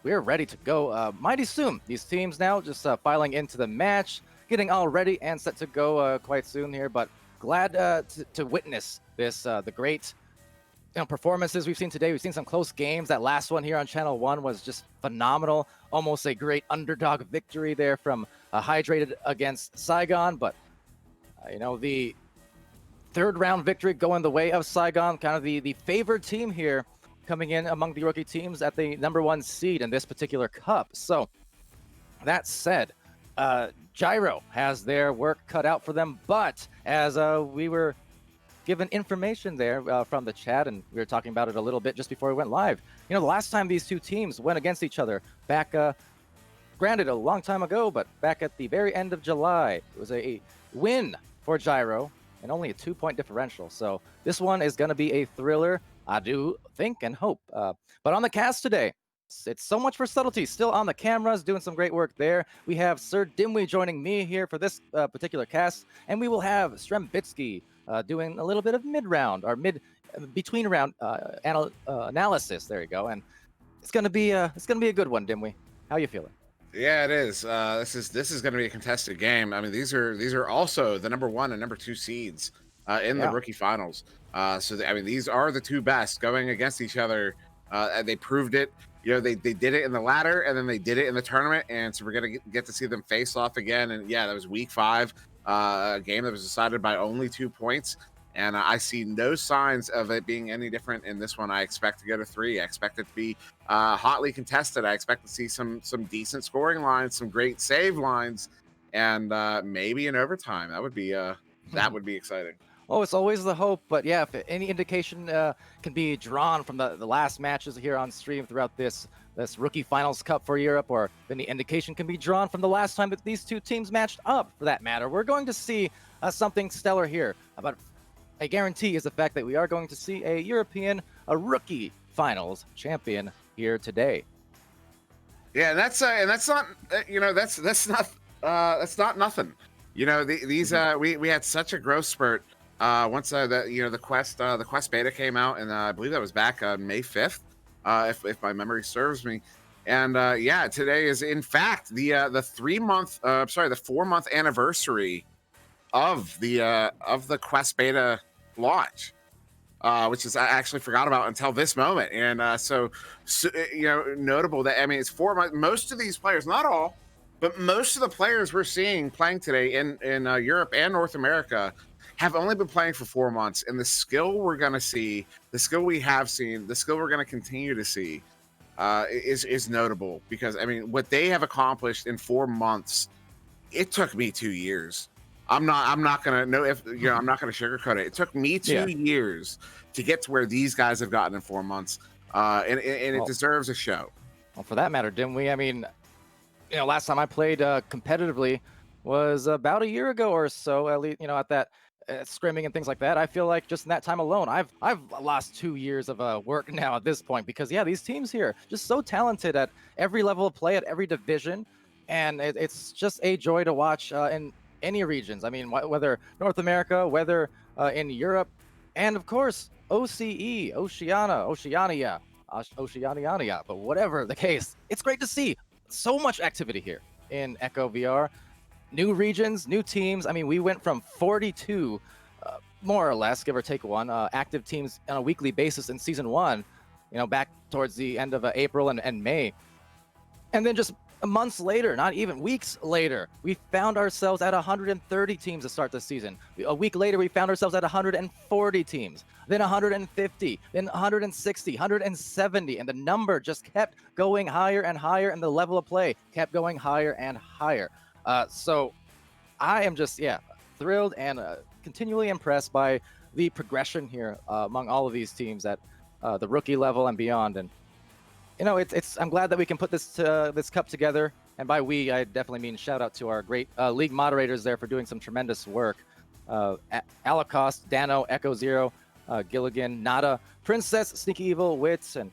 we're ready to go mighty soon. These teams now just filing into the match, getting all ready and set to go quite soon here. But glad to witness this, the great performances we've seen today. We've seen some close games. That last one here on Channel 1 was just phenomenal. Almost a great underdog victory there from Hydrated against Saigon. But, the third round victory going the way of Saigon, kind of the favored team here, coming in among the rookie teams at the #1 seed in this particular cup. So, that said, Gyro has their work cut out for them. But as we were given information there from the chat, and we were talking about it a little bit just before we went live. The last time these two teams went against each other back, granted a long time ago, but back at the very end of July, it was a win for Gyro and only a 2-point differential. So this one is going to be a thriller, I do think and hope. But on the cast today, it's so much for subtlety. Still on the cameras, doing some great work there. We have Sir Dimwee joining me here for this particular cast, and we will have Strembitsky doing a little bit of mid-round or between round analysis. There you go, and it's gonna be a good one, Dimwee. How you feeling? Yeah, it is. This is going to be a contested game. I mean, these are also the #1 and #2 seeds in the rookie finals. I mean, these are the two best going against each other. And they proved it. They did it in the ladder, and then they did it in the tournament. And so we're gonna get to see them face off again. And yeah, that was week 5, a game that was decided by only 2 points. And I see no signs of it being any different in this one. I expect to go to 3. I expect it to be hotly contested. I expect to see some decent scoring lines, some great save lines, and maybe in overtime. That would be exciting. Oh, it's always the hope, but yeah, if any indication can be drawn from the last matches here on stream throughout this rookie finals cup for Europe, or if any indication can be drawn from the last time that these two teams matched up, for that matter, we're going to see something stellar here. But I guarantee is the fact that we are going to see a rookie finals champion here today. Yeah, and that's not that's not nothing. These we had such a growth spurt once the quest beta came out, and I believe that was back on May 5th, if my memory serves me. And today is in fact the 4-month anniversary of the quest beta launch, which is I actually forgot about until this moment. And so notable that, I mean, it's 4 months. Most of these players, not all, but most of the players we're seeing playing today in Europe and North America have only been playing for 4 months. And the skill we're going to see, the skill we have seen, the skill we're going to continue to see is notable, because I mean, what they have accomplished in 4 months, it took me 2 years. I'm not gonna sugarcoat it. It took me 2 years to get to where these guys have gotten in 4 months, and it deserves a show. Well, for that matter, didn't we? I mean, last time I played competitively was about a year ago or so. At least, at that scrimming and things like that. I feel like just in that time alone, I've lost 2 years of work now at this point, because these teams here just so talented at every level of play, at every division, and it's just a joy to watch in any regions. I mean, whether North America, whether in Europe, and of course OCE, Oceania, but whatever the case, it's great to see so much activity here in Echo VR. New regions, new teams. I mean, we went from 42, more or less, give or take one, active teams on a weekly basis in Season 1, back towards the end of April and May. And then just months later, not even weeks later, we found ourselves at 130 teams to start the season. A week later, we found ourselves at 140 teams, then 150, then 160, 170, and the number just kept going higher and higher, and the level of play kept going higher and higher. So I am just, thrilled and continually impressed by the progression here among all of these teams at the rookie level and beyond. And I'm glad that we can put this cup together. And by we, I definitely mean shout out to our great league moderators there for doing some tremendous work. Alacost, Dano, Echo Zero, Gilligan, Nada, Princess, Sneaky Evil, Wits, and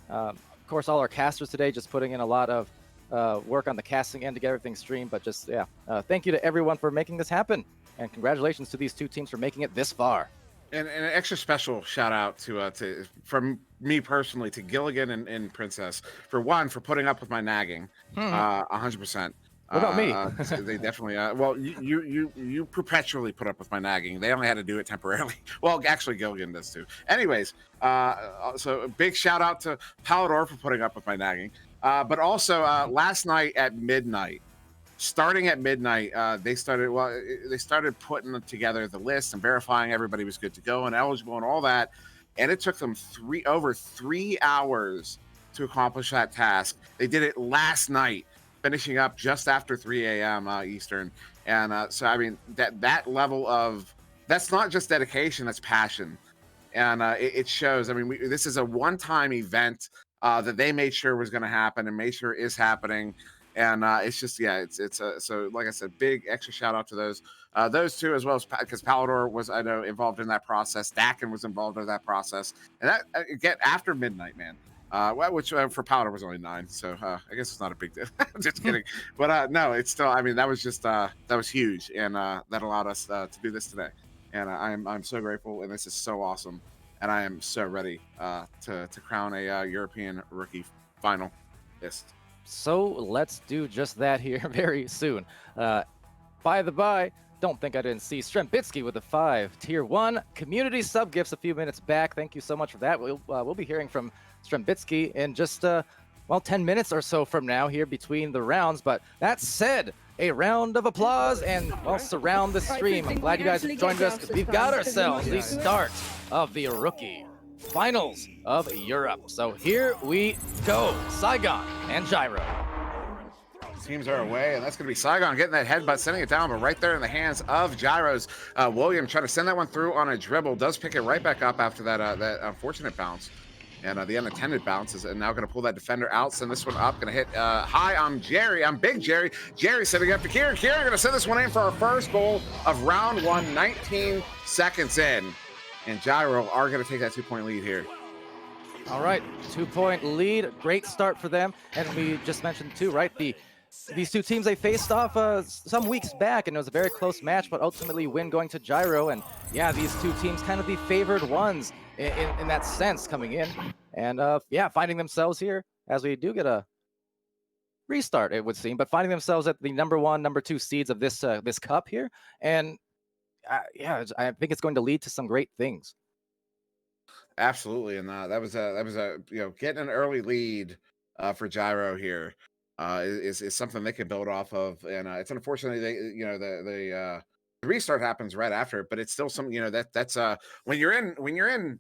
of course all our casters today just putting in a lot of work on the casting end to get everything streamed. But just, yeah, thank you to everyone for making this happen. And congratulations to these two teams for making it this far. And an extra special shout out to from me personally to Gilligan and Princess for putting up with my nagging, 100%. What about me? They definitely. Well, you perpetually put up with my nagging. They only had to do it temporarily. Well, actually, Gilligan does too. Anyways, so a big shout out to Palador for putting up with my nagging. But also last night at midnight. Starting at midnight, they started putting together the list and verifying everybody was good to go and eligible and all that. And it took them over 3 hours to accomplish that task. They did it last night, finishing up just after 3 a.m. Eastern. And so, I mean, that level of, that's not just dedication, that's passion. And it shows. I mean, this is a one-time event that they made sure was going to happen and made sure is happening. And it's just, yeah, so like I said, big extra shout out to those two, as well as because Palador was, I know, involved in that process. Dakin was involved in that process, and that again after midnight, man. Which for Palador was only 9, so I guess it's not a big deal. Just kidding, but no, it's still. I mean, that was just that was huge, and that allowed us to do this today. And I'm so grateful, and this is so awesome, and I am so ready to crown a European rookie finalist. So let's do just that here very soon. By the by, don't think I didn't see Strembitsky with the 5 tier 1 community sub gifts a few minutes back. Thank you so much for that. We'll be hearing from Strembitsky in just 10 minutes or so from now here between the rounds. But that said, a round of applause and surround the stream. I'm glad you guys have joined us. We've got ourselves the start of the rookie finals of Europe. So here we go. Saigon and Gyro. Teams are away, and that's going to be Saigon getting that headbutt, sending it down, but right there in the hands of Gyros. William trying to send that one through on a dribble, does pick it right back up after that unfortunate bounce. And the unintended bounce is now going to pull that defender out, send this one up, going to hit high on Jerry, on Big Jerry. Jerry setting up to Kieran. Kieran going to send this one in for our first goal of round 1, 19 seconds in. And Gyro are going to take that 2-point lead here. All right, 2-point lead. Great start for them. And we just mentioned too, right? These two teams, they faced off some weeks back, and it was a very close match, but ultimately win going to Gyro. And yeah, these two teams kind of the favored ones in that sense coming in. And yeah, finding themselves here as we do get a restart, it would seem, but finding themselves at the number 1, number 2 seeds of this cup here. And yeah, I think it's going to lead to some great things. Absolutely, and that was a getting an early lead for Gyro here is something they can build off of, and it's unfortunately the restart happens right after it, but it's still something that's when you're in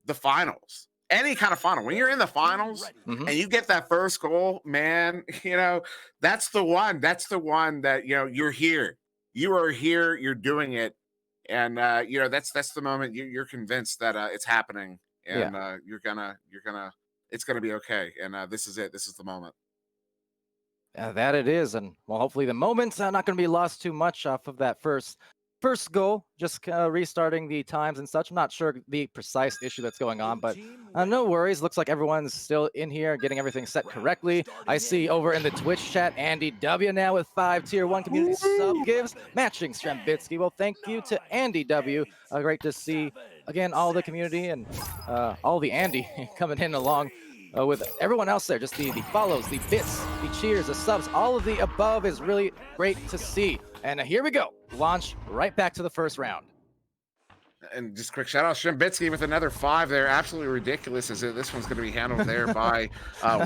the finals, any kind of final, when you're in the finals and you get that first goal, man, that's the one that you're here, you are here, you're doing it. And that's the moment you're convinced that it's happening, and it's gonna be okay. And this is it. This is the moment. That it is, and well, hopefully the moment's not going to be lost too much off of that first goal. Just restarting the times and such. I'm not sure the precise issue that's going on, but no worries. Looks like everyone's still in here, getting everything set correctly. I see over in the Twitch chat, Andy W now with 5 tier 1 community sub gives, matching Strembitsky. Well, thank you to Andy W. Great to see again all the community and all the Andy coming in along. With everyone else there, just the follows, the bits, the cheers, the subs, all of the above is really great to see. And here we go. Launch right back to the first round. And just quick shout out, Strembitsky with another 5 there. Absolutely ridiculous as this one's going to be handled there by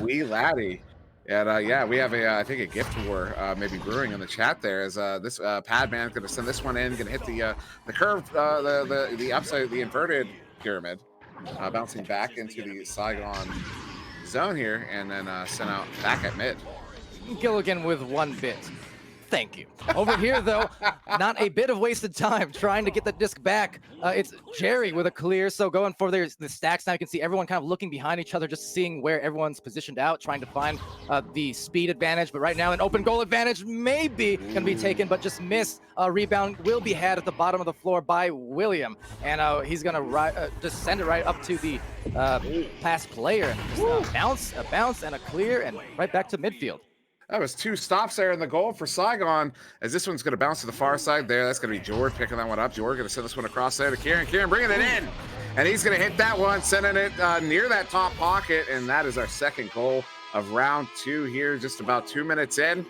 Wee Laddie. And yeah, we have I think a gift war maybe brewing in the chat there as this Padman's going to send this one in, going to hit the curve, the upside, the inverted pyramid, bouncing back into the Saigon zone here, and then sent out back at mid. Gilligan with 1 bit. Thank you. Over here, though, not a bit of wasted time trying to get the disc back. It's Jerry with a clear, so going for the stacks now. You can see everyone kind of looking behind each other, just seeing where everyone's positioned out, trying to find the speed advantage. But right now, an open goal advantage may be going to be taken, but just miss. Rebound will be had at the bottom of the floor by William, and he's going to just send it right up to the pass player. And just a bounce, and a clear, and right back to midfield. That was 2 stops there in the goal for Saigon, as this one's going to bounce to the far side there. That's going to be Jord picking that one up. Jord going to send this one across there to Kieran. Kieran bringing it in, and he's going to hit that one, sending it near that top pocket, and that is our second goal of round 2 here, just about 2 minutes in,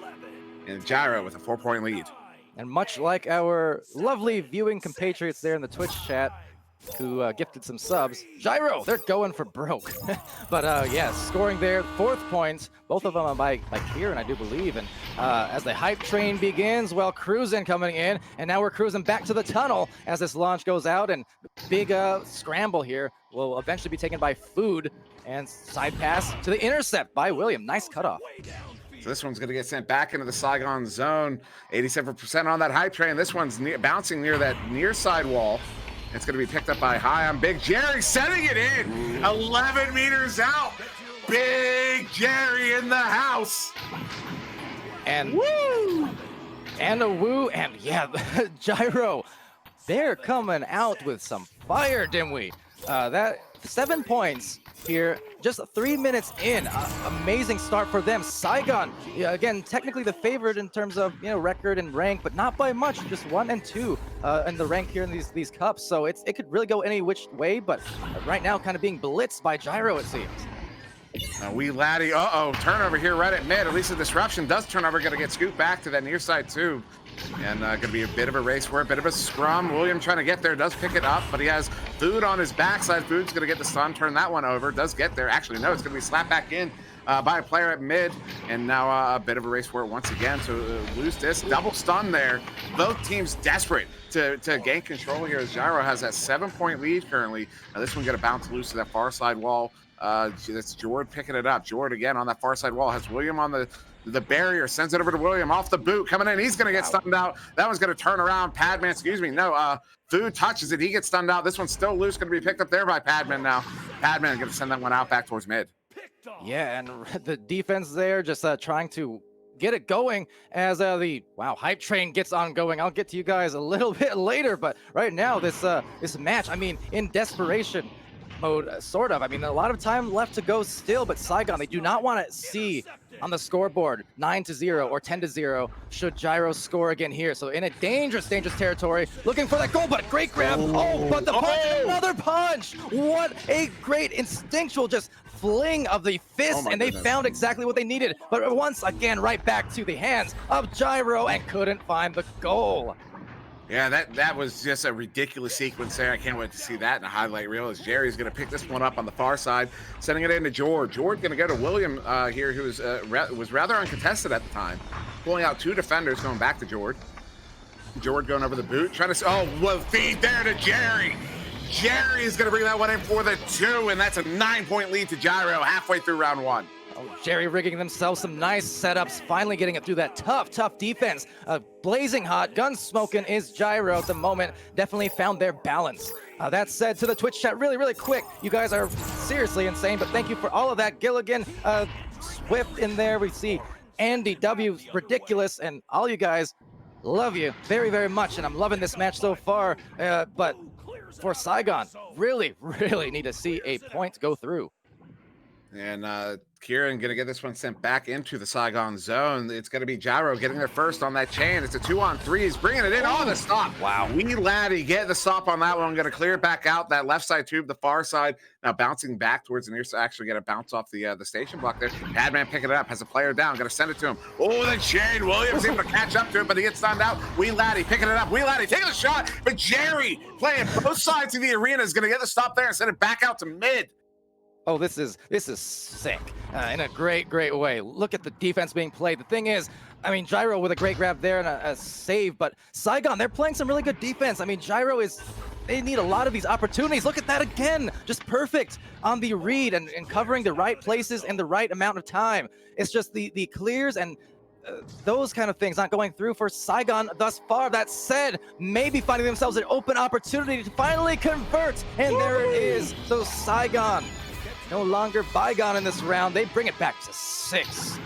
and Gyro with a 4-point lead. And much like our lovely viewing compatriots there in the Twitch chat, who gifted some subs, Gyro, they're going for broke. But yeah, scoring there, 4th points, both of them by Kieran, I do believe. And as the hype train begins, well, cruising coming in, and now we're cruising back to the tunnel as this launch goes out, and big scramble here will eventually be taken by Food, and side pass to the intercept by William. Nice cutoff. So this one's going to get sent back into the Saigon zone. 87% on that hype train. This one's bouncing near that near side wall. It's going to be picked up by High on Big Jerry, setting it in 11 meters out. Big Jerry in the house. And woo! And a woo, and yeah, Gyro, they're coming out with some fire, Dimwee. That 7 points here, just 3 minutes in. Amazing start for them. Saigon, yeah, again, technically the favorite in terms of record and rank, but not by much. Just 1 and 2 in the rank here in these cups. So it could really go any which way, but right now kind of being blitzed by Gyro, it seems. Wee Laddie, turnover here right at mid. At least the disruption does turnover, going to get scooped back to that near side too. And going to be a bit of a race for it, a bit of a scrum. William trying to get there, does pick it up, but he has Food on his backside. Food's going to get the stun, turn that one over, does get there. Actually, no, it's going to be slapped back in by a player at mid. And now a bit of a race for it once again. So lose this, double stun there. Both teams desperate to gain control here as Gyro has that 7-point lead currently. Now this one going to bounce loose to that far side wall. That's Jord picking it up. Jord again on that far side wall, has William on the barrier, sends it over to William off the boot, coming in. He's going to get stunned out. That one's going to turn around. Padman, excuse me. No, Food touches it. He gets stunned out. This one's still loose, going to be picked up there by Padman now. Padman going to send that one out back towards mid. Yeah, and the defense there just trying to get it going as the hype train gets on going. I'll get to you guys a little bit later, but right now this match, I mean, in desperation mode, sort of. I mean, a lot of time left to go still, but Saigon, they do not want to see on the scoreboard 9-0 or 10-0 should Gyro score again here. So in a dangerous territory, looking for that goal, but a great grab. Oh, but the punch, another punch. What a great instinctual just fling of the fist, and they found exactly what they needed. But once again, right back to the hands of Gyro and couldn't find the goal. Yeah, that was just a ridiculous sequence there. I can't wait to see that in a highlight reel as Jerry's going to pick this one up on the far side, sending it into Jord. Jord going to go to William here, who was rather uncontested at the time, pulling out 2 defenders, going back to Jord. Jord going over the boot, trying to feed there to Jerry. Jerry is going to bring that one in for the 2, and that's a 9-point lead to Gyro halfway through round 1. Jerry rigging themselves some nice setups, finally getting it through that tough defense. Blazing hot, gun smoking is Gyro at the moment. Definitely found their balance. That said, to the Twitch chat, really quick, you guys are seriously insane, but thank you for all of that. Gilligan, Swift in there. We see Andy W, ridiculous, and all you guys, love you very much, and I'm loving this match so far. But for Saigon, really need to see a point go through. And Kieran going to get this one sent back into the Saigon zone. It's going to be Gyro getting there first on that chain. It's a 2-on-3. He's bringing it in. Oh, the stop. Wow. Wee Laddie get the stop on that one. Going to clear it back out. That left side tube, the far side. Now bouncing back towards the near side. Actually going to bounce off the station block there. Padman picking it up. Has a player down. Going to send it to him. Oh, the chain. Williams able to catch up to it, but he gets stunned out. Wee Laddie picking it up. Wee Laddie taking a shot. But Jerry playing both sides of the arena is going to get the stop there and send it back out to mid. Oh, this is sick in a great way. Look at the defense being played. The thing is, I mean, Gyro with a great grab there and a save, but Saigon, they're playing some really good defense. I mean, Gyro they need a lot of these opportunities. Look at that again, just perfect on the read and covering the right places in the right amount of time. It's just the clears and those kind of things not going through for Saigon thus far. That said, maybe finding themselves an open opportunity to finally convert, and there it is. So Saigon, no longer bygone in this round. They bring it back to 6.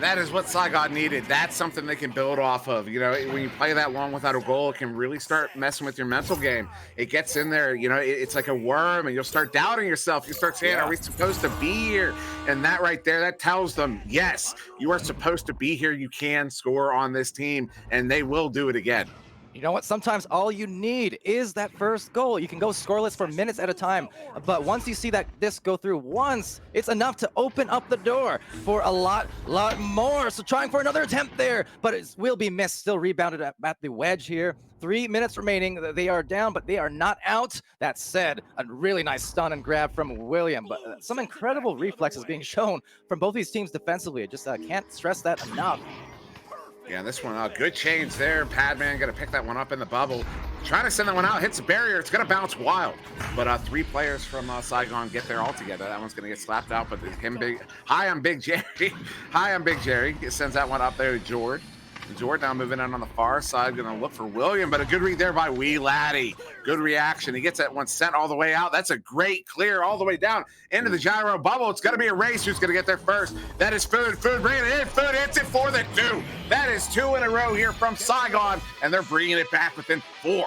That is what Saigon needed. That's something they can build off of. You know, when you play that long without a goal, it can really start messing with your mental game. It gets in there, you know, it's like a worm, and you'll start doubting yourself. You start saying, are we supposed to be here? And that right there, that tells them, yes, you are supposed to be here. You can score on this team, and they will do it again. You know what? Sometimes all you need is that first goal. You can go scoreless for minutes at a time, but once you see that disc go through once, it's enough to open up the door for a lot more. So trying for another attempt there, but it will be missed. Still rebounded at the wedge here. 3 minutes remaining. They are down, but they are not out. That said, a really nice stun and grab from William, but some incredible reflexes being shown from both these teams defensively. I just can't stress that enough. Yeah, this one, good change there. Padman going to pick that one up in the bubble. Trying to send that one out, hits the barrier. It's going to bounce wild. But 3 players from Saigon get there all together. That one's going to get slapped out, but him big. High on Big Jerry. High on Big Jerry. He sends that one up there to Jord. Jord now moving in on the far side, going to look for William, but a good read there by Wee Laddie. Good reaction. He gets that one sent all the way out. That's a great clear all the way down into the gyro bubble. It's going to be a race. Who's going to get there first? That is Food. Food bringing it in. Food hits it for the 2. That is 2 in a row here from Saigon, and they're bringing it back within 4.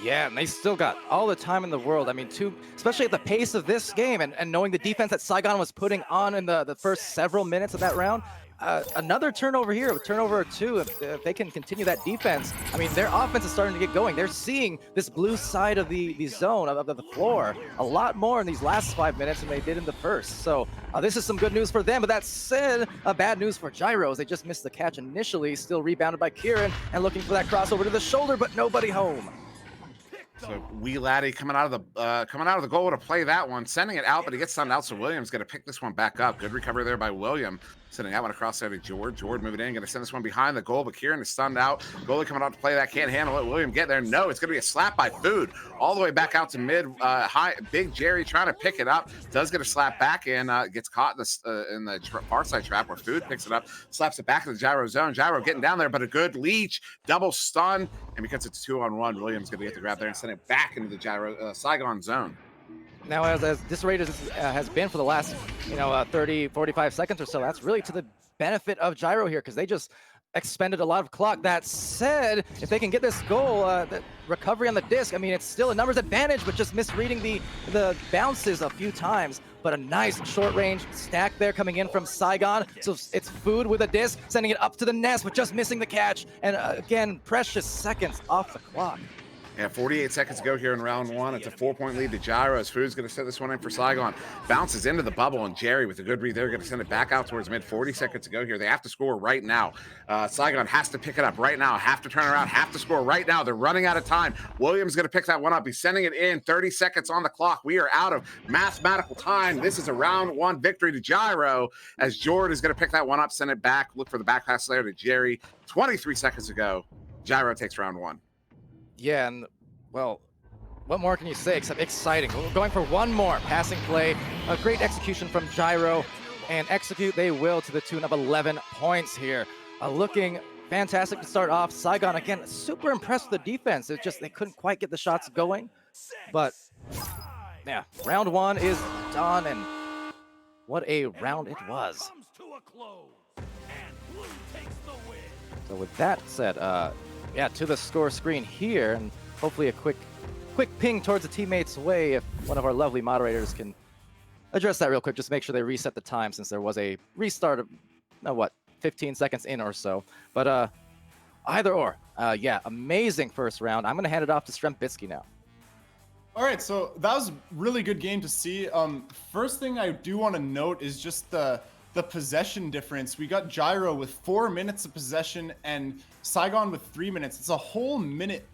Yeah, and they still got all the time in the world. I mean, especially at the pace of this game and knowing the defense that Saigon was putting on in the first several minutes of that round. Another turnover here, turnover or 2. If they can continue that defense, I mean, their offense is starting to get going. They're seeing this blue side of the zone, of the floor, a lot more in these last 5 minutes than they did in the first. So this is some good news for them. But that said, bad news for Gyros. They just missed the catch initially, still rebounded by Kieran and looking for that crossover to the shoulder, but nobody home. So Wee Laddie coming out of the goal to play that one, sending it out, but he gets stunned out. So William's going to pick this one back up. Good recovery there by William, sending that one across there to Jord. Jord moving in, going to send this one behind the goal, but Kieran is stunned out. Goalie coming out to play that, can't handle it. William get there, no, it's going to be a slap by Food, all the way back out to mid. High Big Jerry trying to pick it up, does get a slap back and gets caught in the far side trap where Food picks it up, slaps it back in the gyro zone. Gyro getting down there, but a good leech, double stun, and because it's 2-on-1, William's going to get the grab there and send it back into the gyro Saigon zone. Now, as this rate has been for the last, 30, 45 seconds or so, that's really to the benefit of Gyro here because they just expended a lot of clock. That said, if they can get this goal, the recovery on the disc, I mean, it's still a numbers advantage, but just misreading the bounces a few times. But a nice short range stack there coming in from Saigon. So it's Food with a disc, sending it up to the nest, but just missing the catch. And again, precious seconds off the clock. Yeah, 48 seconds to go here in round 1. It's a 4-point lead to Gyros. Food's going to set this one in for Saigon. Bounces into the bubble, and Jerry with a good read there going to send it back out towards mid. 40 seconds to go here. They have to score right now. Saigon has to pick it up right now. Have to turn around. Have to score right now. They're running out of time. Williams going to pick that one up. He's sending it in. 30 seconds on the clock. We are out of mathematical time. This is a round 1 victory to Gyro as Jordan is going to pick that one up, send it back. Look for the back pass there to Jerry. 23 seconds to go. Gyro takes round 1. Yeah, and well, what more can you say except exciting? We're going for one more passing play. A great execution from Gyro, and execute they will to the tune of 11 points here. Looking fantastic to start off. Saigon, again, super impressed with the defense. It's just they couldn't quite get the shots going. But, yeah, round 1 is done, and what a round it was. So with that said, yeah, to the score screen here, and hopefully a quick ping towards the teammates' way if one of our lovely moderators can address that real quick. Just make sure they reset the time since there was a restart of, 15 seconds in or so. But either or, yeah, amazing first round. I'm going to hand it off to Strempitsky now. All right, so that was a really good game to see. First thing I do want to note is just the possession difference. We got Gyro with 4 minutes of possession and Saigon with 3 minutes. It's a whole minute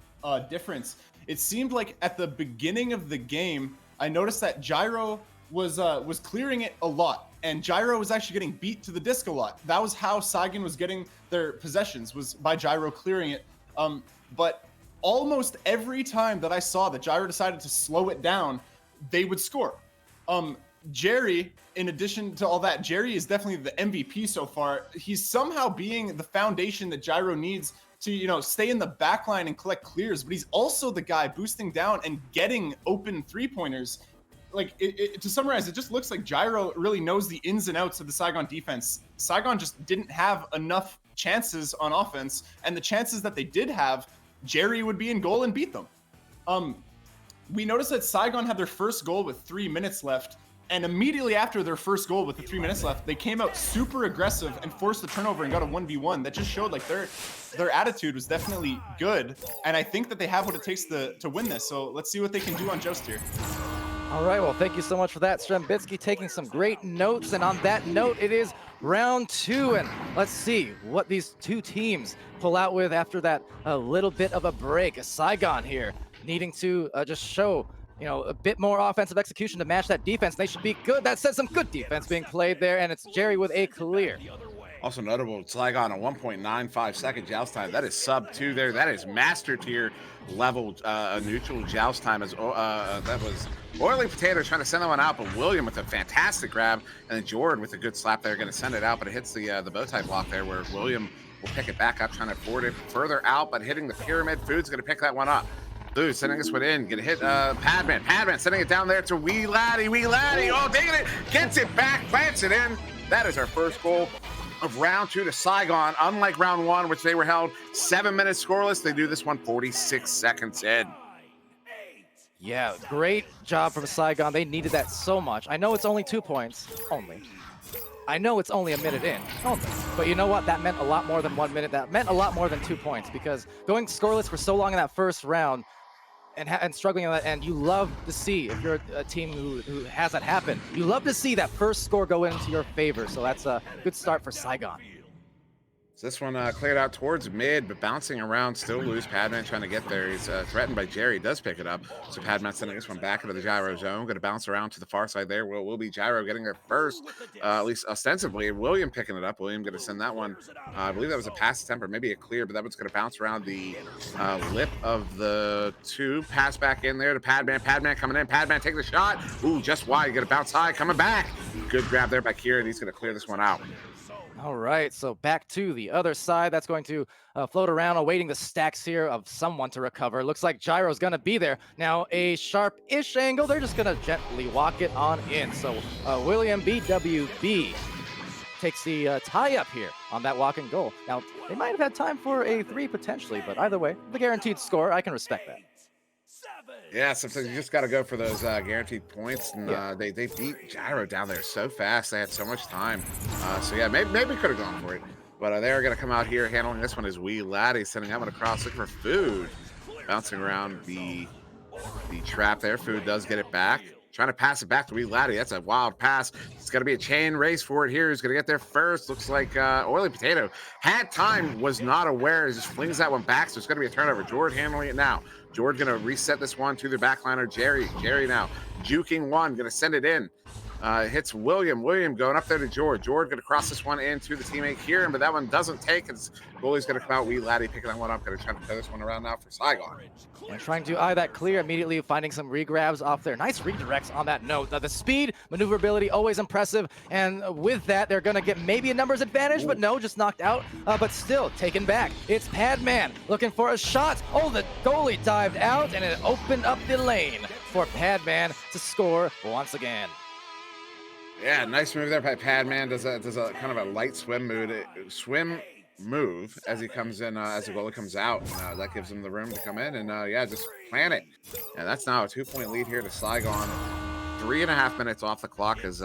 difference. It seemed like at the beginning of the game, I noticed that Gyro was clearing it a lot, and Gyro was actually getting beat to the disc a lot. That was how Saigon was getting their possessions, was by Gyro clearing it. But almost every time that I saw that Gyro decided to slow it down, they would score. Jerry, in addition to all that, Jerry is definitely the MVP so far. He's somehow being the foundation that Gyro needs to, stay in the back line and collect clears, but he's also the guy boosting down and getting open 3-pointers. like to summarize, it just looks like Gyro really knows the ins and outs of the Saigon defense. Saigon just didn't have enough chances on offense, and the chances that they did have, Jerry would be in goal and beat them. We noticed that Saigon had their first goal with 3 minutes left, and immediately after their first goal with the 3 minutes left, they came out super aggressive and forced the turnover and got a 1v1. That just showed like their attitude was definitely good, and I think that they have what it takes to win this. So let's see what they can do on Joust here. All right, well, thank you so much for that, Strembitsky, taking some great notes. And on that note, it is round 2, and let's see what these two teams pull out with after that a little bit of a break. Saigon here needing to just show, you know, a bit more offensive execution to match that defense. They should be good. That says some good defense being played there, and it's Jerry with a clear. Also notable, Saigon a 1.95 second joust time. That is sub 2 there. That is master tier level neutral joust time. As that was Oily Potato trying to send that one out, but William with a fantastic grab, and then Jordan with a good slap there, going to send it out, but it hits the bow tie block there, where William will pick it back up, trying to forward it further out, but hitting the pyramid. Food's going to pick that one up. Dude, sending this one in, gonna hit Padman. Padman sending it down there to Wee Laddie. Wee Laddie, oh, digging it, gets it back, plants it in. That is our first goal of round 2 to Saigon. Unlike round 1, which they were held 7 minutes scoreless, they do this one 46 seconds in. Yeah, great job from Saigon. They needed that so much. I know it's only 2 points, only. I know it's only a minute in, only. But you know what? That meant a lot more than 1 minute. That meant a lot more than 2 points, because going scoreless for so long in that first round and struggling in that, and you love to see, if you're a team who has that happen, you love to see that first score go into your favor. So that's a good start for Saigon. So this one cleared out towards mid, but bouncing around, still loose. Padman trying to get there. He's threatened by Jerry. Does pick it up. So Padman sending this one back into the Gyro zone. Going to bounce around to the far side there. Will be Gyro getting there first, at least ostensibly. William picking it up. William going to send that one. I believe that was a pass attempt or maybe a clear, but that one's going to bounce around the lip of the 2. Pass back in there to Padman. Padman coming in. Padman taking the shot. Ooh, just wide. Going to bounce high. Coming back. Good grab there by Kieran. He's going to clear this one out. All right, so back to the other side. That's going to float around, awaiting the stacks here of someone to recover. Looks like Gyro's going to be there. Now, a sharp-ish angle. They're just going to gently walk it on in. So William BWB takes the tie-up here on that walk and goal. Now, they might have had time for a 3 potentially, but either way, the guaranteed score, I can respect that. Yeah, sometimes you just got to go for those guaranteed points, and they beat Gyro down there so fast. They had so much time. So yeah, maybe could have gone for it. But they're going to come out here handling this one is Wee Laddie, sending that one across, looking for Food. Bouncing around the trap there. Food does get it back. Trying to pass it back to Wee Laddie. That's a wild pass. It's going to be a chain race for it here. Who's going to get there first? Looks like Oily Potato had time, was not aware. He just flings that one back, so it's going to be a turnover. Jordan handling it now. Jordan going to reset this one to the backliner. Jerry now juking one, going to send it in. Hits William. William going up there to George. George going to cross this one into the teammate Kieran, but that one doesn't take. It's goalie's going to come out. Wee Laddie picking that one up. Going to try to throw this one around now for Saigon. And trying to eye that clear, immediately finding some regrabs off there. Nice redirects on that note. The speed, maneuverability, always impressive. And with that, they're going to get maybe a numbers advantage, but no, just knocked out. But still taken back. It's Padman looking for a shot. Oh, the goalie dived out, and it opened up the lane for Padman to score once again. Yeah, nice move there by Padman. Does a kind of a light swim move as he comes in, as the goalie comes out. That gives him the room to come in and yeah, just plan it. And that's now a 2-point lead here to Saigon. 3.5 minutes off the clock as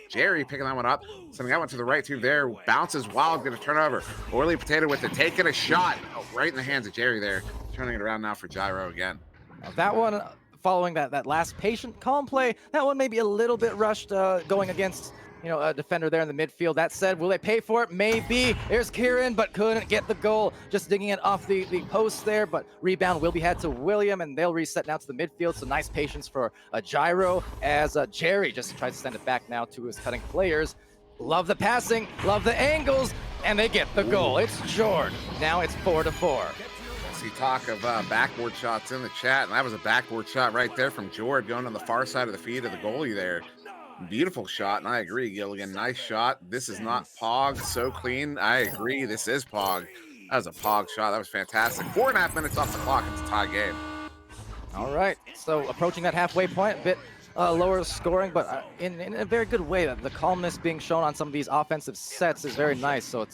Jerry picking that one up, sending that one to the right too. There bounces wild, going to turn over. Oily Potato with it, taking a shot right in the hands of Jerry there. Turning it around now for Gyro again. Now that one, following that last patient calm play, that one may be a little bit rushed, going against, you know, a defender there in the midfield. That said, will they pay for it? Maybe. There's Kieran, but couldn't get the goal. Just digging it off the post there, but rebound will be had to William, and they'll reset now to the midfield. So nice patience for Gyro as Jerry just tries to send it back now to his cutting players. Love the passing, love the angles, and they get the goal. It's Jordan. Now it's 4-4. See talk of backboard shots in the chat, and that was a backboard shot right there from Jordan going on the far side of the feet of the goalie there. Beautiful shot, and I agree, Gilligan. Nice shot. This is not Pog. So clean. I agree. This is Pog. That was a Pog shot. That was fantastic. 4.5 minutes off the clock. It's a tie game. All right. So approaching that halfway point, a bit lower scoring, but in a very good way. The calmness being shown on some of these offensive sets is very nice. So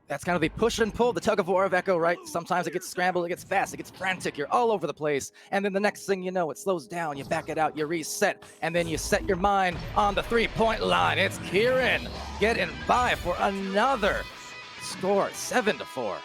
that's kind of the push and pull, the tug of war of Echo, right? Sometimes it gets scrambled, it gets fast, it gets frantic, you're all over the place. And then the next thing you know, it slows down, you back it out, you reset, and then you set your mind on the 3-point line. It's Kieran getting by for another score, 7-4.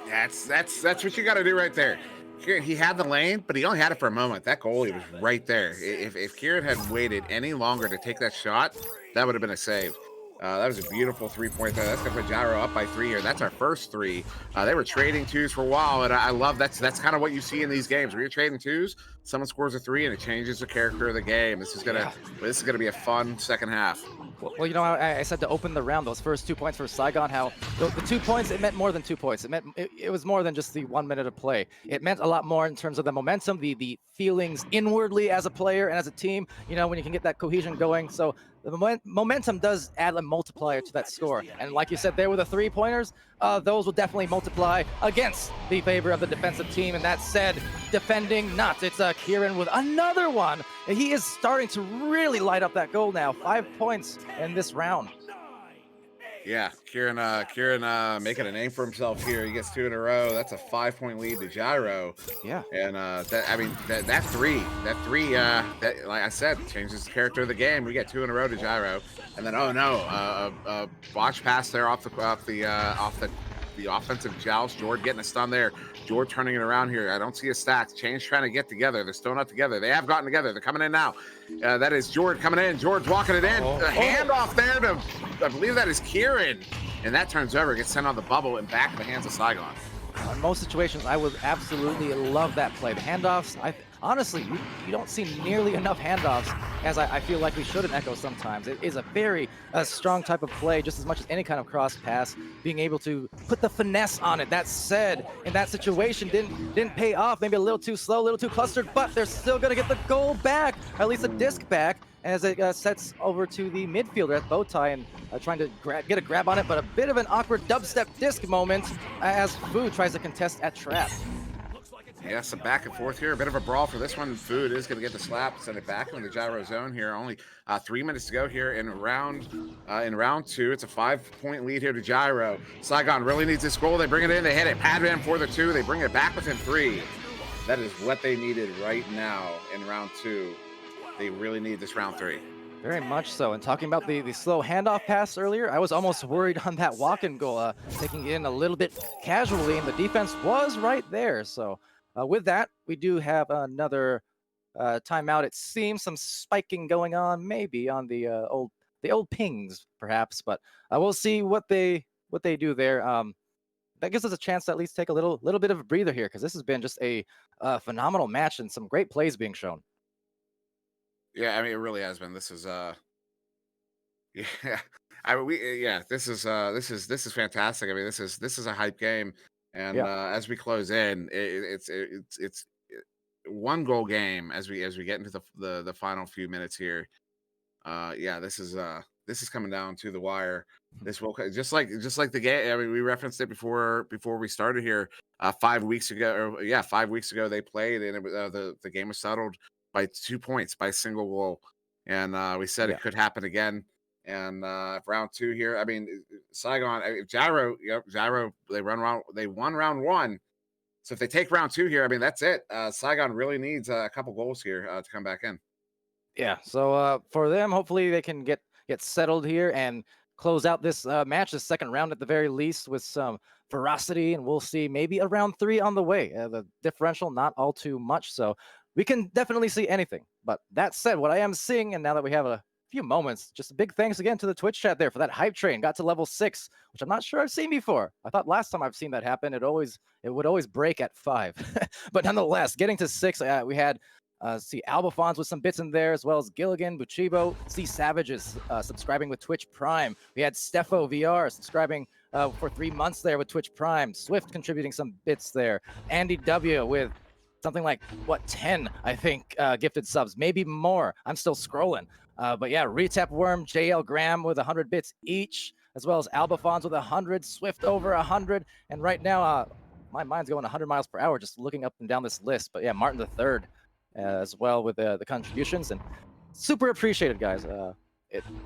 That's what you got to do right there. Kieran, he had the lane, but he only had it for a moment. That goalie was right there. If Kieran had waited any longer to take that shot, that would have been a save. That was a beautiful 3-point there. That's gonna put Gyro up by 3 here. That's our first 3. They were trading 2s for a while, and I love that's kind of what you see in these games. Where you're trading 2s, someone scores a 3, and it changes the character of the game. This is gonna be a fun second half. Well, you know, I said to open the round, those first 2 points for Saigon, how the 2 points, it meant more than 2 points. It was more than just the 1 minute of play. It meant a lot more in terms of the momentum, the feelings inwardly as a player and as a team, you know, when you can get that cohesion going. So the momentum does add a multiplier to that score. And like you said, there were the 3-pointers. Those will definitely multiply against the favor of the defensive team. And that said, defending not. It's Kieran with another one. He is starting to really light up that goal now. 5 points in this round. Yeah, Kieran making a name for himself here. He gets 2 in a row. That's a 5-point lead to Gyro. Yeah. And that three, that like I said, changes the character of the game. We get 2 in a row to Gyro, and then botch pass there off the offensive joust. Jord getting a stun there. Jord turning it around here. I don't see a stack. Change trying to get together. They're still not together. They have gotten together. They're coming in now. That is Jord coming in. Jord's walking it in. Handoff there to, I believe that is Kieran. And that turns over, gets sent on the bubble and back in the hands of Saigon. In most situations, I would absolutely love that play. The handoffs, honestly, you don't see nearly enough handoffs as I feel like we should in Echo sometimes. It is a very strong type of play, just as much as any kind of cross pass, being able to put the finesse on it. That said, in that situation, didn't pay off. Maybe a little too slow, a little too clustered, but they're still going to get the goal back, or at least a disc back, as it sets over to the midfielder at Bowtie and trying to get a grab on it, but a bit of an awkward dubstep disc moment as Fu tries to contest at trap. Yeah, some back and forth here. A bit of a brawl for this one. Food is going to get the slap, send it back into the Gyro zone here. Only 3 minutes to go here in round 2. It's a 5-point lead here to Gyro. Saigon really needs this goal. They bring it in. They hit it. Padman for the 2. They bring it back within 3. That is what they needed right now in round 2. They really need this round 3. Very much so. And talking about the slow handoff pass earlier, I was almost worried on that walk-in goal, taking it in a little bit casually, and the defense was right there. So with that, we do have another timeout. It seems some spiking going on, maybe on the old pings, perhaps, but we'll see what they do there. That gives us a chance to at least take a little bit of a breather here, because this has been just a phenomenal match and some great plays being shown. Yeah, I mean, it really has been. This is yeah, this is fantastic. I mean, this is a hype game, and as we close in, it's one goal game as we get into the final few minutes here. Yeah, this is coming down to the wire. This will just like the game. I mean, we referenced it before we started here. 5 weeks ago, 5 weeks ago they played, and it was, the game was settled by 2 points by a single goal, and we said it could happen again. And round 2 here, I mean, Saigon, Gyro, they won round 1. So if they take round 2 here, I mean, that's it. Saigon really needs a couple goals here to come back in. Yeah, so for them, hopefully they can get settled here and close out this match, the second round at the very least, with some ferocity, and we'll see maybe a round 3 on the way. The differential not all too much, so we can definitely see anything. But that said, what I am seeing, and now that we have a few moments, just a big thanks again to the Twitch chat there for that hype train. Got to level 6, which I'm not sure I've seen before. I thought last time I've seen that happen, it would always break at 5. But nonetheless, getting to 6, we had see Albafons with some bits in there, as well as Gilligan, Buchibo, C Savage is subscribing with Twitch Prime. We had Stefo VR subscribing for 3 months there with Twitch Prime. Swift contributing some bits there. Andy W with something like 10, I think, gifted subs, maybe more. I'm still scrolling. But yeah, Retap Worm, JL Graham with 100 bits each, as well as Albafons with 100, Swift over 100, and right now my mind's going 100 miles per hour just looking up and down this list. But yeah, Martin the Third as well with the contributions, and super appreciated, guys.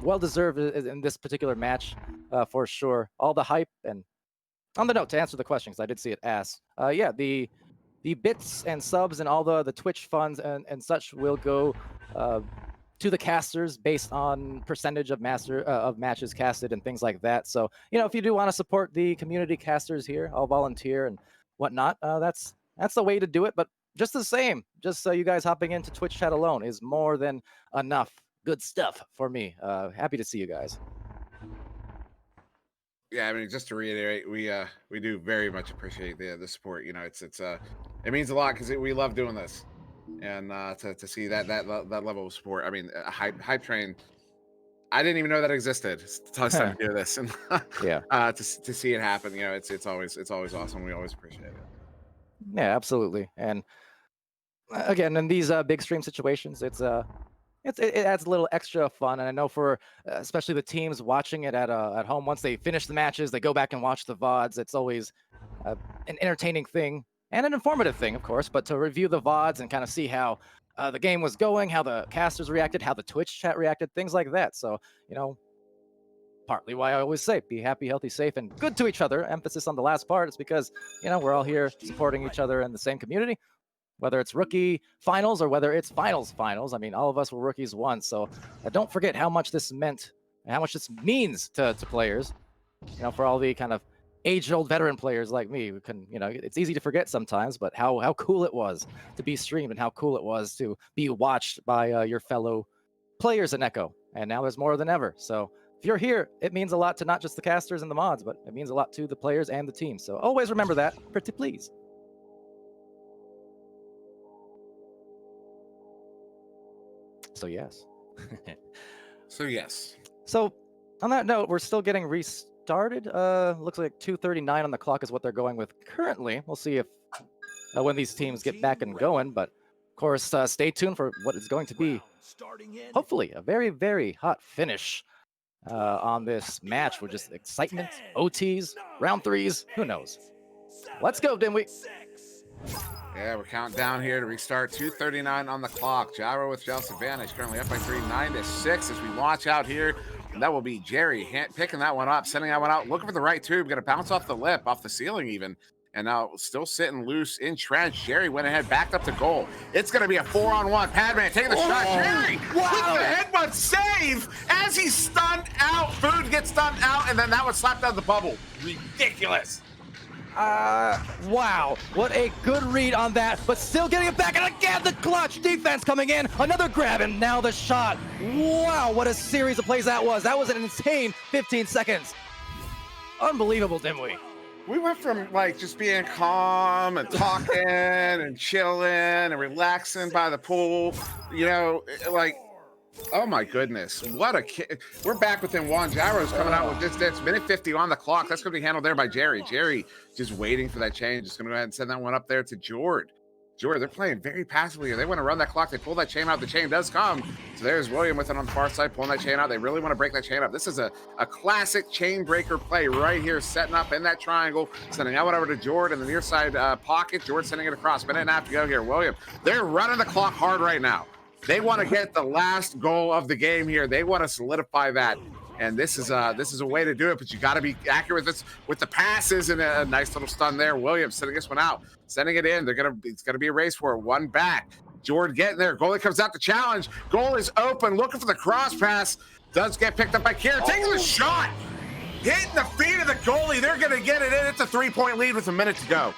Well deserved in this particular match, for sure. All the hype. And on the note, to answer the question, because I did see it asked, yeah, the bits and subs and all the Twitch funds and such will go to the casters based on percentage of matches casted and things like that. So, if you do want to support the community casters here, I'll volunteer and whatnot. That's the way to do it. But just the same, just so you guys hopping into Twitch chat alone is more than enough good stuff for me. Happy to see you guys. Yeah, I mean, just to reiterate, we do very much appreciate the support. It means a lot because we love doing this, and to see that level of support. I mean, hype train. I didn't even know that existed until I started to do this, and Yeah. to see it happen, it's always awesome. We always appreciate it. Yeah, absolutely. And again, in these big stream situations, it adds a little extra fun. And I know for especially the teams watching it at home, once they finish the matches, they go back and watch the VODs. It's always an entertaining thing and an informative thing, of course. But to review the VODs and kind of see how the game was going, how the casters reacted, how the Twitch chat reacted, things like that. So, partly why I always say be happy, healthy, safe, and good to each other. Emphasis on the last part is because, we're all here supporting each other in the same community. Whether it's rookie finals or whether it's finals. I mean, all of us were rookies once. So don't forget how much this meant and how much this means to players, for all the kind of age-old veteran players like me who can, it's easy to forget sometimes, but how cool it was to be streamed and how cool it was to be watched by your fellow players in Echo. And now there's more than ever. So if you're here, it means a lot to not just the casters and the mods, but it means a lot to the players and the team. So always remember that, pretty please. So yes. So on that note, we're still getting restarted. Looks like 2:39 on the clock is what they're going with currently. We'll see if when these teams get back and going. But of course, stay tuned for what is going to be hopefully a very, very hot finish on this match with just excitement, OTs, round threes. Who knows? Let's go, Dimwee. Yeah, we're counting down here to restart. 2:39 on the clock. Gyro with Jealous Advantage currently up by 3, 9-6 as we launch out here. And that will be Jerry picking that one up, sending that one out, looking for the right tube. Going to bounce off the lip, off the ceiling even. And now still sitting loose in trench. Jerry went ahead, backed up to goal. It's going to be a 4-on-1. Padman taking the shot. Jerry with the headbutt save as he's stunned out. Food gets stunned out, and then that one slapped out the bubble. Ridiculous. Wow, what a good read on that, but still getting it back, and again the clutch defense coming in, another grab, and now the shot. Wow, what a series of plays that was. That was an insane 15 seconds. Unbelievable, Dimwee. We went from just being calm and talking and chilling and relaxing by the pool, oh my goodness, what a we're back within one. Gyro's coming out with this minute 50 on the clock. That's going to be handled there by Jerry. Jerry just waiting for that change. Just going to go ahead and send that one up there to Jord. They're playing very passively here. They want to run that clock. They pull that chain out. The chain does come. So there's William with it on the far side, pulling that chain out. They really want to break that chain up. This is a classic chain breaker play right here, setting up in that triangle, sending that one over to Jord in the near side pocket. Jord sending it across. Minute and a half to go here. William, they're running the clock hard right now. They want to get the last goal of the game here. They want to solidify that. And this is a way to do it, but you got to be accurate with the passes, and a nice little stun there. Williams sending this one out, sending it in. It's gonna be a race for it. One back. Jordan getting there. Goalie comes out to challenge. Goal is open, looking for the cross pass. Does get picked up by Kieran. Takes the shot, hitting the feet of the goalie. They're gonna get it in. It's a 3-point lead with a minute to go.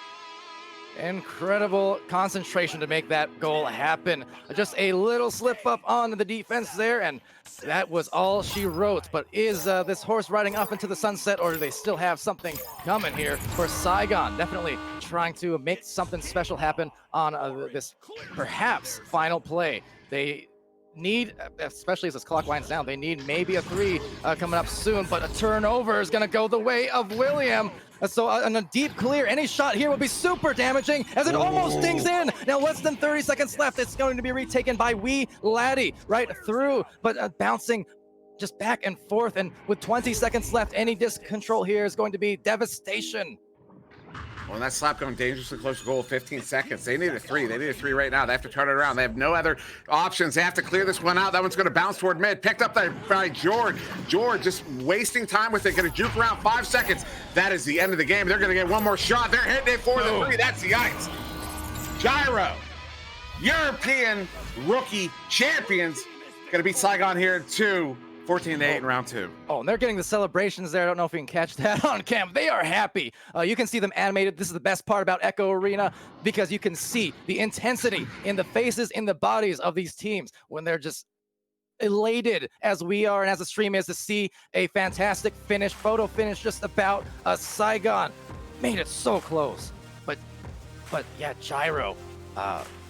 Incredible concentration to make that goal happen. Just a little slip up on the defense there, and that was all she wrote. But is this horse riding off into the sunset, or do they still have something coming here for Saigon? Definitely trying to make something special happen on this perhaps final play. They need, especially as this clock winds down, they need maybe a 3 coming up soon, but a turnover is going to go the way of William. So on a deep clear, any shot here will be super damaging as it almost dings in. Now less than 30 seconds left. It's going to be retaken by Wee Laddie right through, but bouncing just back and forth. And with 20 seconds left, any disc control here is going to be devastation. Well, that slap going dangerously close to goal, 15 seconds. They need a 3. They need a 3 right now. They have to turn it around. They have no other options. They have to clear this one out. That one's going to bounce toward mid. Picked up by George. George just wasting time with it. Going to juke around 5 seconds. That is the end of the game. They're going to get one more shot. They're hitting it for the 3. That's the ice. Gyro, European rookie champions, going to beat Saigon here in 2. 14-8 in round 2. Oh, and they're getting the celebrations there. I don't know if we can catch that on cam. They are happy. You can see them animated. This is the best part about Echo Arena because you can see the intensity in the faces, in the bodies of these teams when they're just elated as we are and as the stream is to see a fantastic finish, photo finish just about Saigon. Made it so close. But yeah, Gyro,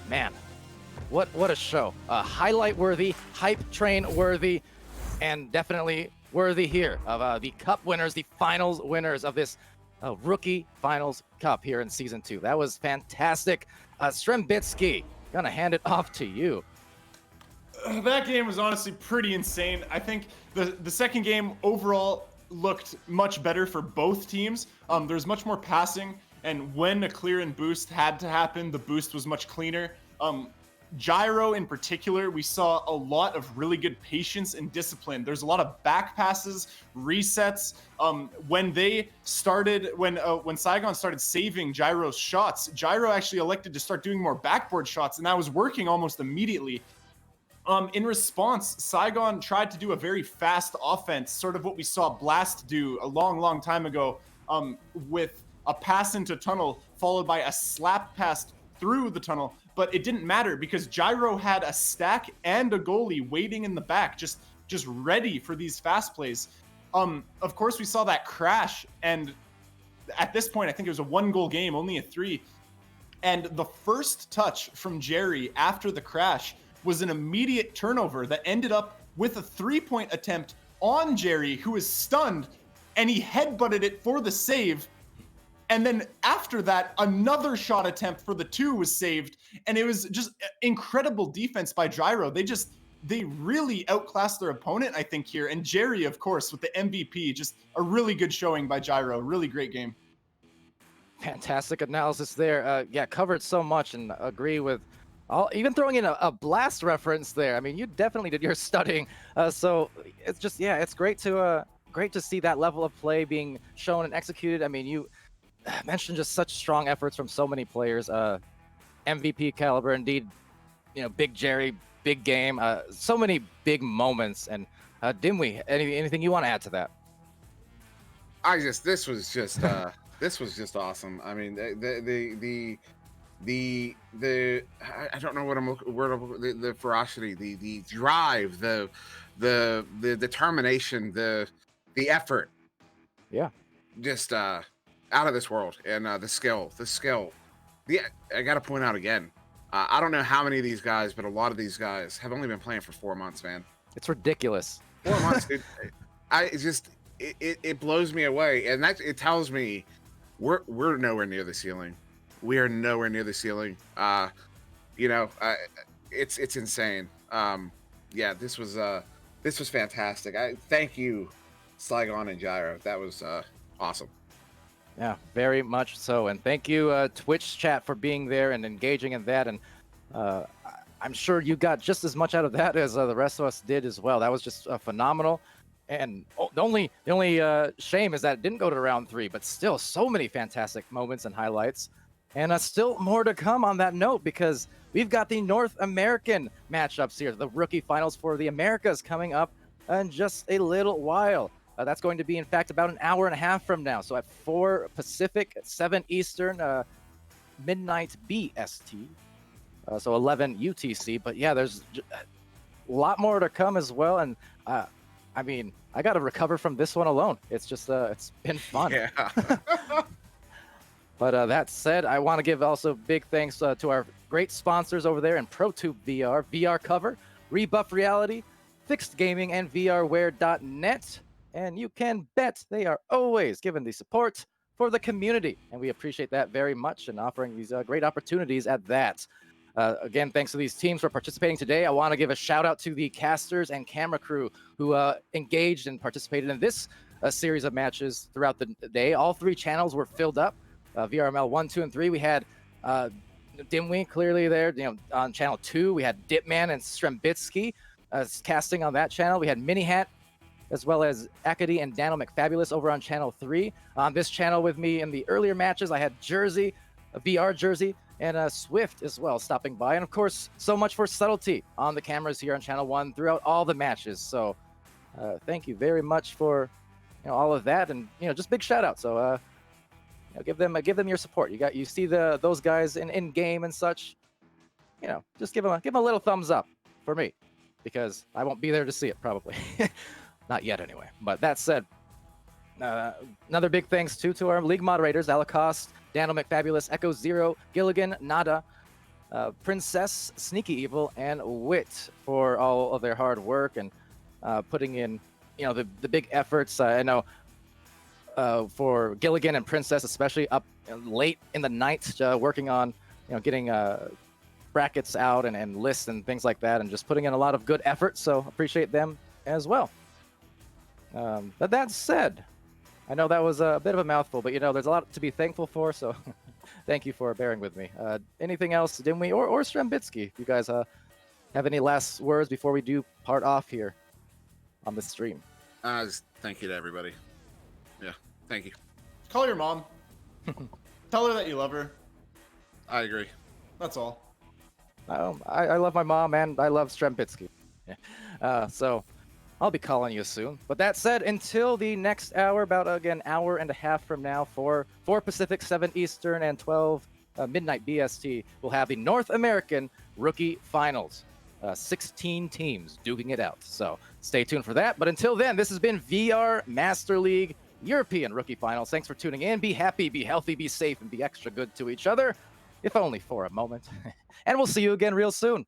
man, what a show. Highlight worthy, hype train worthy, and definitely worthy here of the cup winners, the finals winners of this rookie finals cup here in season 2. That was fantastic. Strembitsky, gonna hand it off to you. That game was honestly pretty insane. I think the second game overall looked much better for both teams. There's much more passing, and when a clear and boost had to happen, the boost was much cleaner. Gyro in particular, we saw a lot of really good patience and discipline. There's a lot of back passes, resets. When Saigon started saving Gyro's shots, Gyro actually elected to start doing more backboard shots, and that was working almost immediately. In response, Saigon tried to do a very fast offense, sort of what we saw Blast do a long time ago, with a pass into tunnel followed by a slap pass through the tunnel. But it didn't matter because Gyro had a stack and a goalie waiting in the back, just ready for these fast plays. Of course, we saw that crash, and at this point, I think it was a 1-goal game, only a 3. And the first touch from Jerry after the crash was an immediate turnover that ended up with a 3-point attempt on Jerry, who was stunned, and he headbutted it for the save. And then after that, another shot attempt for the 2 was saved. And it was just incredible defense by Gyro. They really outclassed their opponent, I think, here. And Jerry, of course, with the MVP, just a really good showing by Gyro. Really great game. Fantastic analysis there. Yeah, covered so much and agree with even throwing in a Blast reference there. I mean, you definitely did your studying. So it's just, yeah, it's great to see that level of play being shown and executed. I mean, you mentioned just such strong efforts from so many players. MVP caliber indeed. Big Jerry, big game. So many big moments. And Dimwee, anything you want to add to that? This was just awesome. I mean, I don't know what the ferocity, the drive, the determination, the effort. Yeah. Just out of this world, and the skill. Yeah, I got to point out again. I don't know how many of these guys, but a lot of these guys have only been playing for 4 months, man. It's ridiculous. 4 months, dude. It blows me away, and it tells me we're nowhere near the ceiling. We are nowhere near the ceiling. It's insane. Yeah, this was fantastic. I thank you, Saigon and Gyro. That was awesome. Yeah, very much so. And thank you, Twitch chat, for being there and engaging in that. And I'm sure you got just as much out of that as the rest of us did as well. That was just phenomenal. And the only shame is that it didn't go to round 3, but still so many fantastic moments and highlights. And still more to come on that note, because we've got the North American matchups here, the rookie finals for the Americas coming up in just a little while. That's going to be, in fact, about an hour and a half from now. So at 4 Pacific, 7 Eastern, midnight BST, so 11 UTC. But yeah, there's a lot more to come as well. And I mean, I got to recover from this one alone. It's just, it's been fun. Yeah. But that said, I want to give also big thanks to our great sponsors over there in ProTube VR, VR Cover, Rebuff Reality, Fixed Gaming, and VRWare.net. And you can bet they are always giving the support for the community. And we appreciate that very much and offering these great opportunities at that. Again, thanks to these teams for participating today. I want to give a shout out to the casters and camera crew who engaged and participated in this series of matches throughout the day. All 3 channels were filled up. VRML 1, 2, and 3. We had Dimwee clearly there, on channel 2. We had Dipman and Strembitsky casting on that channel. We had Mini Hat, as well as Akadi and Daniel McFabulous over on channel 3. On this channel with me in the earlier matches, I had Jersey, a VR Jersey, and Swift as well stopping by. And of course, so much for Subtlety on the cameras here on channel 1 throughout all the matches. So thank you very much for all of that, and just big shout out. So give them your support. You see those guys in game and such. Just give them a little thumbs up for me, because I won't be there to see it probably. Not yet, anyway. But that said, another big thanks to our league moderators, Alacost, Daniel McFabulous, Echo Zero, Gilligan, Nada, Princess, Sneaky Evil, and Wit for all of their hard work and putting in, the big efforts. I know for Gilligan and Princess, especially up late in the night, working on, getting brackets out and lists and things like that, and just putting in a lot of good effort. So appreciate them as well. But that said, I know that was a bit of a mouthful, but there's a lot to be thankful for, so thank you for bearing with me. Anything else, Dimwee or Strembitsky, if you guys have any last words before we do part off here on the stream? Just thank you to everybody. Yeah, thank you. Call your mom. Tell her that you love her. I agree. That's all. I love my mom, and I love Strembitsky. Yeah. So I'll be calling you soon. But that said, until the next hour, about again hour and a half from now, 4 Pacific, 7 Eastern, and 12 midnight BST, we'll have the North American Rookie Finals. 16 teams duking it out. So stay tuned for that. But until then, this has been VR Master League European Rookie Finals. Thanks for tuning in. Be happy, be healthy, be safe, and be extra good to each other, if only for a moment. And we'll see you again real soon.